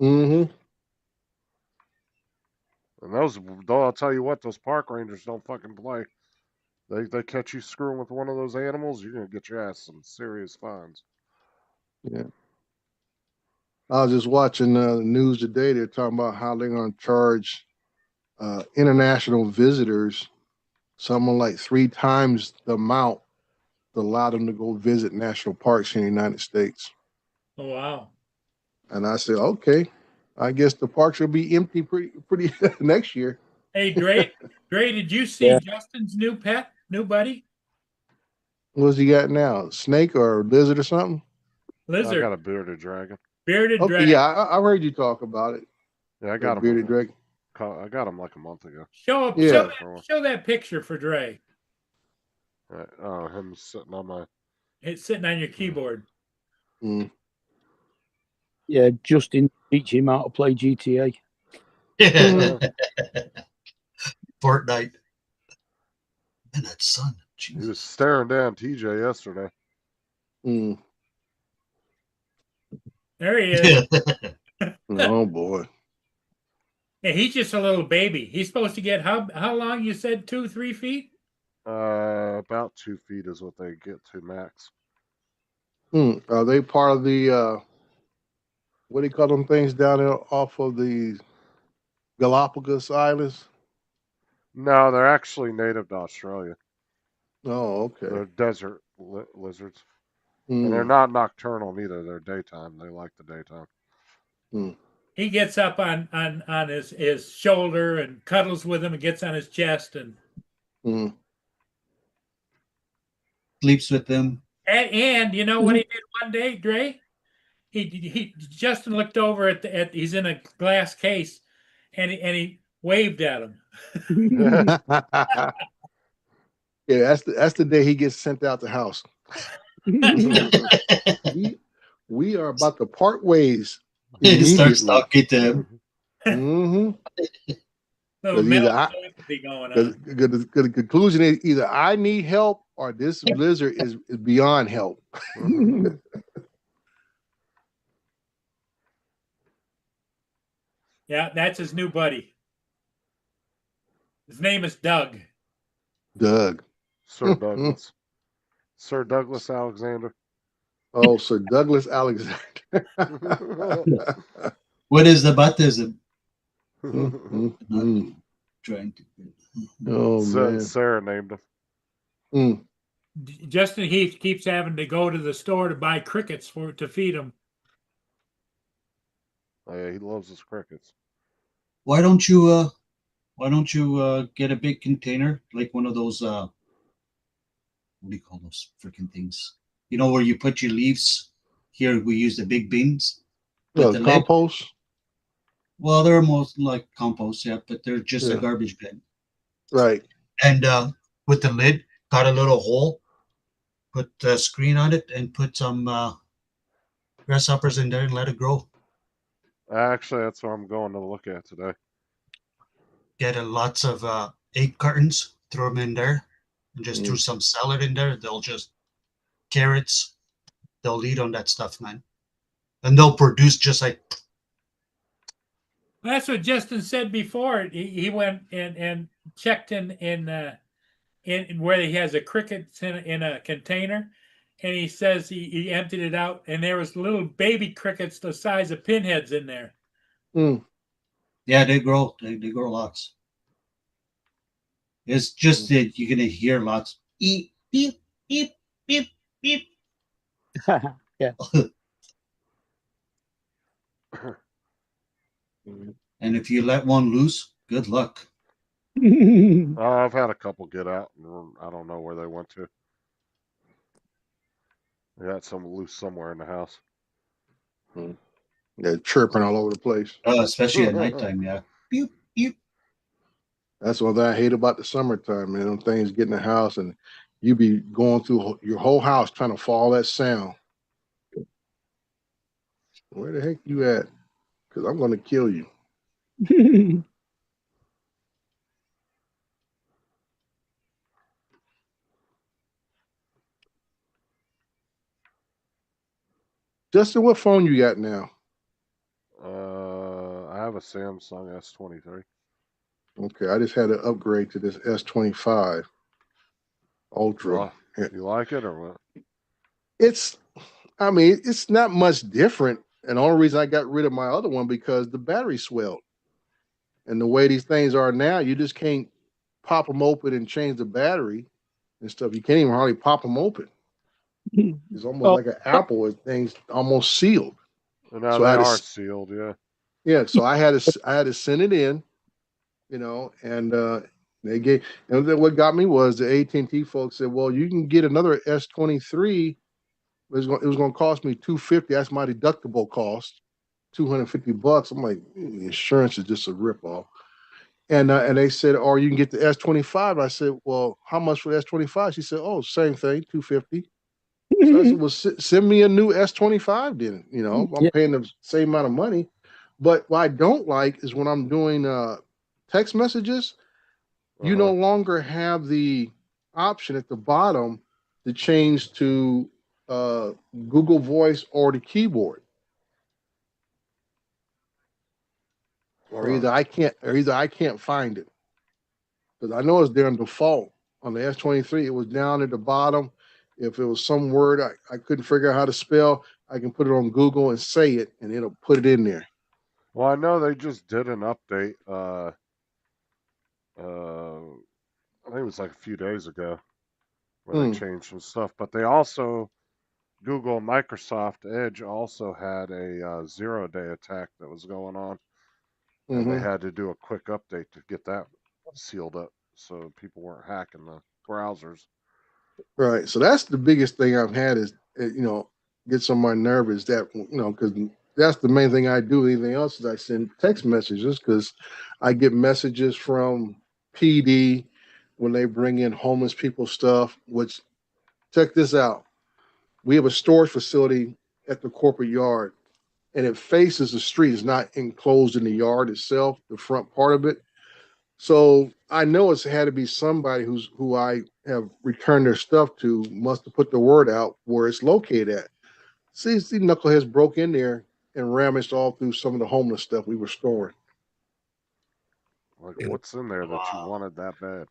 Mm-hmm. And I'll tell you what, those park rangers don't fucking play. They catch you screwing with one of those animals, you're gonna get your ass some serious fines. Yeah. I was just watching the news today. They're talking about how they're going to charge international visitors something like 3 times the amount to allow them to go visit national parks in the United States. Oh, wow. And I said, okay, I guess the parks will be empty pretty next year. Hey, Dre, did you see Yeah. Justin's new buddy? What's he got now? Snake or lizard or something? I got Lizard, a bearded dragon. bearded Okay, dragon. yeah, I heard you talk about it. Yeah, I got him. Bearded dragon. I got him like a month ago. Yeah. Show that picture for Dre. Him sitting on my. It's sitting on your keyboard. Mm. Yeah, Justin teach him how to play GTA. Fortnite. And that sun. He was Jesus. staring down TJ yesterday. Mm. There he is. Oh boy. Yeah, he's just a little baby. He's supposed to get how long? You said 2-3 feet? About 2 feet is what they get to max. Are they part of the what do you call them things down there off of the Galapagos Islands? No, they're actually native to Australia. Oh, okay. They're desert lizards. And they're Mm. not nocturnal either. They're daytime. They like the daytime. He gets up on his shoulder and cuddles with him and gets on his chest Mm. Sleeps with them. and you know what he did one day, Dre? He Justin looked over at he's in a glass case and he waved at him. Yeah, that's the day he gets sent out the house. we are about to part ways. He starts Immediately. talking to him. Mm-hmm. Little Because mental either telepathy going on. the conclusion is either I need help or this lizard is beyond help. Yeah, that's his new buddy. His name is Doug. Doug. Sir Douglas. Sir Douglas Alexander. Oh, Sir Douglas Alexander. What is the baptism? Mm. Trying to. Oh man. Sarah named him. Mm. Justin Heath keeps having to go to the store to buy crickets to feed him. Oh, yeah, he loves his crickets. Why don't you get a big container, like one of those what do you call those freaking things? You know, where you put your leaves. Here we use the big bins. Well, the lid. compost. Well, they're most like compost, yeah, but they're just a Yeah. garbage bin. Right. And with the lid, cut a little hole, put a screen on it, and put some grasshoppers in there and let it grow. Actually, that's what I'm going to look at today. Get lots of egg cartons, throw them in there, and just throw some salad in there. They'll just carrots. They'll eat on that stuff, man, and they'll produce just like. That's what Justin said before. He went and checked in where he has a crickets in a container, and he says he emptied it out, and there was little baby crickets the size of pinheads in there. Mm. Yeah, they grow. They grow lots. It's just that you're gonna hear lots. Eep beep beep beep beep. Yeah. And if you let one loose, good luck. I've had a couple get out, and I don't know where they went to. They got some loose somewhere in the house. They're chirping all over the place. Especially at nighttime, yeah. Beep beep. That's one thing I hate about the summertime, man. Them things get in the house and you be going through your whole house trying to follow that sound. Where the heck you at? Because I'm going to kill you. Justin, what phone you got now? I have a Samsung S23. Okay, I just had to upgrade to this S25 Ultra. You like it or what? It's not much different. And the only reason I got rid of my other one because the battery swelled. And the way these things are now, you just can't pop them open and change the battery and stuff. You can't even hardly pop them open. It's almost like an apple with things almost sealed. And now So they are sealed, yeah. Yeah, so I had to send it in, and they gave. And then what got me was the AT&T folks said, "Well, you can get another S23. It was going to cost me $250. That's my deductible cost, $250." I'm like, insurance is just a ripoff. And they said, or you can get the S25. I said, well, how much for the S25? She said, oh, same thing, $250. So I said, well, send me a new S25 then. You know, I'm Yeah. paying the same amount of money. But what I don't like is when I'm doing text messages, you no longer have the option at the bottom to change to Google Voice or the keyboard. Or either I can't find it. Because I know it's there in default. On the S23, it was down at the bottom. If it was some word I couldn't figure out how to spell, I can put it on Google and say it, and it'll put it in there. Well, I know they just did an update. I think it was like a few days ago where they changed some stuff. But they also, Google and Microsoft Edge also had a 0-day attack that was going on, and they had to do a quick update to get that sealed up so people weren't hacking the browsers. Right. So that's the biggest thing I've had is, gets on my nerve is that, because that's the main thing I do. Anything else is I send text messages because I get messages from PD when they bring in homeless people stuff, which check this out. We have a storage facility at the corporate yard and it faces the street. It's not enclosed in the yard itself, the front part of it. So I know it's had to be somebody who I have returned their stuff to must have put the word out where it's located at. See, knuckleheads broke in there and rummaged all through some of the homeless stuff we were storing. Like, what's in there that you wanted that bad?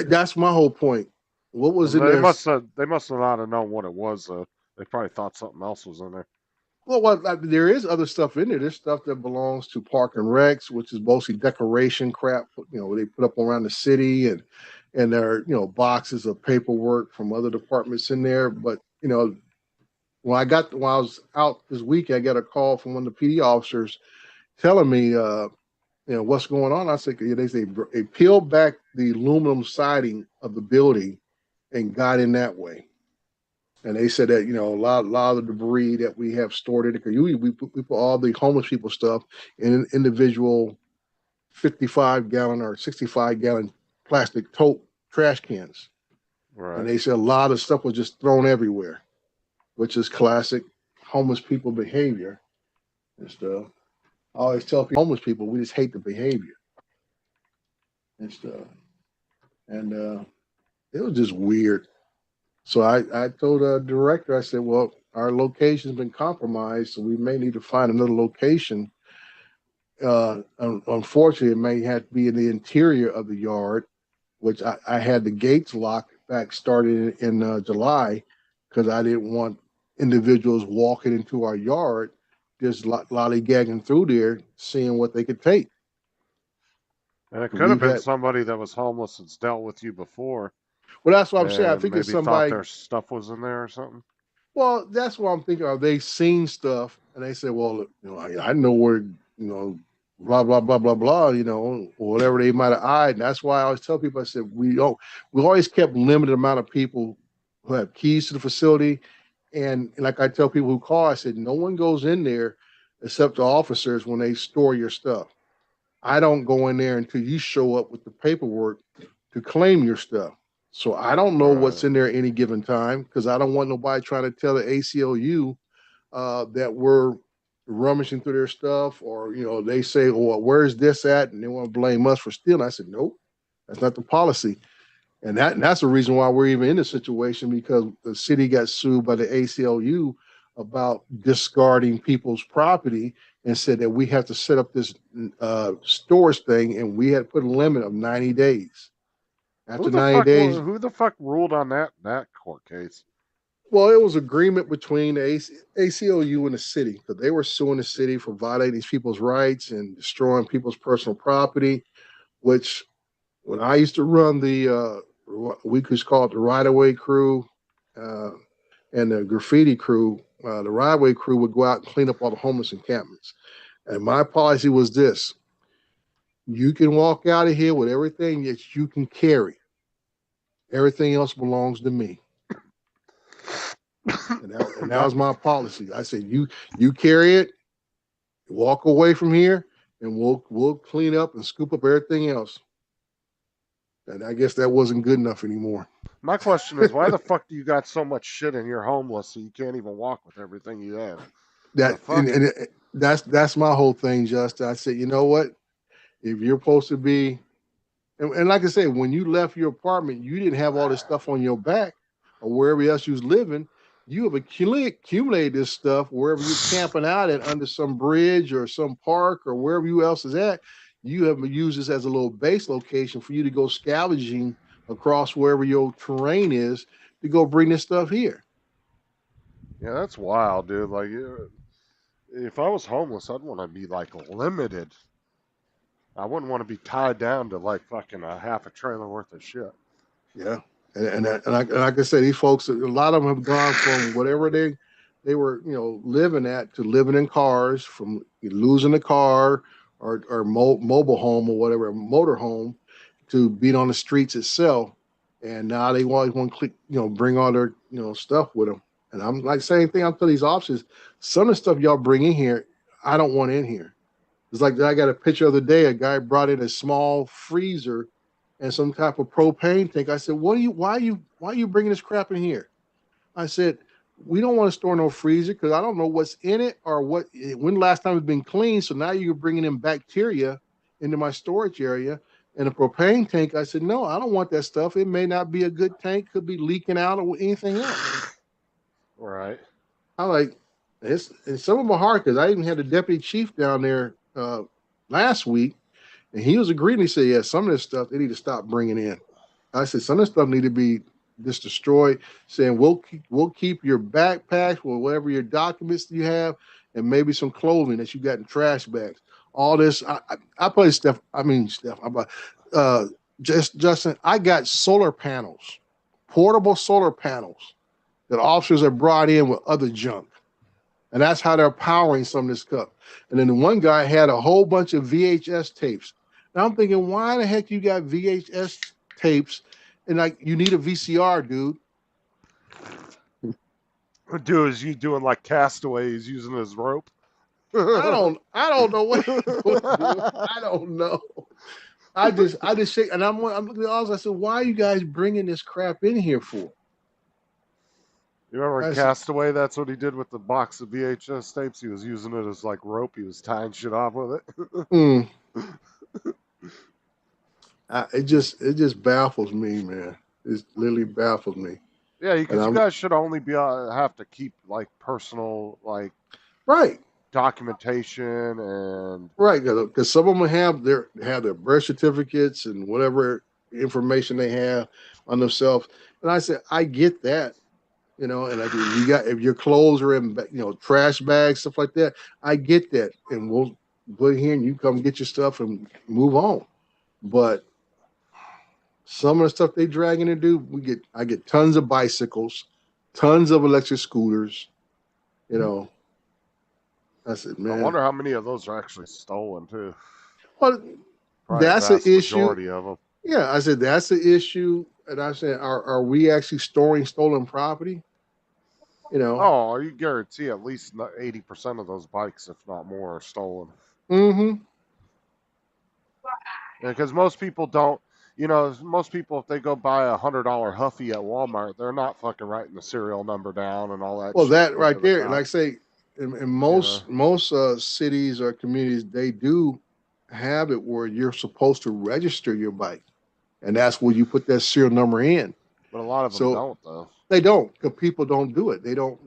That's my whole point. What was in They there? They must have not have known what it was. They probably thought something else was in there. Well, there is other stuff in there. There's stuff that belongs to Park and Recs, which is mostly decoration crap. They put up around the city, and there are boxes of paperwork from other departments in there. But when I was out this week, I got a call from one of the PD officers telling me, what's going on. I said, they peeled back the aluminum siding of the building and got in that way. And they said that, a lot of the debris that we have stored in it, because we put all the homeless people stuff in individual 55-gallon or 65-gallon plastic tote trash cans. Right. And they said a lot of stuff was just thrown everywhere, which is classic homeless people behavior and stuff. I always tell homeless people, we just hate the behavior and stuff. And it was just weird. So I told the director, I said, well, our location's been compromised, so we may need to find another location. Unfortunately, it may have to be in the interior of the yard, which I had the gates locked back started in July because I didn't want individuals walking into our yard just lollygagging through there, seeing what they could take. And it could have been somebody that was homeless that's dealt with you before. Well, that's what I'm saying. I think it's somebody thought their stuff was in there or something. Well, that's what I'm thinking. Are they seen stuff and they say, "Well, I know where, blah blah blah blah blah," or whatever they might have eyed. And that's why I always tell people, I said, we always kept limited amount of people who have keys to the facility, and like I tell people who call, I said, no one goes in there except the officers when they store your stuff. I don't go in there until you show up with the paperwork to claim your stuff. So I don't know what's in there at any given time because I don't want nobody trying to tell the ACLU that we're rummaging through their stuff, or they say, "Well, where's this at?" and they want to blame us for stealing. I said, "Nope, that's not the policy," and that's the reason why we're even in this situation, because the city got sued by the ACLU about discarding people's property and said that we have to set up this storage thing, and we had to put a limit of 90 days. After 90 days, who the fuck ruled on that court case? Well, it was agreement between the ACLU and the city, because they were suing the city for violating these people's rights and destroying people's personal property, which when I used to run we could call it the right-of-way crew and the graffiti crew, the right-of-way crew would go out and clean up all the homeless encampments. And my policy was this: you can walk out of here with everything that you can carry. Everything else belongs to me. And that was my policy. I said, you carry it, walk away from here, and we'll clean up and scoop up everything else. And I guess that wasn't good enough anymore. My question is, why the fuck do you got so much shit and you're homeless so you can't even walk with everything you have? That fuck? that's my whole thing, Justin. I said, you know what? If you're supposed to be, and like I said, when you left your apartment, you didn't have all this stuff on your back or wherever else you was living. You have accumulated this stuff wherever you're camping out at under some bridge or some park or wherever you else is at. You have used this as a little base location for you to go scavenging across wherever your terrain is to go bring this stuff here. Yeah, that's wild, dude. Like, if I was homeless, I'd want to be like limited. I wouldn't want to be tied down to like fucking a half a trailer worth of shit. Yeah, and like I said, these folks, a lot of them have gone from whatever they were, living at to living in cars, from losing a car or mobile home or whatever, motor home, to being on the streets itself. And now they always want to click, bring all their stuff with them. And I'm like, same thing. I'm telling these officers, some of the stuff y'all bring in here, I don't want in here. It's like I got a picture of the day. A guy brought in a small freezer and some type of propane tank. I said, why are you bringing this crap in here? I said, we don't want to store no freezer because I don't know what's in it or when the last time it's been cleaned. So now you're bringing in bacteria into my storage area. And a propane tank, I said, no, I don't want that stuff. It may not be a good tank, could be leaking out or anything else. Right. I'm like, and some of them are hard because I even had the deputy chief down there last week, and he was agreeing. He said, yeah, some of this stuff they need to stop bringing in. I said, some of this stuff need to be just destroyed, saying we'll keep your backpacks or whatever your documents you have, and maybe some clothing that you got in trash bags. All this, I play Steph. Justin, I got solar panels, portable solar panels that officers have brought in with other junk. And that's how they're powering some of this stuff. And then the one guy had a whole bunch of VHS tapes. Now I'm thinking, why the heck you got VHS tapes? And like, you need a VCR, dude. Dude, is you doing like Castaway? He's using his rope. I don't know what he's doing, dude. I don't know. I just shake, and I'm looking at all. I said, why are you guys bringing this crap in here for? You remember Castaway? That's what he did with the box of VHS tapes. He was using it as like rope. He was tying shit off with it. It just baffles me, man. It literally baffles me. Yeah, because you guys should only be have to keep like personal right documentation and right, because some of them have their birth certificates and whatever information they have on themselves. And I said, I get that. And like if your clothes are in trash bags, stuff like that, I get that, and we'll put it here and you come get your stuff and move on. But some of the stuff they dragging to do, I get tons of bicycles, tons of electric scooters. I said, man, I wonder how many of those are actually stolen too. Well, probably that's an issue. Majority of them. Yeah, I said that's the issue, and I said, are we actually storing stolen property? Oh, you guarantee at least 80% of those bikes, if not more, are stolen. Mm-hmm. Because most people don't, most people, if they go buy a $100 Huffy at Walmart, they're not fucking writing the serial number down and all that. Well, shit that right there, like I the say, in most cities or communities, they do have it where you're supposed to register your bike, and that's where you put that serial number in. But a lot of them don't, though. They don't, because people don't do it. They don't.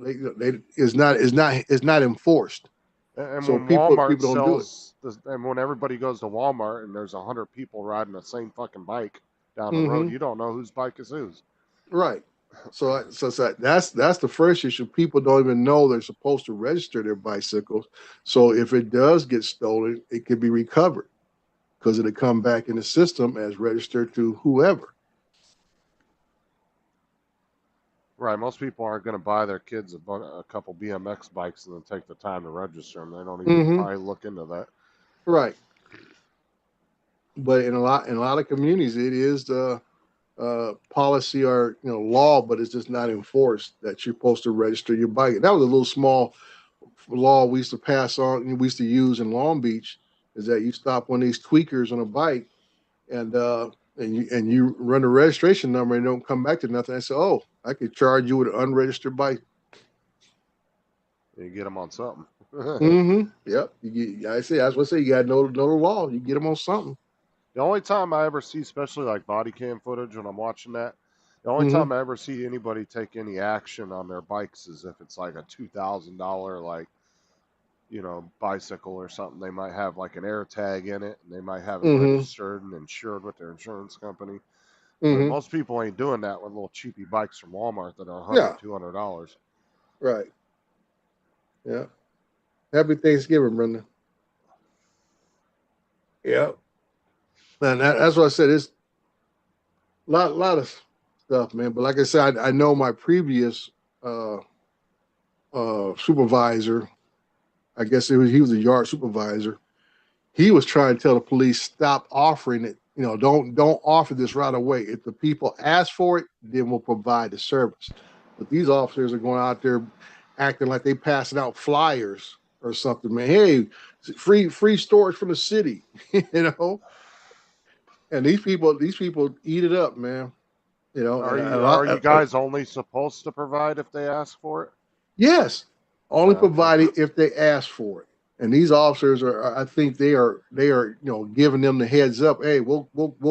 It's not enforced. And so when people Walmart don't do it. And when everybody goes to Walmart and there's 100 people riding the same fucking bike down the road, you don't know whose bike is whose. Right. So that's the first issue. People don't even know they're supposed to register their bicycles. So if it does get stolen, it can be recovered because it'll come back in the system as registered to whoever. Right. Most people aren't going to buy their kids a couple BMX bikes and then take the time to register them. They don't even probably look into that. Right. But in a lot of communities, it is the policy or law, but it's just not enforced that you're supposed to register your bike. That was a little small law we used to pass on. We used to use in Long Beach, is that you stop one of these tweakers on a bike, and and you run the registration number and don't come back to nothing, I say, oh, I could charge you with an unregistered bike. You get them on something. Mm-hmm. Yep. I say that's what I say. You got to know the law. You get them on something. The only time I ever see, especially like body cam footage when I'm watching that, the only Mhm. time I ever see anybody take any action on their bikes is if it's like a $2,000 like, you know, bicycle or something. They might have like an air tag in it, and they might have it Mhm. registered and insured with their insurance company. But Mm-hmm. most people ain't doing that with little cheapy bikes from Walmart that are $100, Yeah. $200. Right. Yeah. Happy Thanksgiving, Brenda. Yeah. And that's what I said. It's lot of stuff, man. But like I said, I know my previous supervisor. I guess he was a yard supervisor. He was trying to tell the police stop offering it. You know, don't offer this right away. If the people ask for it, then we'll provide the service. But these officers are going out there acting like they passing out flyers or something, man. Hey, free storage from the city, you know. And these people eat it up, man. You know, Are and a you lot, guys only supposed to provide if they ask for it? yes, only Okay. provided if they ask for it. And these officers are, I think they are, you know, giving them the heads up. Hey, we'll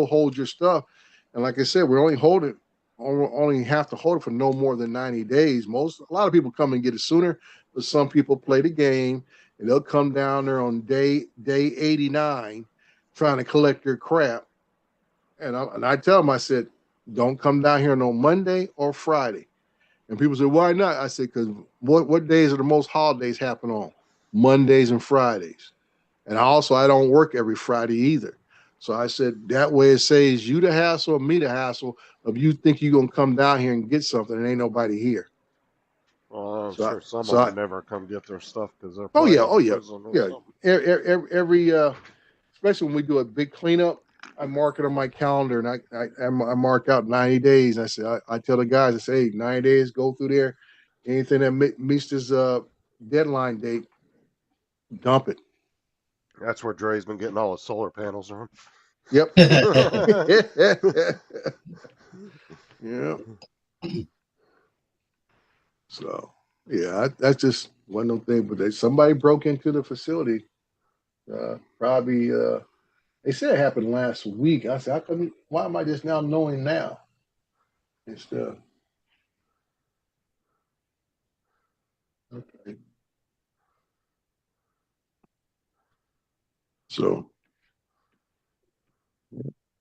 hold your stuff. And like I said, we're only have to hold it for no more than 90 days. A lot of people come and get it sooner, but some people play the game and they'll come down there on day 89 trying to collect their crap. And I tell them, I said, don't come down here on Monday or Friday. And people say, why not? I said, because what days are the most holidays happen on? Mondays and Fridays. And I don't work every Friday either. So I said, that way it saves you the hassle and me the hassle of you think you're going to come down here and get something and ain't nobody here. Well, I'm So sure some so of them never come get their stuff because they're oh probably yeah, in prison or yeah. something. Every especially when we do a big cleanup, I mark it on my calendar and I mark out 90 days. I say, I tell the guys, I say, hey, 90 days, go through there. Anything that meets this deadline date, dump it. That's where Dre's been getting all his solar panels from. Yep. Yeah. So yeah, that's just one of them things. But somebody broke into the facility. Probably they said it happened last week. I said, why am I just now knowing now? And stuff. Okay. So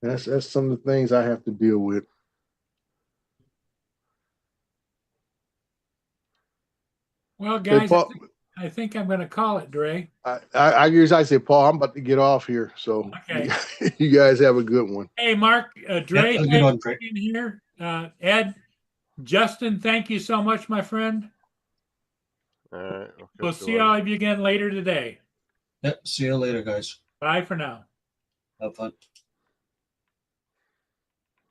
that's some of the things I have to deal with. Well, Hey, guys, Paul, I think I'm going to call it, Dre. I usually say, Paul, I'm about to get off here. So Okay. you guys have a good one. Hey, Mark, Dre, have a good thanks one, for Dre. being here. Ed, Justin, thank you so much, my friend. All right. We'll see all of you again later today. Yep. See you later, guys. Bye for now. Have fun.